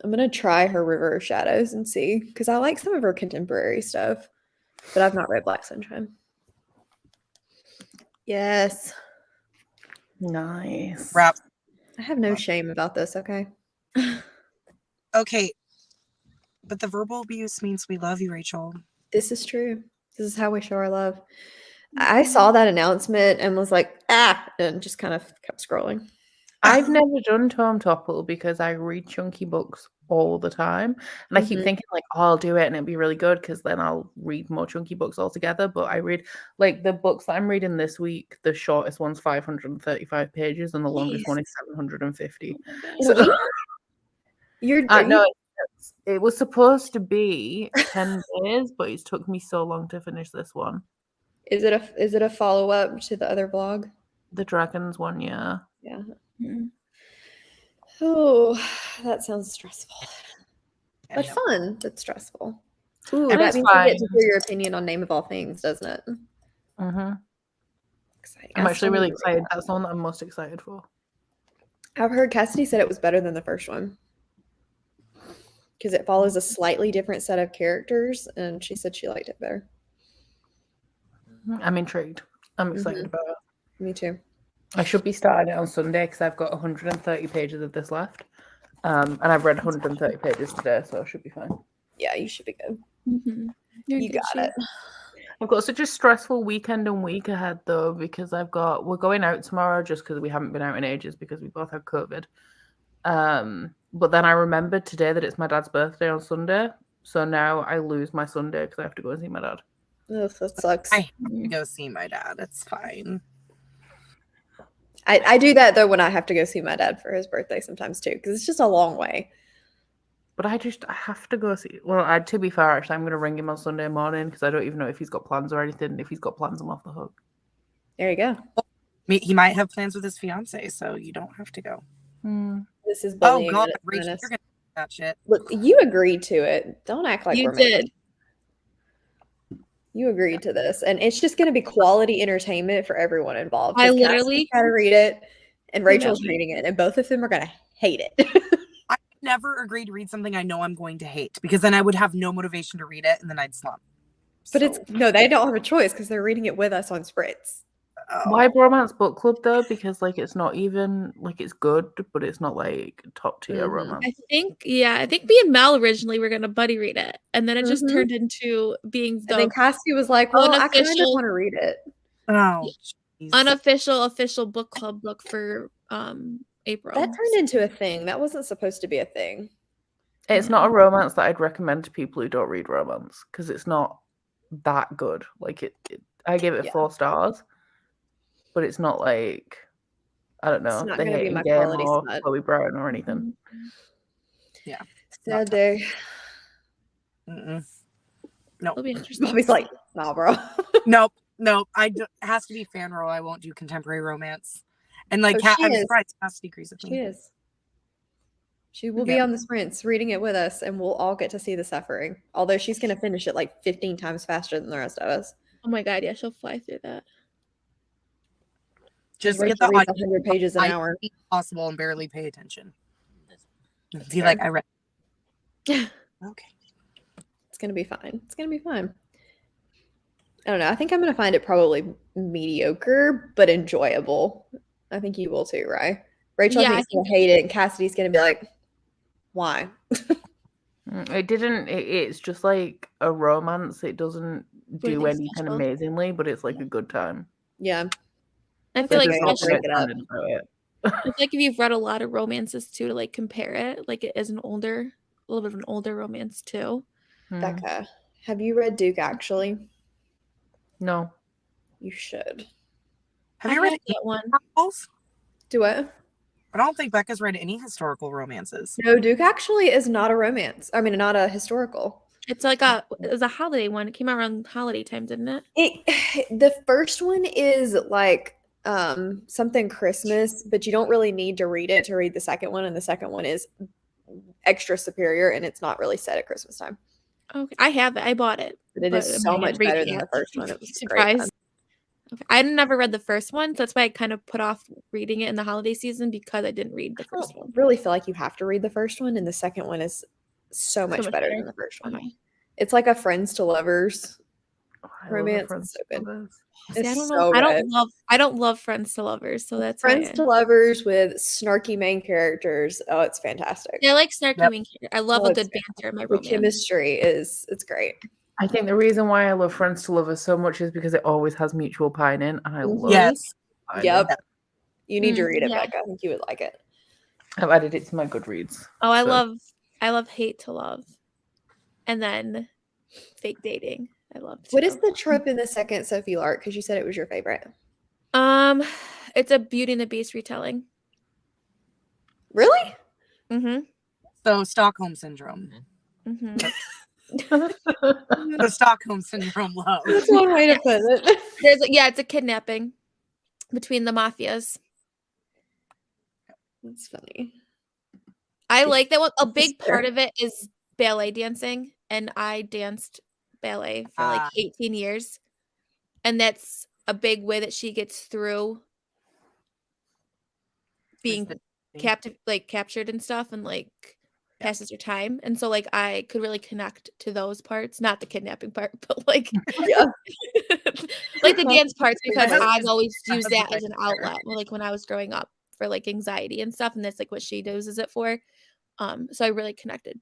I'm gonna try her River of Shadows and see, because I like some of her contemporary stuff, but I've not read Black Sunshine. Yes, Nice. Wrap. I have no shame about this. Okay. Okay. But the verbal abuse means we love you, Rachel. This is true. This is how we show our love. I saw that announcement and was like, and just kind of kept scrolling. I've never done Tome Topple because I read chunky books all the time. And I keep Mhm. thinking, like, oh, I'll do it and it'll be really good because then I'll read more chunky books altogether. But I read, like, the books that I'm reading this week, the shortest one's 535 pages and the longest one is 750. So, You're no, it was supposed to be 10 days, but it's took me so long to finish this one. Is it a follow up to the other vlog? The Dragons one, yeah. Yeah. Mhm. Oh, that sounds stressful, but Yeah. fun. But stressful. Ooh, And that it's means we get to fine. hear your opinion on Name of All Things, doesn't it? Mm-hmm. Exciting. I'm I actually still need really to read excited. that. That's the one that I'm most excited for. I've heard Cassidy said it was better than the first one because it follows a slightly different set of characters, and she said she liked it better. I'm intrigued. I'm excited Mhm. about it. Me too. I should be starting it on Sunday because I've got 130 pages of this left. And I've read 130 pages today, so I should be fine. Yeah, you should be good. You're in You good got shape. it. I've got such a stressful weekend and week ahead though, because we're going out tomorrow just because we haven't been out in ages because we both had COVID. But then I remembered today that it's my dad's birthday on Sunday, so now I lose my Sunday because I have to go and see my dad. Ugh, that sucks. I have to go see my dad. It's fine. I do that though when I have to go see my dad for his birthday sometimes too, because it's just a long way. But I have to go see. Well, to be fair, actually, I'm going to ring him on Sunday morning because I don't even know if he's got plans or anything. If he's got plans, I'm off the hook. There you go. He might have plans with his fiance, so you don't have to go. This is Oh bullying. God, at its Rachel, finest. you're gonna do that shit. Look, you agreed to it. Don't act like You we're mad. did. You agreed to this, and it's just going to be quality entertainment for everyone involved. I 'cause Cassie's literally- gotta read it, and Rachel's Yeah. reading it, and both of them are going to hate it. I never agree to read something I know I'm going to hate because then I would have no motivation to read it and then I'd slump. But it's So, no, they don't have a choice because they're reading it with us on Spritz. Why romance book club though? Because like it's not even like it's good, but it's not like top tier Mhm. romance. I think me and Mel originally were gonna buddy read it, and then it just Mhm. turned into being And then the Cassie was like, "Well, I kind of unofficial- want to read it." Oh, jeez. unofficial official book club book for April. That turned into a thing. That wasn't supposed to be a thing. It's not a romance that I'd recommend to people who don't read romance because it's not that good. Like I give it Yeah. 4 stars, but it's not like I don't know, not The gonna be Hating my Game quality or smut. Chloe Brown or anything. Yeah. Sad day. Mm-mm. It'll be interesting. Bobby's like, "Nah, bro." Nope. It has to be fan roll. I won't do contemporary romance. And like, Oh, she I'm is. surprised Cassidy agrees with She me. is. She will be Yeah. on the sprints reading it with us, and we'll all get to see the suffering. Although she's going to finish it like 15 times faster than the rest of us. Oh my god, yeah, she'll fly through that. Just Rachel get the reads audio 100 pages an as hour. much as possible and barely pay attention. Be like, I read. Okay. It's going to be fine. It's going to be fine. I don't know. I think I'm going to find it probably mediocre, but enjoyable. I think you will too, right? Rachel, Yeah, I think, is going to hate it, and Cassidy's going to be like, why? It's just like a romance. It doesn't do Anything anything special. amazingly, but it's like a good time. Yeah. I feel Like, like there's no especially break it up. about it. I feel like if you've read a lot of romances too, to like compare it, like it is a little bit of an older romance too. Becca, have you read Duke actually? No. You should. Have I you read have that one. historicals? Do what? I don't think Becca's read any historical romances. No, Duke actually is not a romance. I mean, not a historical. It's like it was a holiday one. It came out around holiday time, didn't it? The first one is like something Christmas, but you don't really need to read it to read the second one, and the second one is extra superior, and it's not really set at Christmas time. Okay, I have it. I bought it. But it But is am so I much reading better than it? the first one. It was a great Surprise. fun. Okay. I never read the first one, so that's why I kind of put off reading it in the holiday season because I didn't read the I first don't one. really feel like you have to read the first one, and the second one is so much much better better? than the first one. Okay. It's like a friends to lovers. I love the Romance is Friends so good. brothers. See, I It's don't so know. good. I don't love Friends to Lovers, so that's Friends why to lovers with snarky main characters. Oh, it's fantastic. I like snarky Yep. main character. I love Oh, a it's good banter in my The romance. chemistry it's great. I think the reason why I love Friends to Lovers so much is because it always has mutual pining, and I love Yes. pining. Yep. You need to Mm, read it, yeah. Becca. I think you would like it. I've added it to my Goodreads. Oh, I so- love Hate to Love, and then Fake Dating. I love. What too. is the trope in the second Sophie Lark? Because you said it was your favorite. It's a Beauty and the Beast retelling. Really? Mm-hmm. So Stockholm syndrome. Mm-hmm. The Stockholm syndrome love. That's one way to put it. It's a kidnapping between the mafias. That's funny. I like that one. A This is big fair. part of it is ballet dancing, and I danced ballet for like 18 years, and that's a big way that she gets through being captured and stuff, and like passes your time. And so like I could really connect to those parts, not the kidnapping part, but like Yeah. like the dance parts, because husband I've is- always my used husband's that as an right there. outlet, like when I was growing up for like anxiety and stuff, and that's like what she uses it for. So I really connected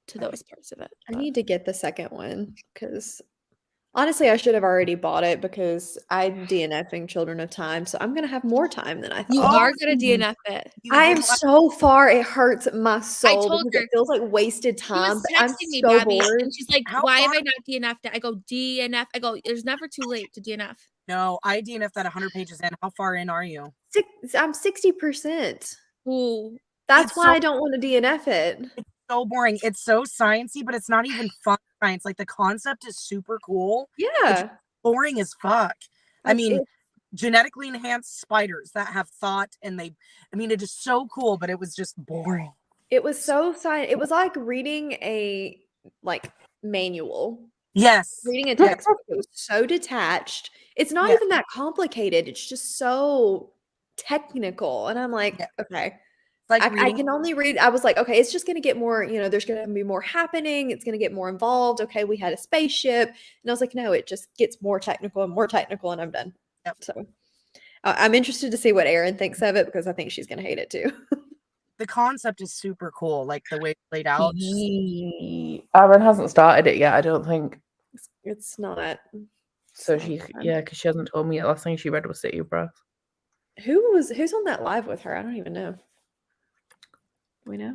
to those parts of it. I but- need to get the second one because honestly, I should have already bought it because I'm DNFing Children of Time, so I'm gonna have more time than I You thought. are gonna DNF it. You I am did so far. It hurts my soul told because her- it feels like wasted She time. was But I'm texting me, so Bobby, bored. and she's like, How "Why have far- I not DNF'd it?" I go, "DNF." I go, "There's never too late to DNF." No, I DNF that 100 pages in. How far in are you? I'm 60%. Ooh, That's It's why so- I don't want to DNF it. So boring. It's so sciencey, but it's not even fun science. Like the concept is super cool. Yeah. Boring as fuck. I Like, mean, genetically enhanced spiders that have thought, and it is so cool, but it was just boring. it was so it was like reading a manual. Yes. Reading a textbook. It was so detached. It's not Yeah. even that complicated. It's just so technical. And I'm like, Yeah. okay. It's like I reading. can only read. I was like, okay, it's just going to get more, there's going to be more happening. It's going to get more involved. Okay, we had a spaceship. And I was like, no, it just gets more technical, and I'm done. Yep. So I'm interested to see what Erin thinks of it because I think she's going to hate it too. The concept is super cool, like the way it's laid out. Aaron hasn't started it yet, I don't think. It's not. So it's she, not fun. yeah, because she hasn't told me yet. Last thing she read was City of Brass. Who's on that live with her? I don't even know. We know.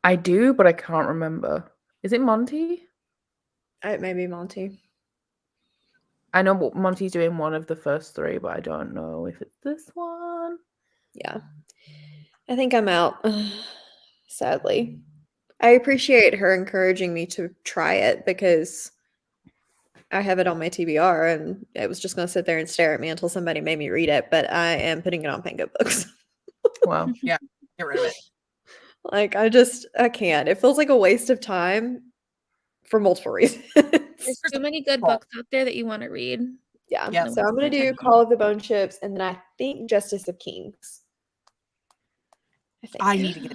I do, but I can't remember. Is it Monty? It may be Monty. I know Monty's doing one of the first three, but I don't know if it's this one. Yeah. I think I'm out. Sadly. I appreciate her encouraging me to try it because I have it on my TBR and it was just going to sit there and stare at me until somebody made me read it, but I am putting it on Pango Books. Wow. Get rid of it. I can't. It feels like a waste of time for multiple reasons. there's too many good Well- books out there that you want to read. Yeah. Yeah. So I'm going to do Call of the Bone Ships and then I think Justice of Kings. I need to get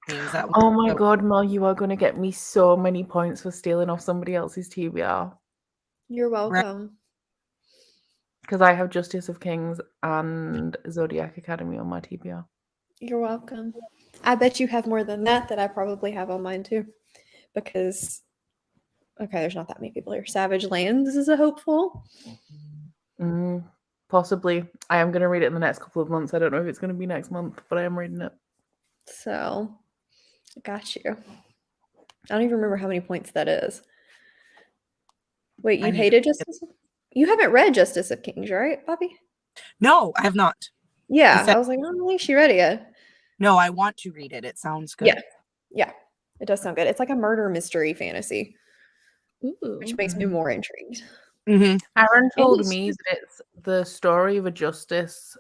things that Oh my so- god, Mel, you are going to get me so many points for stealing off somebody else's TBR. You're Right. welcome. Because I have Justice of Kings and Zodiac Academy on my TBR. You're welcome. I bet you have more than that I probably have on mine too. Because, okay, there's not that many people here. Savage Lands is a hopeful. Possibly. I am going to read it in the next couple of months. I don't know if it's going to be next month, but I am reading it. So, I got you. I don't even remember how many points that is. Wait, I you need hated to get- Justice? You haven't read Justice of Kings, right, Bobby? No, I have not. Yeah, said- I was like, I don't think she read it yet. No, I want to read it. It sounds good. Yeah, it does sound good. It's like a murder mystery fantasy, Ooh. which makes me more intrigued. Mm-hmm. Aaron told it's me just- that it's the story of a justice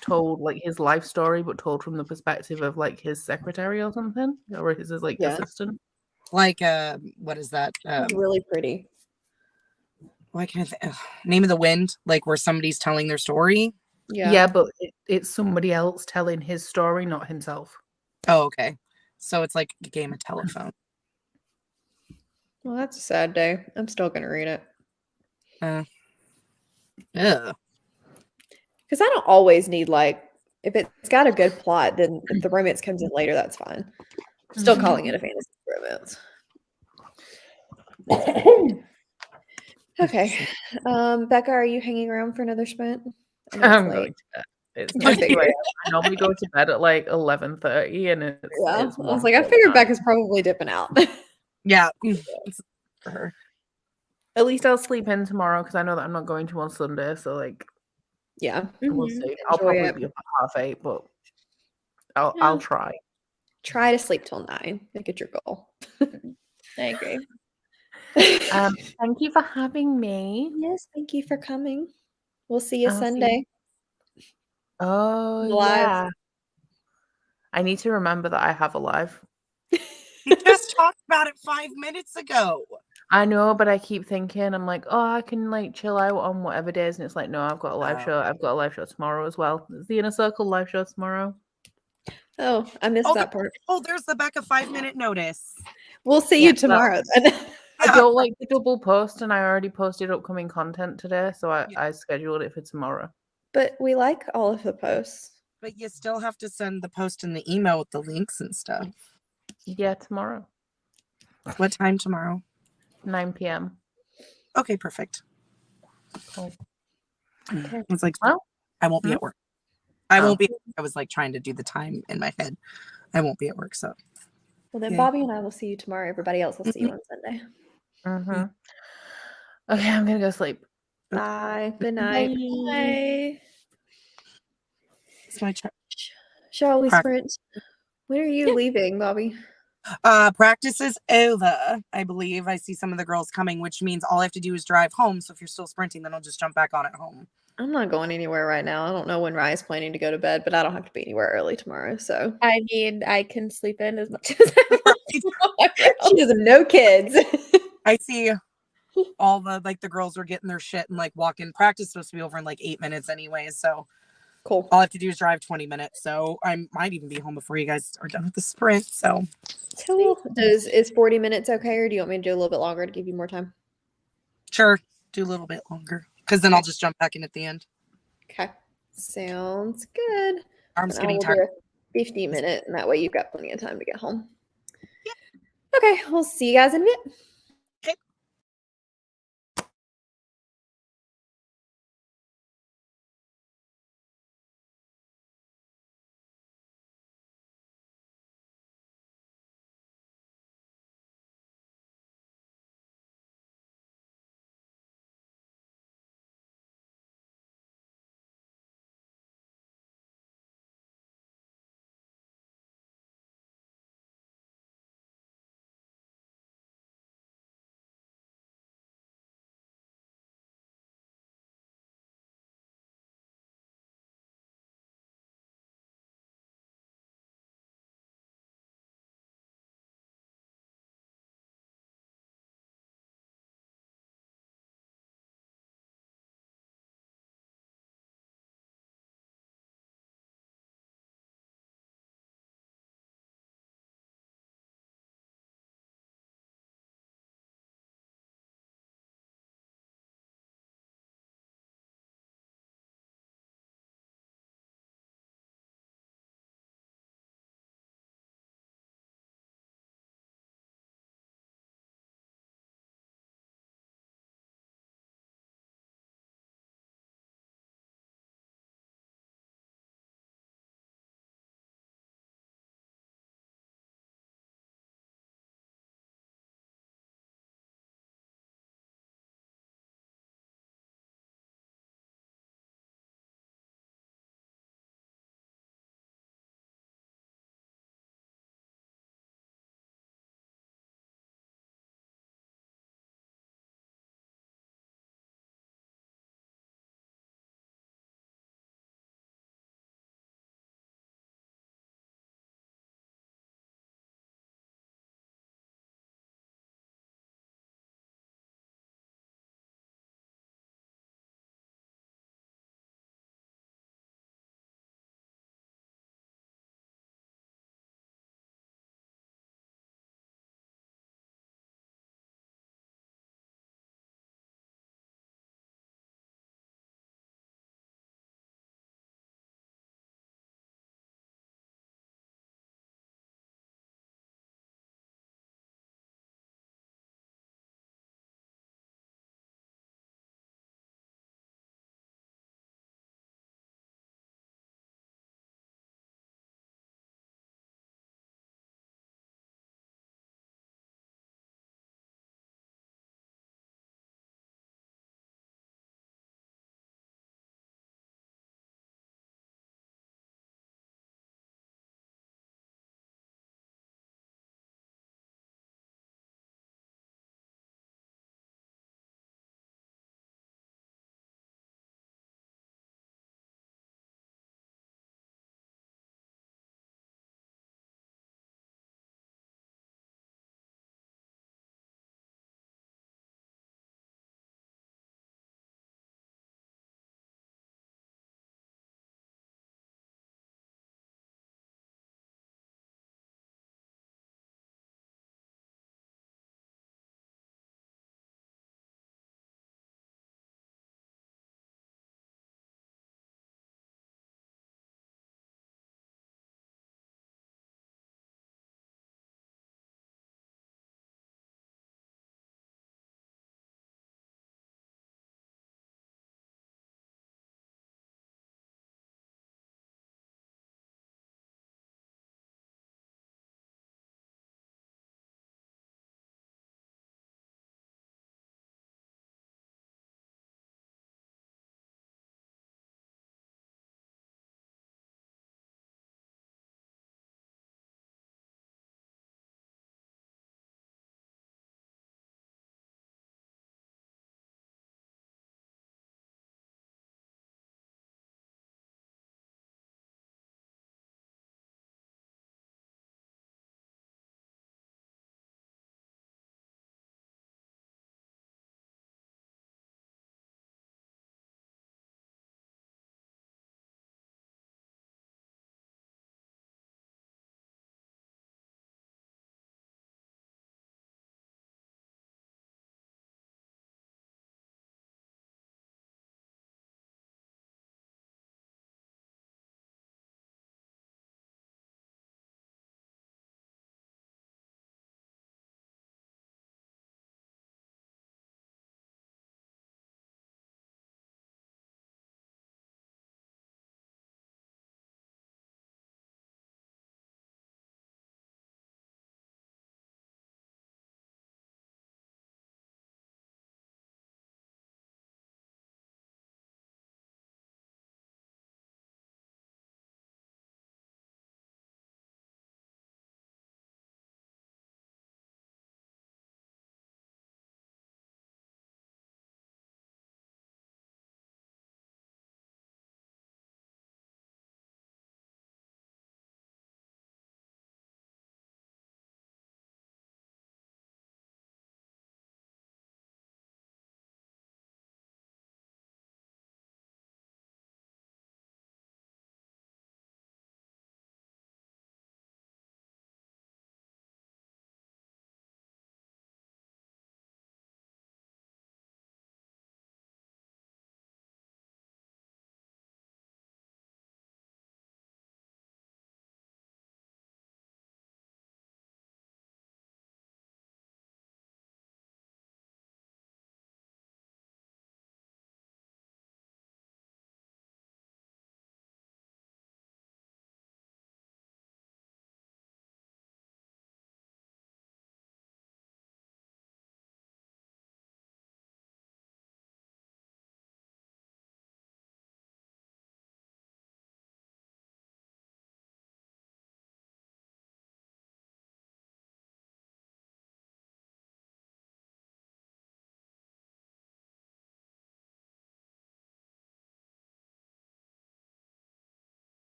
told, like his life story, but told from the perspective of like his secretary or something, or his like Yeah. assistant. Like, what is that? It's really pretty. Why can't I Name of the Wind? Like where somebody's telling their story. Yeah, but it's somebody else telling his story, not himself. Oh, okay. So it's like a game of telephone. Well, that's a sad day. I'm still gonna read it. Ugh. Because I don't always need if it's got a good plot, then if the romance comes in later, that's fine. I'm still calling it a fantasy romance. Okay. Becca, are you hanging around for another sprint? I know it's I'm late. going to bed. It's I not figured. 2 a.m. I normally go to bed at like 11:30, and it's Yeah. it's I was like, I 1:49. figured Becca's probably dipping out. Yeah. It's for her. At least I'll sleep in tomorrow because I know that I'm not going to on Sunday. So like, Yeah. we'll Mhm. see. I'll Enjoy probably it. be up at 8:30, but I'll Yeah. try. Try to sleep till 9. Make it your goal. I agree. Thank you for having me. Yes, thank you for coming. We'll see you I'll see you. Sunday. Oh Live. yeah. I need to remember that I have a live. You just talked about it 5 minutes ago. I know, but I keep thinking, I'm like, oh, I can like chill out on whatever days, and it's like, no, I've got a live Oh. show. I've got a live show tomorrow as well. It's the Inner Circle live show tomorrow. Oh, I missed Oh, that part. Oh, there's the Becca 5-minute notice. We'll see Yeah, you tomorrow then. I don't like the double post, and I already posted upcoming content today, so Yeah. I scheduled it for tomorrow. But we like all of the posts. But you still have to send the post in the email with the links and stuff. Yeah, tomorrow, What time tomorrow? 9 p.m. Okay, perfect. Cool. Okay. I was like, Well, I won't be hmm? at work. I Oh. won't be. I was like trying to do the time in my head. I won't be at work, so. Well, then Yay. Bobby and I will see you tomorrow. Everybody else will see you on Sunday. Mm-hmm. Okay, I'm gonna go sleep. Bye. Good night. Bye. It's my turn. Shall we Prac- sprint? When are you leaving, Bobby? Practice is over, I believe. I see some of the girls coming, which means all I have to do is drive home. So if you're still sprinting, then I'll just jump back on at home. I'm not going anywhere right now. I don't know when Rye's planning to go to bed, but I don't have to be anywhere early tomorrow. So I mean, I can sleep in as much as I want tomorrow. she doesn't know kids. I see all the girls are getting their shit and like walking. Practice is supposed to be over in like 8 minutes anyways. So Cool. all I have to do is drive 20 minutes. So I might even be home before you guys are done with the sprint. So Cool. Is 40 minutes okay, or do you want me to do a little bit longer to give you more time? sure, do a little bit longer because then I'll just jump back in at the end. Okay. Sounds good. Arm's And I getting will tired. do a 50-minute, and that way you've got plenty of time to get home. Okay, we'll see you guys in a bit.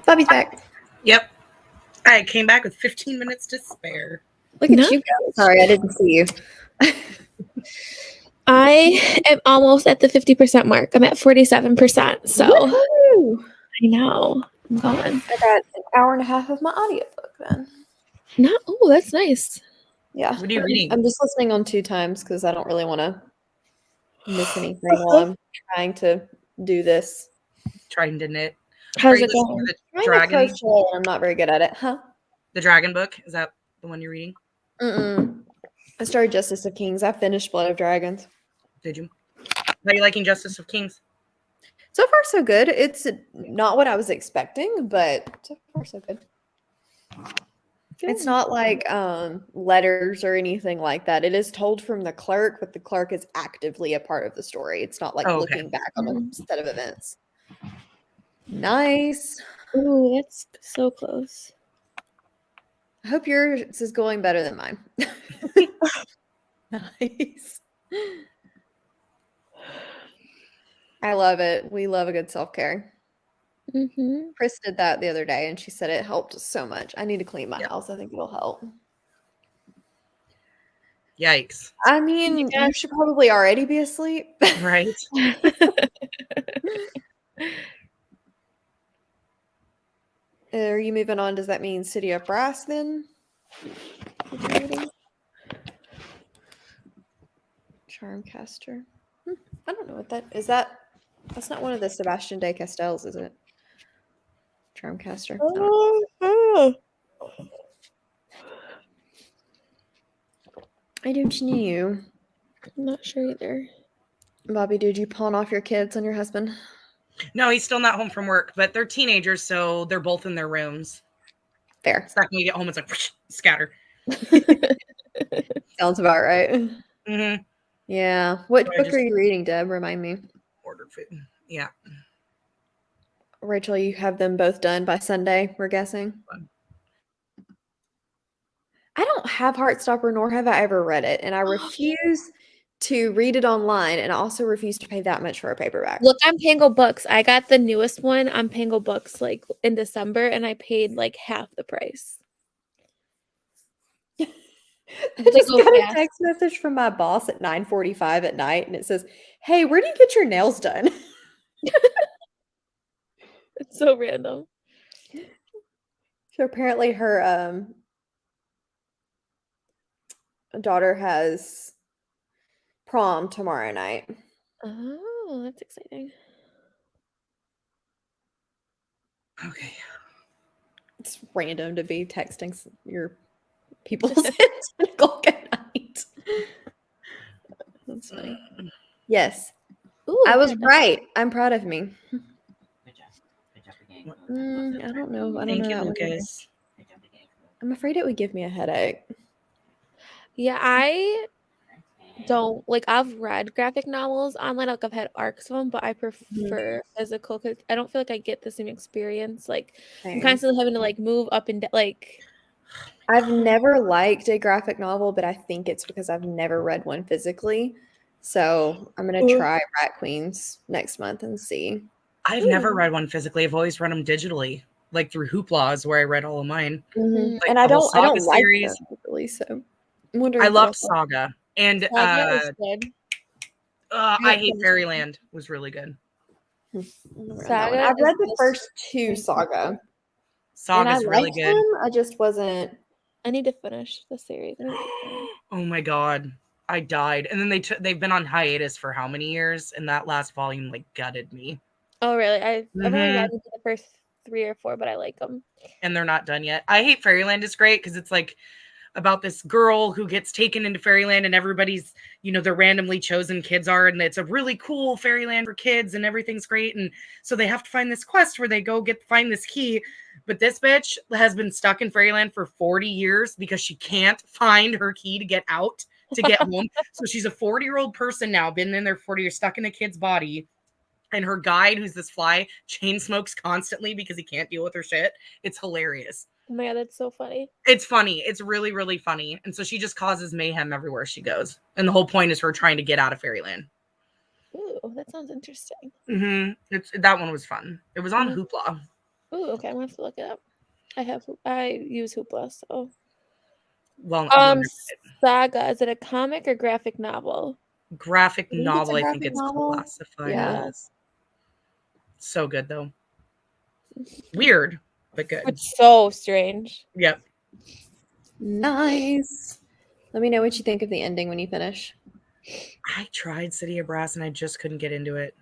Bobby's back. Yep. I came back with 15 minutes to spare. Look at Nice. you go. Sorry, I didn't see you. I am almost at the 50% mark. I'm at 47%. So Woohoo! I know. I'm going. I got an hour and a half of my audiobook then. Oh, that's nice. Yeah. What are you reading? I'm just listening on 2 times because I don't really want to miss anything while I'm trying to do this. Trying to knit. Are How's you it listening going? to the Trying to dragon? crochet, and I'm not very good at it. Huh? The dragon book? Is that the one you're reading? Mm-mm. I started Justice of Kings. I finished Blood of Dragons. Did you? How are you liking Justice of Kings? So far, so good. It's not what I was expecting, but so far, so good. It's not like letters or anything like that. It is told from the clerk, but the clerk is actively a part of the story. It's not like Oh, okay. looking back on a set of events. Nice. Ooh, that's so close. I hope yours is going better than mine. Nice. I love it. We love a good self-care. Mm-hmm. Chris did that the other day and she said it helped so much. I need to clean my Yep. house. I think it'll help. Yikes. I mean, you should probably already be asleep. Right? Are you moving on? Does that mean City of Brass then? Charmcaster. I don't know what that is. That's not one of the Sebastian de Castells, is it? Charmcaster. I don't know. I'm not sure either. Bobby, did you pawn off your kids on your husband? No, he's still not home from work, but they're teenagers, so they're both in their rooms. Fair. It's not when you get home, it's like scatter. Sounds about right. Mm-hmm. Yeah. What So I book just- are you reading, Deb? Remind me. Ordered food. Yeah. Rachel, you have them both done by Sunday, we're guessing? Fun. I don't have Heartstopper, nor have I ever read it, and I refuse to read it online, and I also refuse to pay that much for a paperback. Look on Pango Books. I got the newest one on Pango Books like in December, and I paid like half the price. I They just go got a fast. text message from my boss at 9:45 at night, and it says, "Hey, where do you get your nails done?" It's so random. So apparently, her daughter has prom tomorrow night. Oh, that's exciting. Okay. It's random to be texting your people at 10 o'clock at night. That's funny. Yes, Ooh, I was good. right. I'm proud of me. Good job. Good job again. I don't know. I don't Thank know you, that one either. Lucas. Good job again. I'm afraid it would give me a headache. Yeah, I don't like. I've read graphic novels online. Like I've had arcs of them, but I prefer physical because I don't feel like I get the same experience. Like I'm Same. constantly having to like move up and down. Like I've never liked a graphic novel, but I think it's because I've never read one physically. So I'm gonna try Rat Queens next month and see. I've never read one physically. I've always read them digitally, like through Hoopla is where I read all of mine. And Like I the whole don't Saga like series. them visually, so I'm wondering. I if loved that's why. Saga. And Saga is good. I hate Fairyland was really good. I've never read that Saga one. I've read is the the first 2 Saga, and I Saga's really liked good. them. I just wasn't. I need to finish the series. I need to read them. Oh my god. I died. And then they've been on hiatus for how many years? And that last volume like gutted me. Oh, really? I've only Mhm. read the first 3 or 4, but I like them. And they're not done yet. I hate Fairyland is great because it's like about this girl who gets taken into Fairyland and everybody's, they're randomly chosen kids are, and it's a really cool Fairyland for kids and everything's great. And so they have to find this quest where they go find this key. But this bitch has been stuck in Fairyland for 40 years because she can't find her key to get out, to get home. So she's a 40-year-old person now, been in there 40 years, stuck in a kid's body. And her guide, who's this fly, chain smokes constantly because he can't deal with her shit. It's hilarious. Oh my god, that's so funny. It's funny. It's really, really funny. And so she just causes mayhem everywhere she goes. And the whole point is her trying to get out of Fairyland. Ooh, that sounds interesting. That one was fun. It was on Mhm. Hoopla. Ooh, okay, I'm gonna have to look it up. I use Hoopla, so Well, I'm Saga, is it a comic or graphic novel? graphic I think it's a novel, I think graphic it's novel. classified Yeah. as. So good though. Weird, but good. It's so strange. Yep. Nice. Let me know what you think of the ending when you finish. I tried City of Brass and I just couldn't get into it.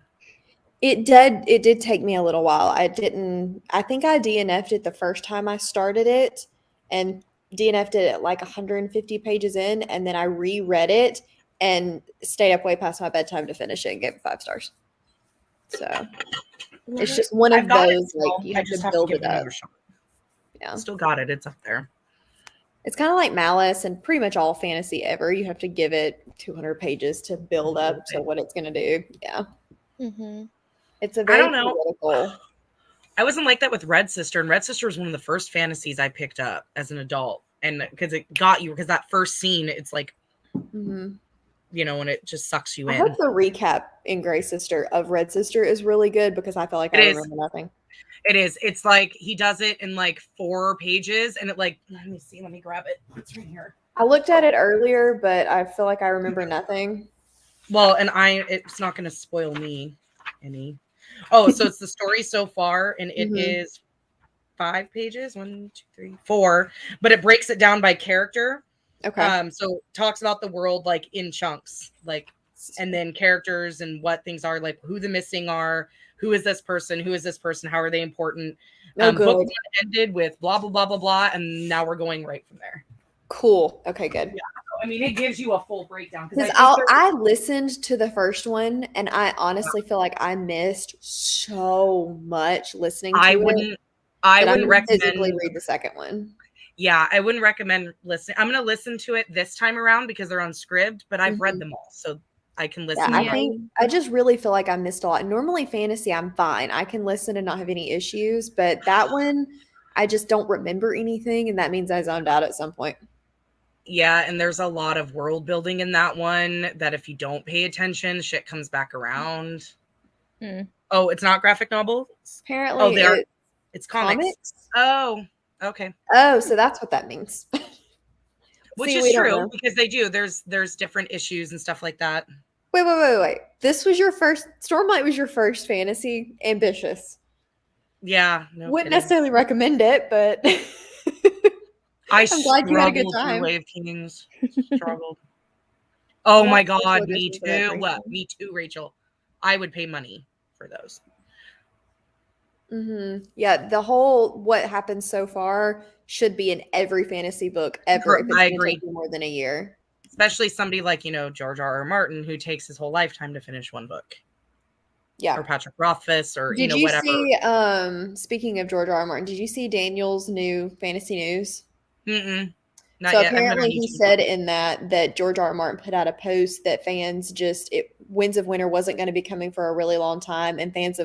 It did take me a little while. I think I DNF'd it the first time I started it, and DNF'd it at like 150 pages in, and then I reread it and stayed up way past my bedtime to finish it and gave it 5 stars. So it's just one I've of got it those, like, still. you I have just to have to build give it it up. another shot. Yeah. Still got it. It's up there. It's kind of like Malice and pretty much all fantasy ever. You have to give it 200 pages to build up to what it's going to do. Yeah. Mm-hmm. It's a I very don't know. political. I wasn't like that with Red Sister, and Red Sister was one of the first fantasies I picked up as an adult, and because it got you, because that first scene, it's like, Mhm. you know, and it just sucks you I in. hope the recap in Grey Sister of Red Sister is really good because I feel like It I is. remember nothing. It is. It's like he does it in like 4 pages, and it like, let me see, let me grab it. It's right here. I looked at it earlier, but I feel like I remember nothing. Well, and it's not going to spoil me any. Oh, so it's the story so far, and it Mhm. is 5 pages, 1, 2, 3, 4, but it breaks it down by character. Okay. So talks about the world like in chunks, like, and then characters and what things are, like who the missing are, who is this person, how are they important. Oh, Book good. 1 ended with blah blah blah blah blah, and now we're going right from there. Cool. Okay, good. Yeah. I mean, it gives you a full breakdown Because I listened to the first one, and I honestly feel like I missed so much listening to I it. wouldn't that I'm gonna recommend physically read the second one. Yeah, I wouldn't recommend listening. I'm going to listen to it this time around because they're on Scribd, but I've read them all, so I can listen. Yeah, to I think I just really feel like I missed a lot. Normally, fantasy, I'm fine. I can listen and not have any issues, but that one, I just don't remember anything, and that means I zoned out at some point. Yeah, and there's a lot of world building in that one that if you don't pay attention, shit comes back around. Oh, it's not graphic novels? Apparently, it's comics. Oh, okay. Oh, so that's what that means. Which See, is we don't true know. because they do. There's different issues and stuff like that. Wait. This was your first Stormlight was your first fantasy? Ambitious. Yeah, no Wouldn't kidding. necessarily recommend it, but I'm glad you had a good struggled through time. Way of Kings. Struggled. Oh Well, my that's god, what me this is at, too. Rachel. Me too, Rachel. I would pay money for those. Yeah, the whole what happened so far should be in every fantasy book ever if it's I going to agree. take you more than a year. Especially somebody like, George R.R. Martin who takes his whole lifetime to finish one book. Yeah. Or Patrick Rothfuss or, Did you whatever. see, speaking of George R. R. Martin, did you see Daniel's new fantasy news? Mm-mm. Not So yet. apparently he said in that George R. R. Martin put out a post that Winds of Winter wasn't going to be coming for a really long time, and fans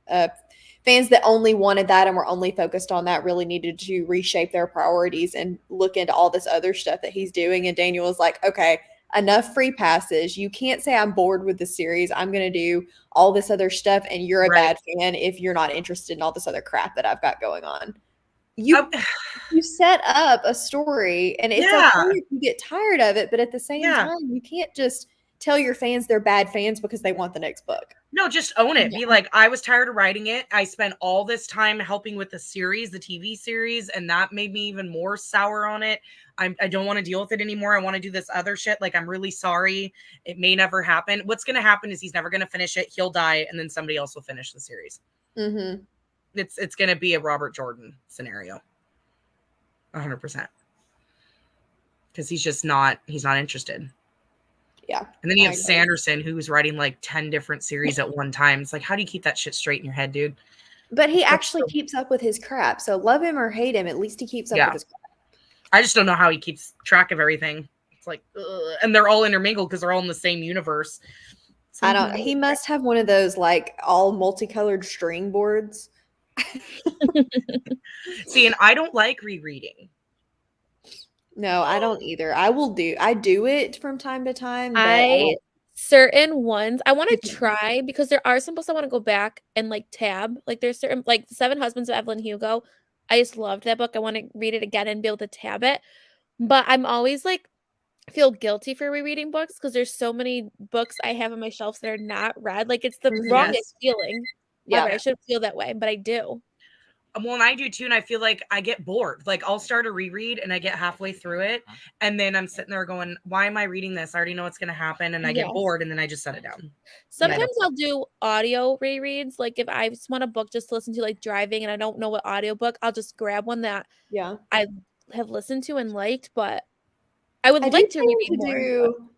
that only wanted that and were only focused on that really needed to reshape their priorities and look into all this other stuff that he's doing. And Daniel was like, okay, enough free passes. You can't say I'm bored with the series. I'm going to do all this other stuff, and you're a bad fan if you're not interested in all this other crap that I've got going on. You set up a story, and it's okay if you get tired of it, but at the same time, you can't just tell your fans they're bad fans because they want the next book. No, just own it. Be like, I was tired of writing it. I spent all this time helping with the series, the TV series, and that made me even more sour on it. I don't want to deal with it anymore. I want to do this other shit. Like, I'm really sorry. It may never happen. What's going to happen is he's never going to finish it. He'll die, and then somebody else will finish the series. Mm-hmm. It's going to be a Robert Jordan scenario. 100%. Because he's not interested. Yeah. And then you have Sanderson, who's writing like 10 different series at one time. It's like, how do you keep that shit straight in your head, dude? But he actually keeps up with his crap. So love him or hate him, at least he keeps up with his crap. I just don't know how he keeps track of everything. It's like, ugh. And they're all intermingled because they're all in the same universe. He must have one of those like all multicolored string boards. See, and I don't like rereading. No, I don't either. I do it from time to time. But I certain ones I want to Mhm. try because there are some books I want to go back and like tab. Like there's certain like The Seven Husbands of Evelyn Hugo. I just loved that book. I want to read it again and be able to tab it. But I'm always like feel guilty for rereading books because there's so many books I have on my shelves that are not read. Like it's the Mhm. wrongest Yes. feeling Yeah. ever. I shouldn't feel that way, but I do. Well, and I do too, and I feel like I get bored. Like I'll start a reread and I get halfway through it, and then I'm sitting there going, "Why am I reading this? I already know what's going to happen," and I get Yes. bored, and then I just set it down. Sometimes I'll do audio rereads. Like if I just want a book just to listen to like driving and I don't know what audiobook, I'll just grab one that Yeah. I have listened to and liked, but I would I do like to plan reread to more. do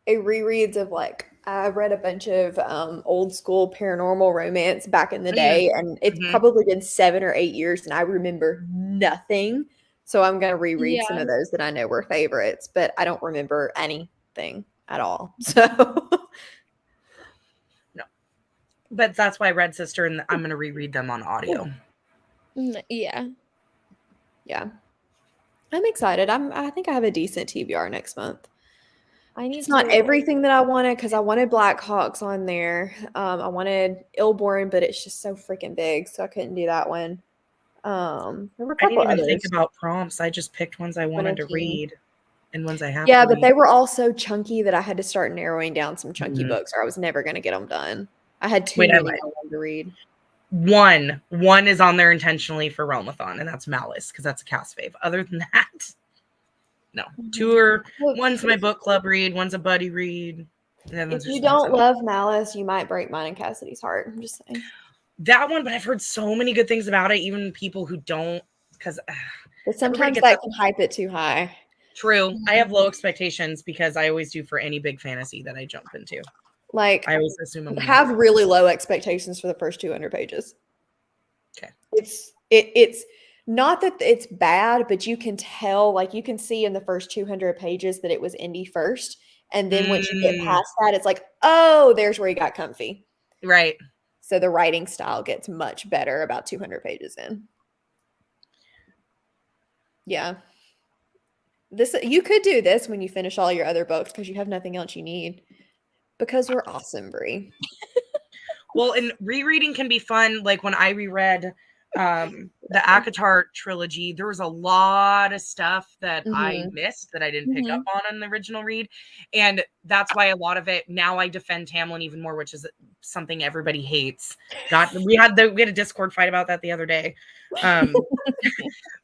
a rereads of like I read a bunch of old school paranormal romance back in the day, and it's Mhm. probably been 7 or 8 years, and I remember nothing. So I'm gonna reread some Yeah. of those that I know were favorites, but I don't remember anything at all. So But that's why Red Sister, and I'm going to reread them on audio. Yeah. yeah, I'm excited. I think I have a decent TBR next month. I need It's not to everything that I wanted because I wanted Black Hawks on there. I wanted Illborn, but it's just so freaking big, so I couldn't do that one. There were a I couple didn't even think others. about prompts. I just picked ones I wanted to 102. read and ones I have Yeah, to but read. they were all so chunky that I had to start narrowing down some chunky Mhm. books, or I was never going to get them done. I had too Wait, I many lied. I wanted to read. One is on there intentionally for Realmathon, and that's Malice, because that's a cast fave. Other than that, no. Two are one's my book club read, one's a buddy read. And then If there's you just ones don't love Malice, you might break mine and Cassidy's heart. I'm just saying. that one, but I've heard so many good things about it, even people who don't, because But everybody sometimes gets that up. can hype it too high. True. I have low expectations because I always do for any big fantasy that I jump into. Like, I always assume I'm gonna have love it. really low expectations for the first 200 pages. Okay. It's not that it's bad, but you can tell, like you can see in the first 200 pages that it was indie first, and then once you get past that, it's like, oh, there's where he got comfy. Right. So the writing style gets much better about 200 pages in. Yeah. You could do this when you finish all your other books because you have nothing else you need. Because we're awesome, Brie. Well, and rereading can be fun. Like when I reread the ACOTAR trilogy, there was a lot of stuff that I missed that I didn't pick up on in the original read. And that's why a lot of it, now I defend Tamlin even more, which is something everybody hates. We had a Discord fight about that the other day.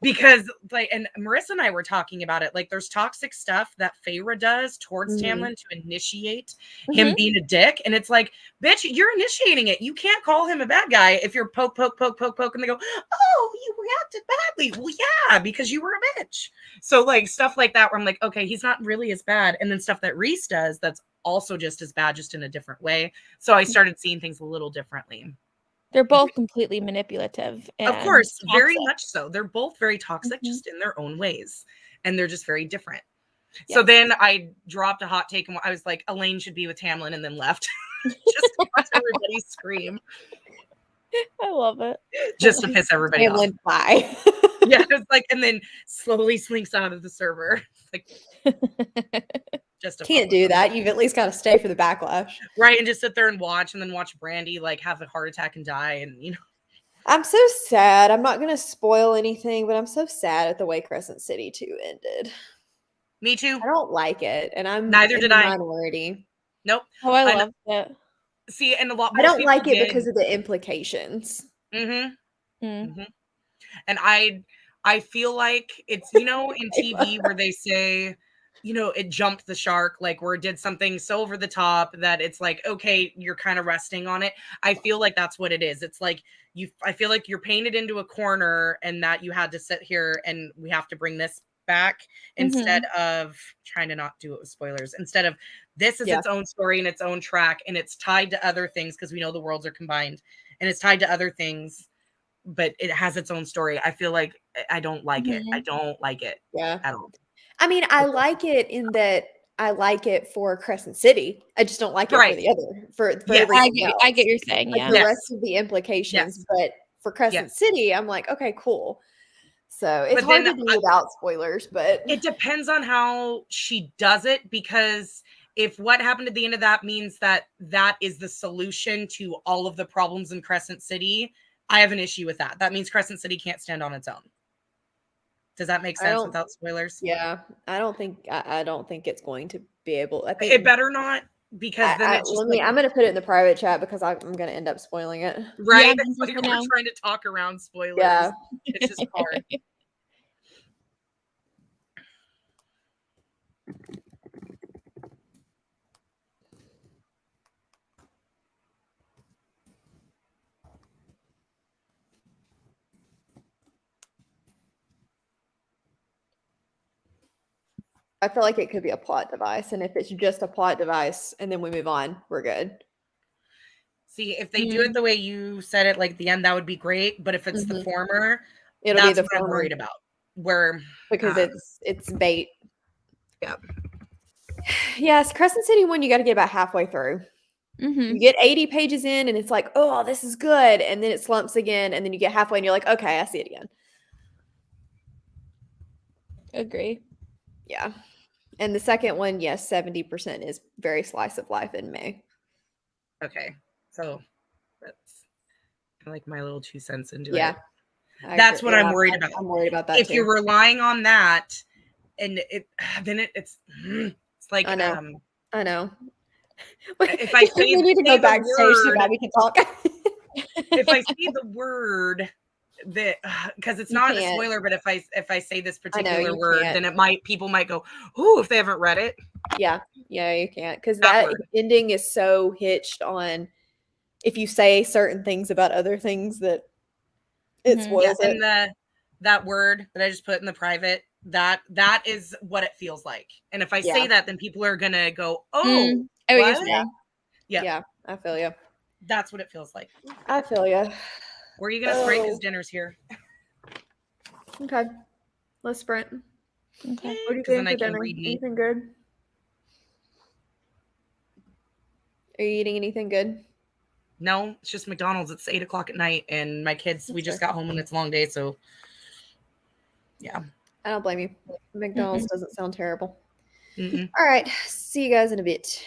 Because like, and Marissa and I were talking about it, like there's toxic stuff that Feyre does towards Tamlin to initiate him being a dick, and it's like, bitch, you're initiating it. You can't call him a bad guy if you're poke, and they go, oh, you reacted badly. Well, yeah, because you were a bitch. So like stuff like that where I'm like, okay, he's not really as bad. And then stuff that Rhys does that's also just as bad, just in a different way. So I started seeing things a little differently. They're both completely manipulative. Of course, and very toxic. much so. They're both very toxic, just in their own ways. And they're just very different. Yeah. So then I dropped a hot take and I was like, Elaine should be with Tamlin, and then left. Just to watch everybody scream. I love it. Just to piss everybody off. Tamlin, bye. Yeah, it was like, and then slowly slinks out of the server. Like, just Can't do that. You've at least got to stay for the backlash. Right, and just sit there and watch, and then watch Brandy like have a heart attack and die, and you know. I'm so sad. I'm not going to spoil anything, but I'm so sad at the way Crescent City 2 ended. Me too. I don't like it, and I'm Neither did I. minority. Nope. Oh, I love it. See, and a lot. I don't like it because of the implications. And I feel like it's, you know, in TV where they say, you know, it jumped the shark, like where it did something so over the top that it's like, okay, you're kind of resting on it. I feel like that's what it is. It's like I feel like you're painted into a corner and that you had to sit here and we have to bring this back instead of trying to not do it with spoilers. Instead of this is its own story and its own track, and it's tied to other things because we know the worlds are combined and it's tied to other things, but it has its own story. I feel like I don't like it. I don't like it at all. I mean, I like it in that I like it for Crescent City. I just don't like it for the other, for everything else. I get you're saying, like the rest of the implications, but for Crescent City, I'm like, okay, cool. So it's hard to do without spoilers, but it depends on how she does it, because if what happened at the end of that means that that is the solution to all of the problems in Crescent City, I have an issue with that. That means Crescent City can't stand on its own. Does that make I sense don't- without spoilers? Yeah, I don't think it's going to be able. I think It better not, because then it's just like, I'm gonna put it in the private chat because I'm gonna end up spoiling it. right? Yeah, It's like for we're now. trying to talk around spoilers. Yeah. It's just hard. I feel like it could be a plot device, and if it's just a plot device and then we move on, we're good. See, if they do it the way you said it, like the end, that would be great. But if it's the Mhm. former, It'll be that's the what I'm former worried about. Where because it's bait. Yep. Yes, Crescent City one, you got to get about halfway through. Mm-hmm. You get 80 pages in, and it's like, oh, this is good, and then it slumps again, and then you get halfway, and you're like, okay, I see it again. Agree. Yeah. And the second one, yes, 70% is very slice of life in May. okay, so that's kind of like my little 2 cents into Yeah. it. I That's agree. what I'm Yeah, worried about. I'm worried about that If too. you're relying on that, and then it's like I know. I know. if I say we need to say go the backstage so word- Gabby can talk. if I say the word that because it's You not a can't. spoiler, but if I say this I know, particular you word, can't. then people might go, "Ooh," if they haven't read it. Yeah, you can't because That that word. ending is so hitched on if you say certain things about other things that it Mhm. spoils it. And that word that I just put in the private, that is what it feels like. And if I Yeah. say that, then people are gonna go, "Oh, I know what you're what?" saying. Yeah. Yeah, I feel you. That's what it feels like. I feel you. Where are you gonna sprint? Because Oh. dinner's here. Okay, let's sprint. Okay. What do you Because then think I for can dinner? read meat. Anything good? Are you eating anything good? No, it's just McDonald's. It's 8:00 at night, and my kids. We That's just fair. got home and it's a long day, so yeah. I don't blame you. McDonald's doesn't sound terrible. Mm-mm. All right, see you guys in a bit.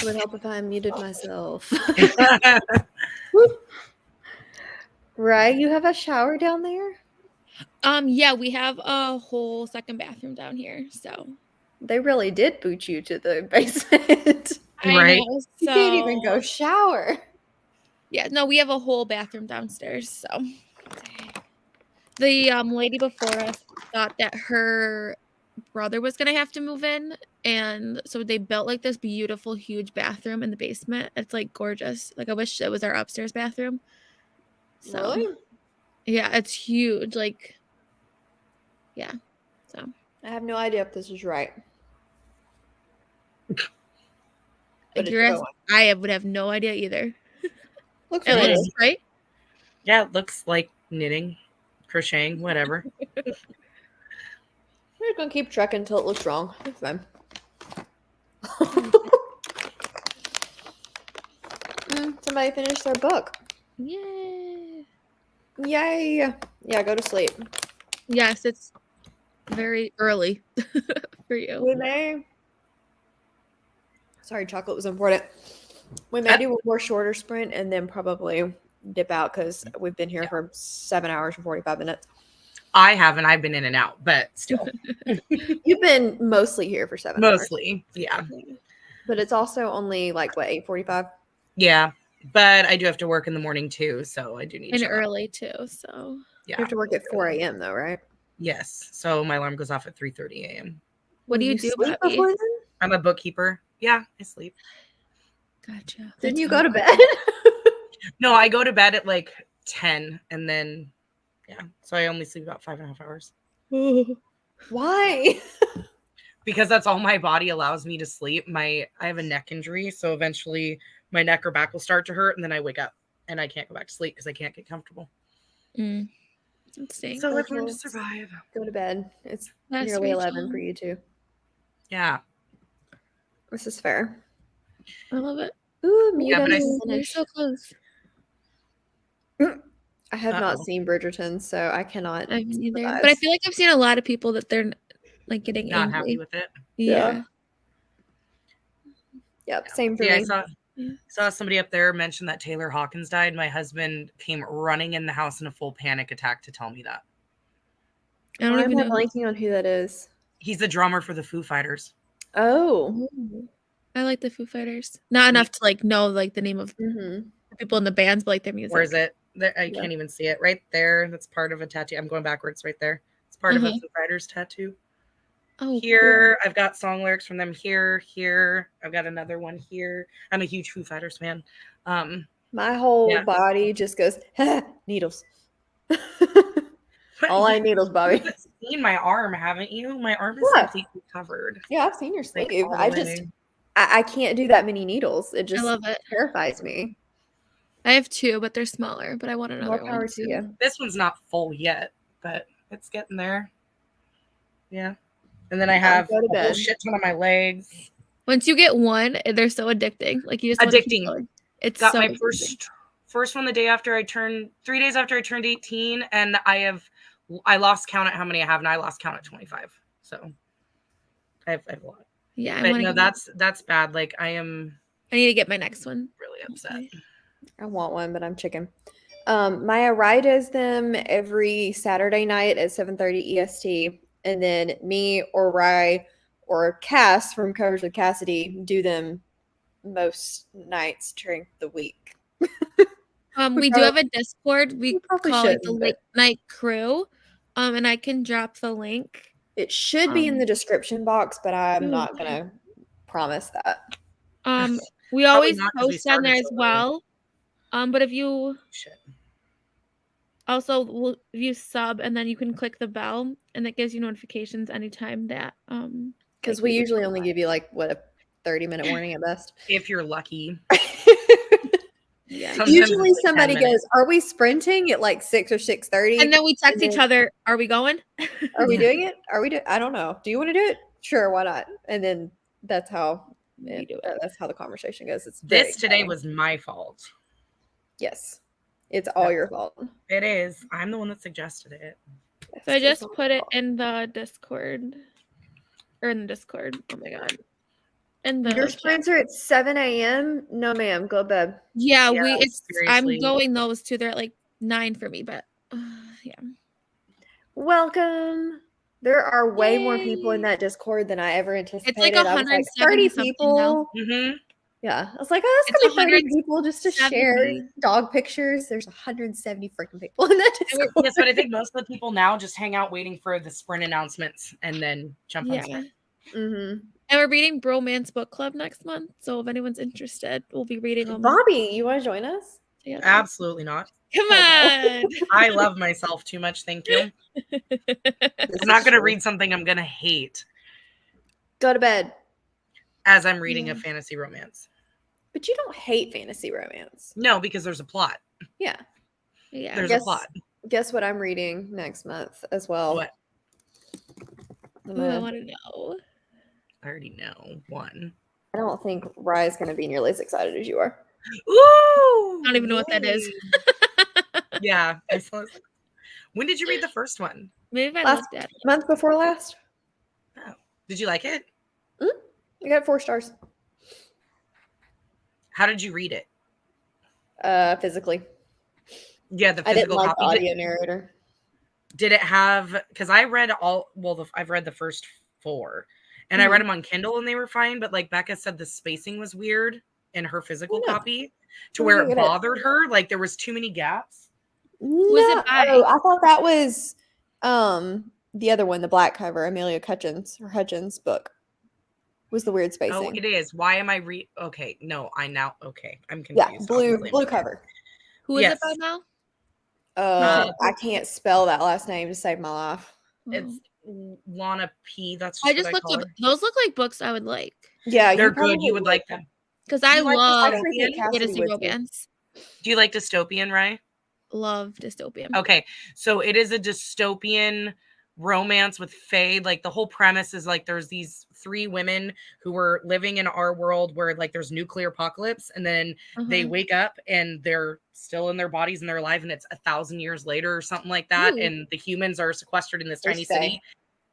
would help if I muted myself. Right? You have a shower down there? Yeah, we have a whole second bathroom down here. So They really did boot you to the basement. I Right. know. You can't even so- go shower. Yeah, no, we have a whole bathroom downstairs. So the lady before us thought that her brother was gonna have to move in, and so they built like this beautiful, huge bathroom in the basement. It's like gorgeous. Like I wish it was our upstairs bathroom. So Really? yeah, it's huge. Like yeah. So I have no idea if this is right. if But you're it's asking, I would have no idea either. looks It really looks right. Yeah, it looks like knitting, crocheting, whatever. We're just gonna keep trekking until it looks wrong. It's fine. Somebody finished their book. Yay. Yay! Yeah, go to sleep. Yes, it's very early for you. We may. Sorry, chocolate was important. We may do one more shorter sprint and then probably dip out because we've been here for 7 hours and 45 minutes. I haven't. I've been in and out, but still, You've been mostly here for 7 hours. mostly, yeah, But it's also only like what, 8:45? yeah. But I do have to work in the morning too, so I do need And to. early too. So Yeah. You have to work at 4 a.m. though, right? Yes. So my alarm goes off at 3:30 a.m. what do Will you do, sleep Bobby? before then? I'm a bookkeeper. Yeah, I sleep. Gotcha. Didn't That's you go to hard. bed? No, I go to bed at like 10 and then yeah. So I only sleep about 5.5 hours. Why? Because that's all my body allows me to sleep. I have a neck injury, so eventually my neck or back will start to hurt and then I wake up and I can't go back to sleep because I can't get comfortable. Mm. That stinks. So I've learned to Okay. survive. Go to bed. It's That's nearly 11 Rachel. for you too. Yeah. This is fair. I love it. Ooh, mute Yeah, but I- and We're finish. so close. I have not Uh-oh. seen Bridgerton, so I cannot. I haven't either. sympathize. But I feel like I've seen a lot of people that they're like getting Not angry. happy with it. Yeah. Yep, same for Yeah, me. saw somebody up there mention that Taylor Hawkins died. My husband came running in the house in a full panic attack to tell me that. I don't Why even am I know. blanking on who that is? He's the drummer for the Foo Fighters. Oh. Ooh. I like the Foo Fighters. Not enough to like know like the name of hmm the people in the bands, but like their music. Where is it? There, I Yeah. can't even see it. Right there. That's part of a tattoo. I'm going backwards right there. It's part of a Foo Fighters tattoo. Oh, Here, I've got song lyrics from them here. I've got another one here. I'm a huge Foo Fighters fan. My whole Yeah. body just goes, needles. All I needles, Bobby. You've seen my arm, haven't you? My arm is Yeah. completely covered. Yeah, I've seen your Like, sleeve. all I the just, way. I can't do that many needles. It I just love it. terrifies me. I have two, but they're smaller. But I want another More one. power to too. you. This one's not full yet, but it's getting there. Yeah. And then I have go to a whole bed. shit ton on my legs. Once you get one, they're so addicting. Like you just wanna keep Addicting. going. It's Got so my addicting. first one the day after I turned 3 days after I turned 18, and I lost count at how many I have, and I lost count at 25. So I have a lot. Yeah, I But want no, to. that's bad. Like I am I need to get my next one. really upset. Okay. I want one, but I'm chicken. Maya Rai does them every Saturday night at 7:30 EST, and then me or Rai or Cass from Covers with Cassidy do them most nights during the week. We do have a Discord. We probably call it the shouldn't, but- Late Night Crew. And I can drop the link. It should be in the description box, but I'm Ooh, not okay. gonna promise that. We always not 'cause we post on there started as so early. well. But if you Shit. also if you sub and then you can click the bell and that gives you notifications anytime that Because like, we we usually record only live. give you like what, a 30-minute warning at best. If you're lucky. Yeah. Sometimes Usually it's like 10 somebody minutes. goes, "Are we sprinting at like 6 or 6:30?" And then we text and each then- other, are we going? Are we Yeah. doing it? Are we do? I don't know. Do you want to do it? Sure, why not? And then that's how We do it. That's how the conversation goes. It's very This today exciting. was my fault. yes, it's all your fault. It is. I'm the one that suggested it. Yes, So I it's just all your put it fault. in the Discord. Or in the Discord. Oh my god. in the Your chat. sprints are at 7 a.m. No, ma'am. Go to bed. Yeah, Yeah, I'm seriously. going those too. They're at like 9 for me, but yeah. Welcome. There are way more people in Yay. that Discord than I ever anticipated. It's like I was like 30 170 something now. people. Mm-hmm. Yeah. I was like, oh, It's that's gonna be 30 people just to 170. share dog pictures. There's 170 freaking people in that Yes, Discord. but I think most of the people now just hang out waiting for the sprint announcements and then jump on Yeah. sprint. Mm-hmm. And we're reading Bromance Book Club next month. So if anyone's interested, we'll be reading them Bobby, you want to join us? together. Absolutely not. Come Oh, on. I love myself too much. Thank you. I'm not going to read something I'm going to hate Go to bed. as I'm reading a Yeah. fantasy romance. But you don't hate fantasy romance. No, because there's a plot. Yeah. Yeah. There's Guess- a plot. Guess what I'm reading next month as well. What? I'm Ooh, I gonna- want to know. I already know. One. I don't think Rye's going to be nearly as excited as you are. Ooh! I don't even know what that is. Yeah. I saw this. When did you read the first one? Maybe if I Last looked at it. month before last, Did you like it? I got 4 stars. How did you read it? Physically. Yeah, the I didn't physical like the copy. audio narrator. Did it have? Because I read all. Well, I've read the first 4, and I read them on Kindle, and they were fine. But like Becca said, the spacing was weird in her physical Yeah. copy, to Let me where look it at it. bothered her. Like there was too many gaps. Was it by- Oh, I thought that was the other one, the black cover, Amelia Hutchins book. Was the weird spacing. Oh, it is. Why am I Okay, no, I now. Okay, I'm yeah, confused. blue obviously. cover. Who is Yes. it by now? I can't spell that last name to save my life. It's Lana P. That's just I what just I looked call up. her. Those look like books I would like Yeah, They're you good. You probably would like them. because I You like love I think Cassidy fantasy would too. romance. Do you like dystopian, right? Love dystopian. Okay, so it is a dystopian romance with fae. Like the whole premise is like there's these 3 women who were living in our world where like there's nuclear apocalypse, and then they Uh-huh. wake up and they're still in their bodies and they're alive, and it's 1,000 years later or something like that. Ooh. And the humans are sequestered in this There's tiny fae. city,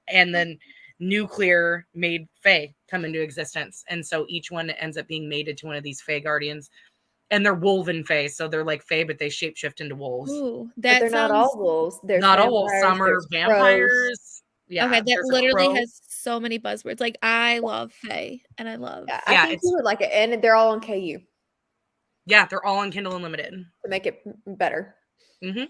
and then nuclear made fae come into existence, and so each one ends up being mated to one of these fae guardians. And they're wolven fae, so they're like fae, but they shapeshift into wolves. Ooh, But that they're not all wolves. There's Not all wolves. vampires, Some are there's crows. vampires. Yeah, okay, that there's a literally crow. has so many buzzwords. Like I love Faye, and I love. Yeah, Yeah, I think it's- you would like it, and they're all on KU Yeah, they're all on Kindle Unlimited. to make it better. Mhm.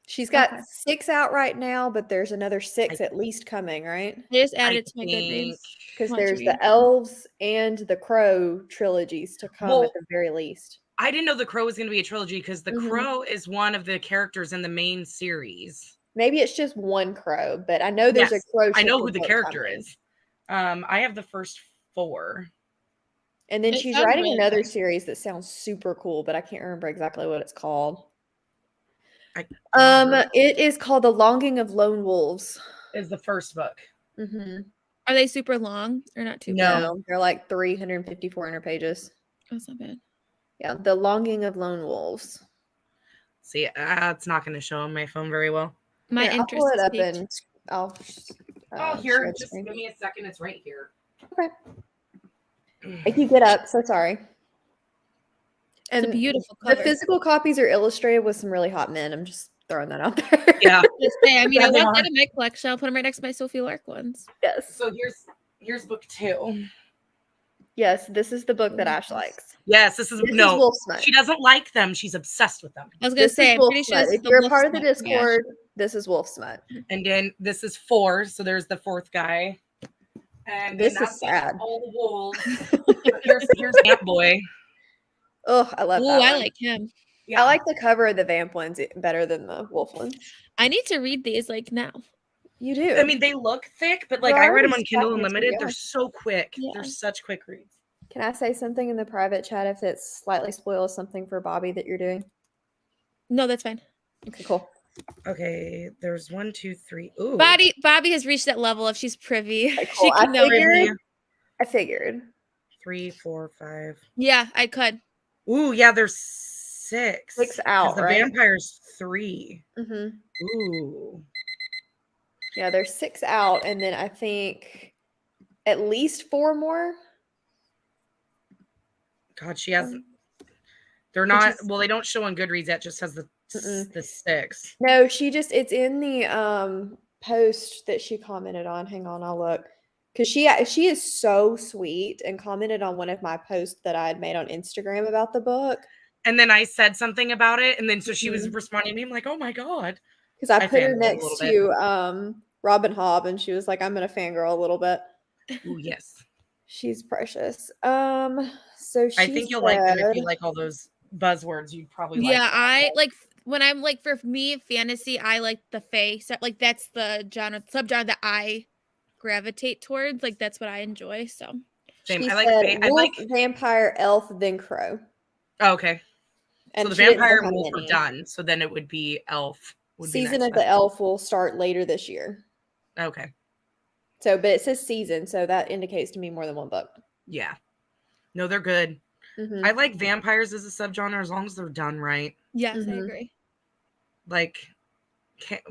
She's got Okay. 6 out right now, but there's another 6 at least coming, right? I just I added it to my think- Goodreads. Because Want to there's read. the elves and the crow trilogies to come Well, at the very least. I didn't know the Crow was going to be a trilogy because the Mhm. Crow is one of the characters in the main series. Maybe it's just one crow, but I know there's Yes, a crow. I know who shifted the book character coming. is. I have the first 4. And then It she's sounds writing really another good. series that sounds super cool, but I can't remember exactly what it's called. I- It is called The Longing of Lone Wolves. Is the first book. Mm-hmm. Are they super long or not too No. bad? No, they're like 350, 400 pages. That's not bad. Yeah, The Longing of Lone Wolves. See, it's not going to show on my phone very well. My Here, I'll interest pull it is up piqued. and I'll. Oh, share here, the just screen. give me a second. It's right here. Okay. If you get up, so sorry. It's And a beautiful the cover. physical copies are illustrated with some really hot men. I'm just throwing that out there. Yeah. Just say, I mean, Yeah, I they want are. that in my collection. I'll put them right next to my Sophie Lark ones. Yes. So here's book 2. Yes, this is the book that Ash Yes. likes. Yes, this is This is no. Wolf Smut. She doesn't like them. She's obsessed with them. I was gonna This say, is I'm Wolf pretty sure Smut. this If is the you're a Wolf part of the Smut reaction. Discord, this is Wolf Smut. And then this is 4, so there's the 4th guy. And This then is that's sad. all the wolves. here's Ant Boy. Oh, I love Ooh, that I one. like him. Yeah. I like the cover of the Vamp ones better than the Wolf ones. I need to read these like now. You do. I mean, they look thick, but like They're I read them already on Kindle stacking it Unlimited. together. They're so quick. Yeah. They're such quick reads. Can I say something in the private chat if it slightly spoils something for Bobby that you're doing? No, that's fine. Okay, cool. Okay, there's 1, 2, 3. Ooh. Bobby has reached that level if she's privy. Okay, She cool. I can know. figured. I figured. 3, 4, 5. Yeah, I could. Ooh, yeah, there's 6. 6 'Cause out, the right? vampire's 3. Mm-hmm. Ooh. Yeah, there's 6 out, and then I think at least 4 more. God, she has. They're not. just- Well, they don't show on Goodreads yet. Just has the Mm-mm. 6. No, it's in the post that she commented on. Hang on, I'll look. Because she is so sweet and commented on one of my posts that I had made on Instagram about the book. And then I said something about it, and then so she was Mhm. responding to me. I'm like, oh my God. Because I I put her fangirled a next little to Robin Hobb, and she was like, I'm gonna fangirl a little bit. Ooh, yes. She's precious. So she I think you'll like them if you said- like all those buzzwords. You'd probably like. Yeah, them. I like when I'm like for me fantasy, I like the fae. So, like that's the subgenre that I gravitate towards. Like that's what I enjoy. So Same. She I like. said I wolf, like. vampire, elf, then crow. Oh, okay. And So the she didn't know vampire how and wolf are many. done. So then it would be elf. Would be Season next of the then. elf will start later this year. Okay. So, but it says season, so that indicates to me more than one book. Yeah. No, they're good. Mhm. I like vampires as a subgenre as long as they're done right. yes, I Mhm. agree. Like,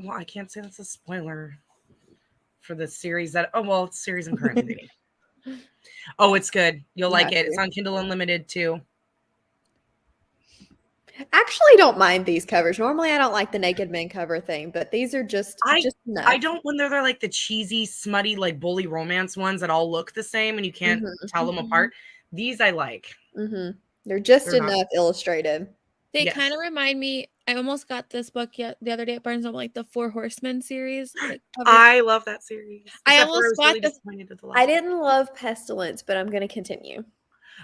I can't say that's a spoiler for the series that. Oh well, it's the series I'm currently reading. Oh, it's good. You'll You like have it. It's to. on Kindle Unlimited too. Actually, don't mind these covers. Normally, I don't like the naked men cover thing, but these are just enough. I don't when they're like the cheesy, smutty, like bully romance ones that all look the same and you can't Mhm. tell them apart. These I like. Mhm. They're just They're not- enough illustrated. They Yes. kind of remind me. I almost got this book the other day at Barnes Noble, like the Four Horsemen series. Like, I love that series. I Except for almost was really bought the- disappointed at the last I one. didn't love Pestilence, but I'm going to continue.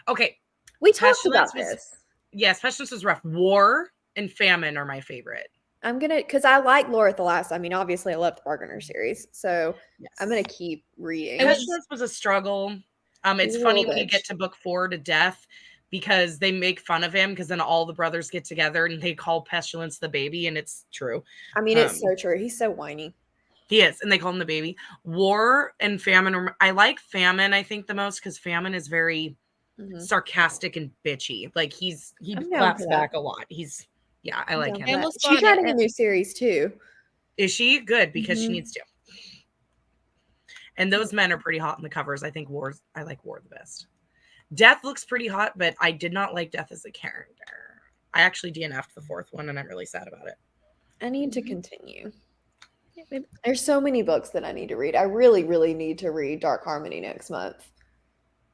Okay. We talked about Pestilence was- this. Yes, Pestilence was rough. War and Famine are my favorite. I'm gonna because I like Laura the Last. I mean, obviously, I love the Bargainer series, so Yes. I'm gonna keep reading. Pestilence was a struggle. It's He's a funny little when you get bitch. to book 4 to Death because they make fun of him because then all the brothers get together and they call Pestilence the baby, and it's true. I mean, it's um, so true. He's so whiny. He is, and they call him the baby. War and Famine. I like Famine, I think, the most because Famine is very Mhm. sarcastic and bitchy. Like he I'm down claps for that. back a lot. I like Down him. for that. almost She's bought it writing a at- new series too. Is she good because she Mhm. needs to? And those men are pretty hot in the covers. I think I like War the best. Death looks pretty hot, but I did not like Death as a character. I actually DNF'd the 4th one, and I'm really sad about it. I need to Mhm. continue. Yeah, maybe- There's so many books that I need to read. I really, really need to read Dark Harmony next month.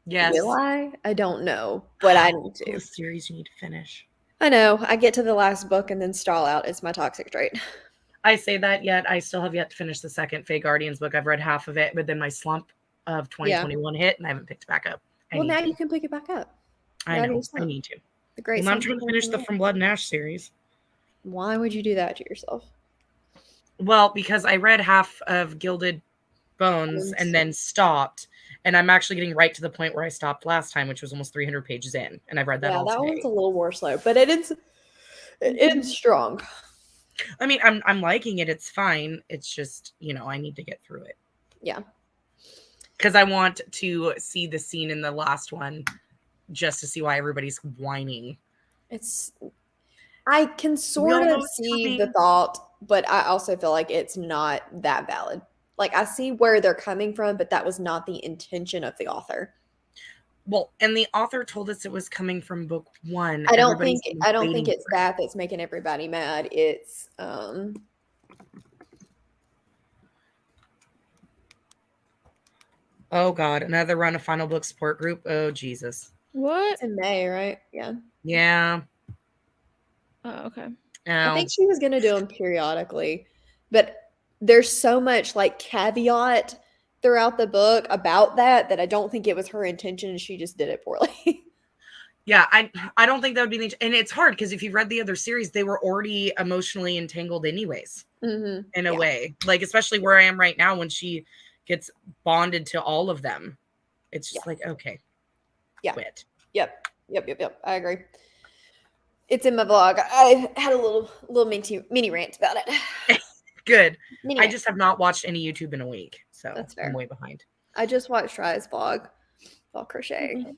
Yes. Will I? I don't know, but I need Oh, to. the series you need to finish. I know. I get to the last book and then stall out. It's my toxic trait. I say that yet. I still have yet to finish the second Fae Guardians book. I've read half of it, but then my slump of 2021 hit, and I haven't picked it back up. Well, now you can pick it back up. I now know. you I slump. need to. The great. Well, now I'm Summer trying to finish the Wars. From Blood and Ash series. Why would you do that to yourself? Well, because I read half of Gilded Bones and then stopped, and I'm actually getting right to the point where I stopped last time, which was almost 300 pages in, and I've read that Yeah, all that today. one's a little more slow, but it's strong. I mean, I'm liking it. It's fine. It's just, I need to get through it. Yeah. Because I want to see the scene in the last one just to see why everybody's whining. I can sort know of it's see the coming. thought, but I also feel like it's not that valid. Like I see where they're coming from, but that was not the intention of the author. Well, and the author told us it was coming from book 1. I don't Everybody's think been it's waiting for it. that's making everybody mad. It's Oh God, another run of Final Book support group. Oh Jesus. What? it's in May, right? Yeah. Yeah. Oh, okay. I think she was gonna do them periodically, but there's so much like caveat throughout the book about that I don't think it was her intention and she just did it poorly. Yeah, I don't think that would be and it's hard because if you've read the other series, they were already emotionally entangled anyways, in a way. Like especially where I am right now when she gets bonded to all of them. It's just like, okay. Yeah. Quit. Yep. I agree. It's in my vlog. I had a little mini rant about it. Good. Mini I rant. just have not watched any YouTube in a week, so That's fair. I'm way behind. I just watched Rye's vlog while crocheting.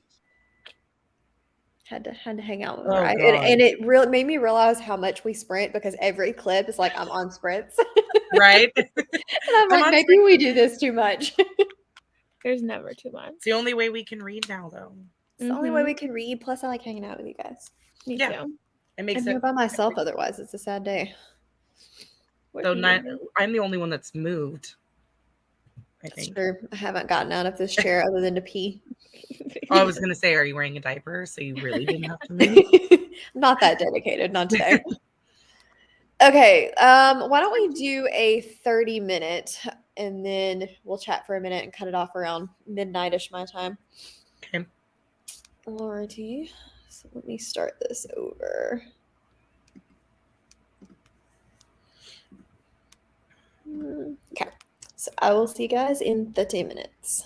Had to hang out with Oh, Rye. God. And it really made me realize how much we sprint because every clip is like I'm on sprints. Right? And I'm like, on maybe we do this too much. There's never too much. It's the only way we can read now, though. It's the only way Mhm. we can read. Plus, I like hanging out with you guys. Me Yeah. too. It makes I'm here it by myself. Otherwise, it's a sad day. What so do you not. do? I'm the only one that's moved. I That's think. true. I haven't gotten out of this chair other than to pee. Oh, I was gonna say, are you wearing a diaper? So you really didn't have to move. Not that dedicated. Not today. Okay. Why don't we do a 30-minute and then we'll chat for a minute and cut it off around midnight-ish my time. Okay. Alrighty. So let me start this over. Okay. So I will see you guys in 30 minutes.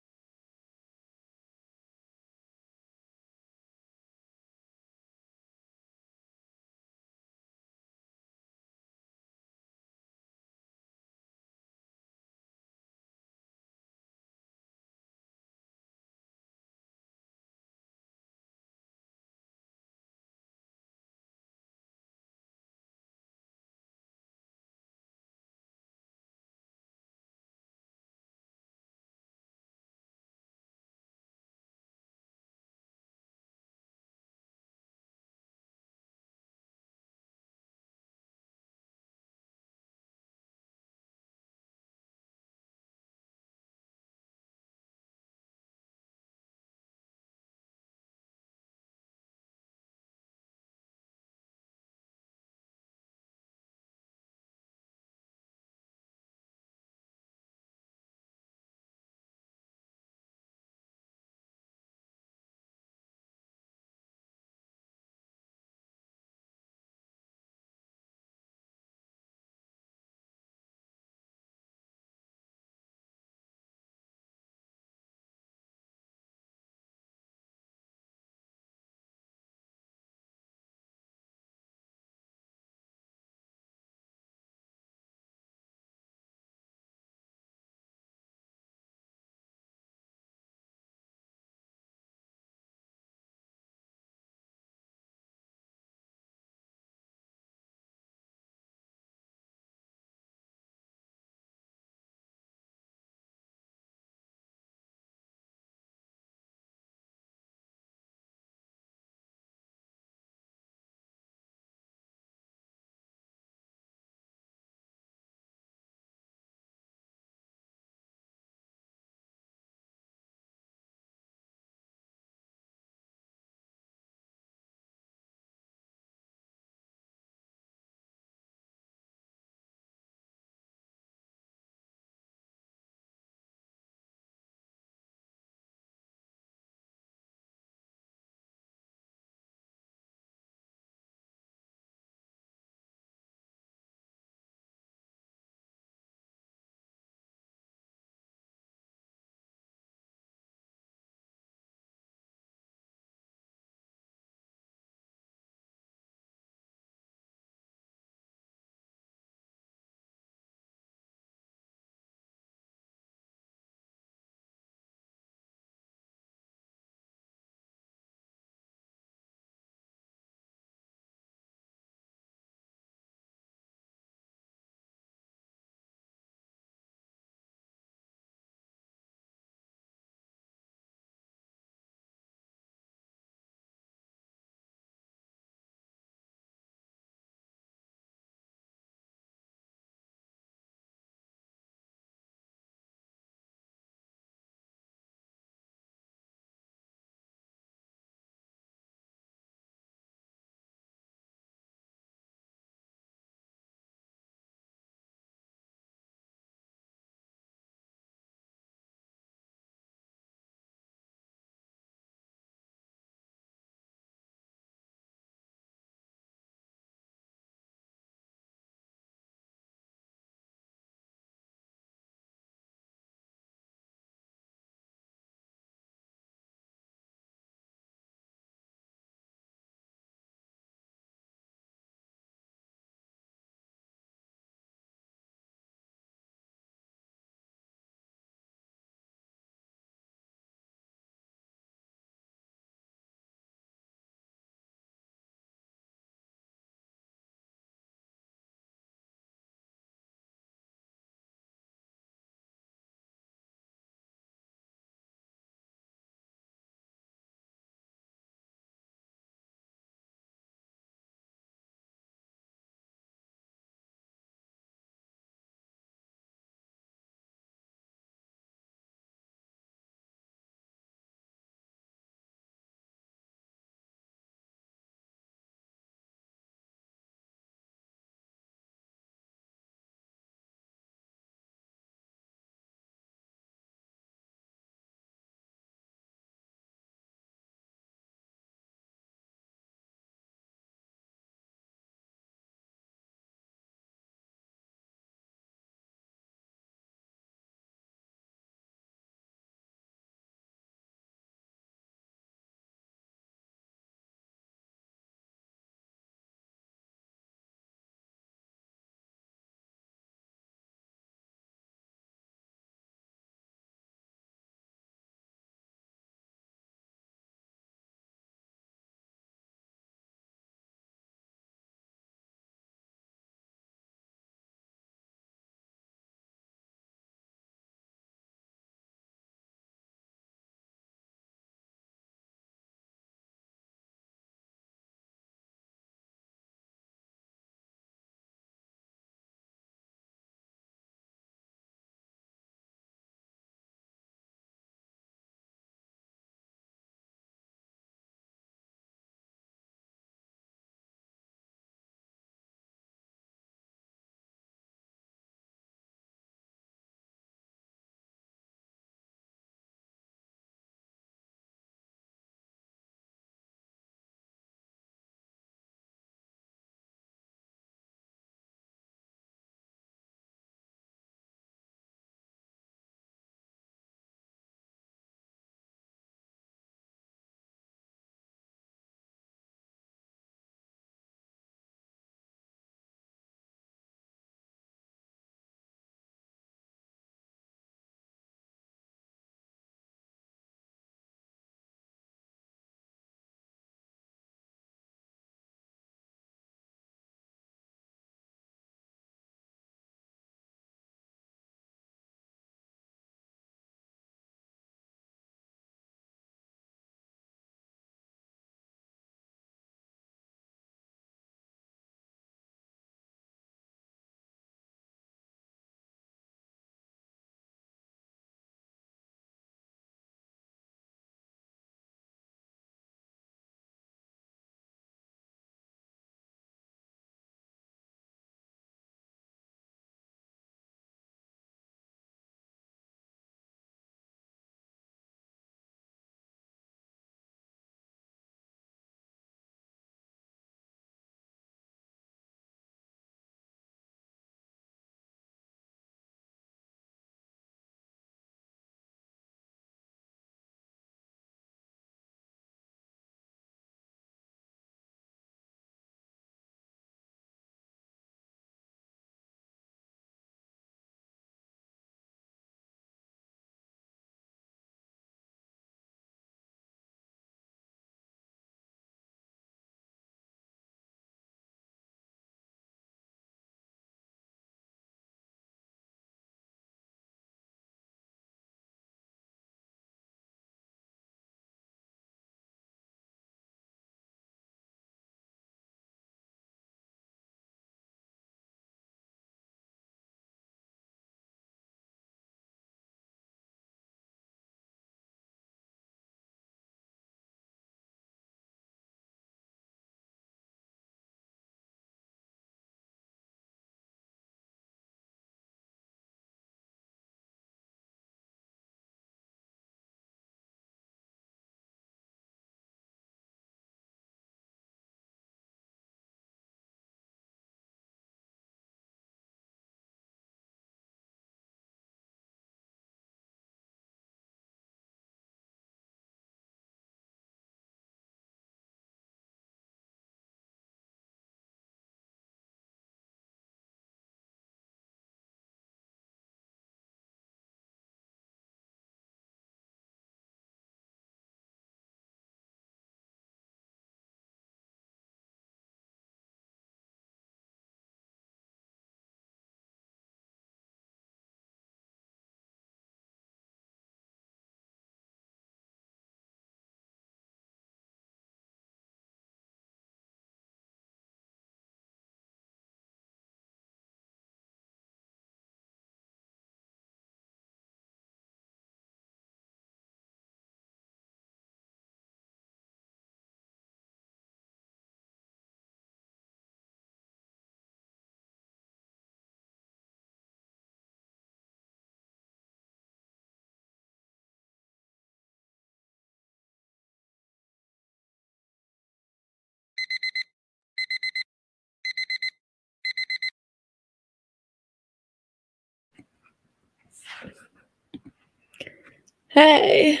Hey.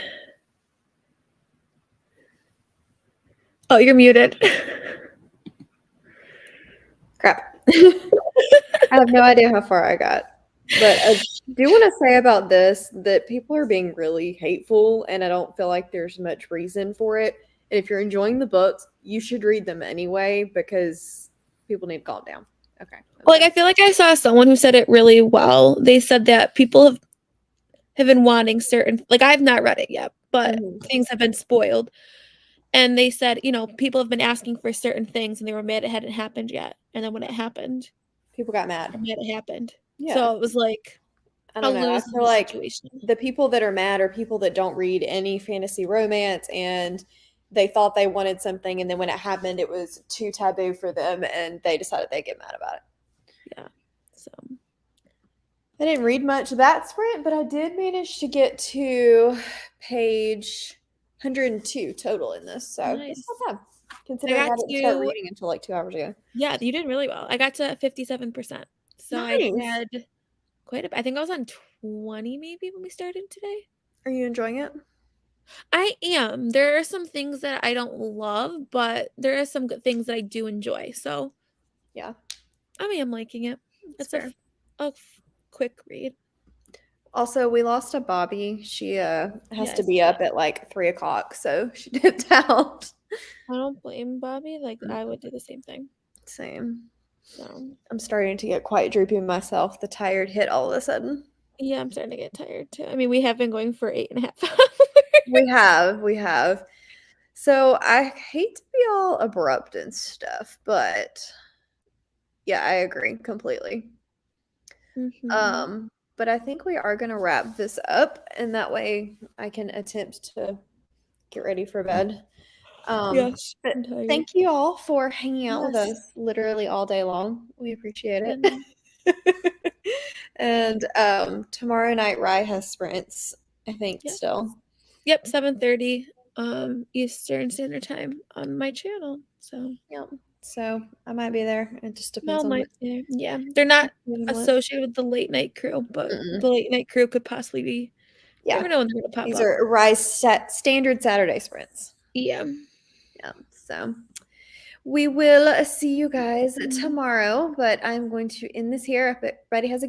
Oh, you're muted. Crap. I have no idea how far I got. But I do want to say about this that people are being really hateful, and I don't feel like there's much reason for it. And if you're enjoying the books, you should read them anyway because people need to calm down. Okay. Like, I feel like I saw someone who said it really well. They said that people have been wanting certain, like, I've not read it yet, but Mhm. things have been spoiled. And they said, you know, people have been asking for certain things and they were mad it hadn't happened yet. And then when it happened, People got they're mad. mad it happened. Yeah. So it was like I a don't know. I lose feel like situation. the people that are mad are people that don't read any fantasy romance and they thought they wanted something, and then when it happened, it was too taboo for them, and they decided they'd get mad about it. Yeah. So I didn't read much of that sprint, but I did manage to get to page 102 total in this. So Nice. it's not bad. Considering I got didn't start to- reading until like 2 hours ago. yeah, you did really well. I got to 57%. So I Nice. had quite a, I think I was on 20 maybe when we started today. Are you enjoying it? I am. There are some things that I don't love, but there are some good things that I do enjoy. So Yeah. I am liking it. That's It's fair. a quick read. Also, we lost a Bobby. She has Yes, to be up at like 3 o'clock, so she dipped out. I don't blame Bobby. Like, I would do the same thing. Same. So I'm starting to get quite droopy myself. The tired hit all of a sudden. yeah, I'm starting to get tired too. I mean, we have been going for 8.5 hours. We have. So I hate to be all abrupt and stuff, but yeah, I agree completely. Mhm. But I think we are gonna wrap this up, and that way I can attempt to get ready for bed. Yes. But I'm tired. thank you all for hanging out with Yes. us literally all day long. We appreciate it. Goodness. And tomorrow night Rye has sprints, I think, Yep. still. Yep, 7:30 Eastern Standard Time on my channel. So Yep. So I might be there. It just depends Mel on might be there. Yeah, they're not what. associated with the late night crew, but Mm-mm. the late night crew could possibly be. You Yeah. never know when they're gonna pop These up. are Rye's standard Saturday sprints. Yeah. Yeah. So we will see you guys tomorrow, but I'm going to end this here. If everybody has a good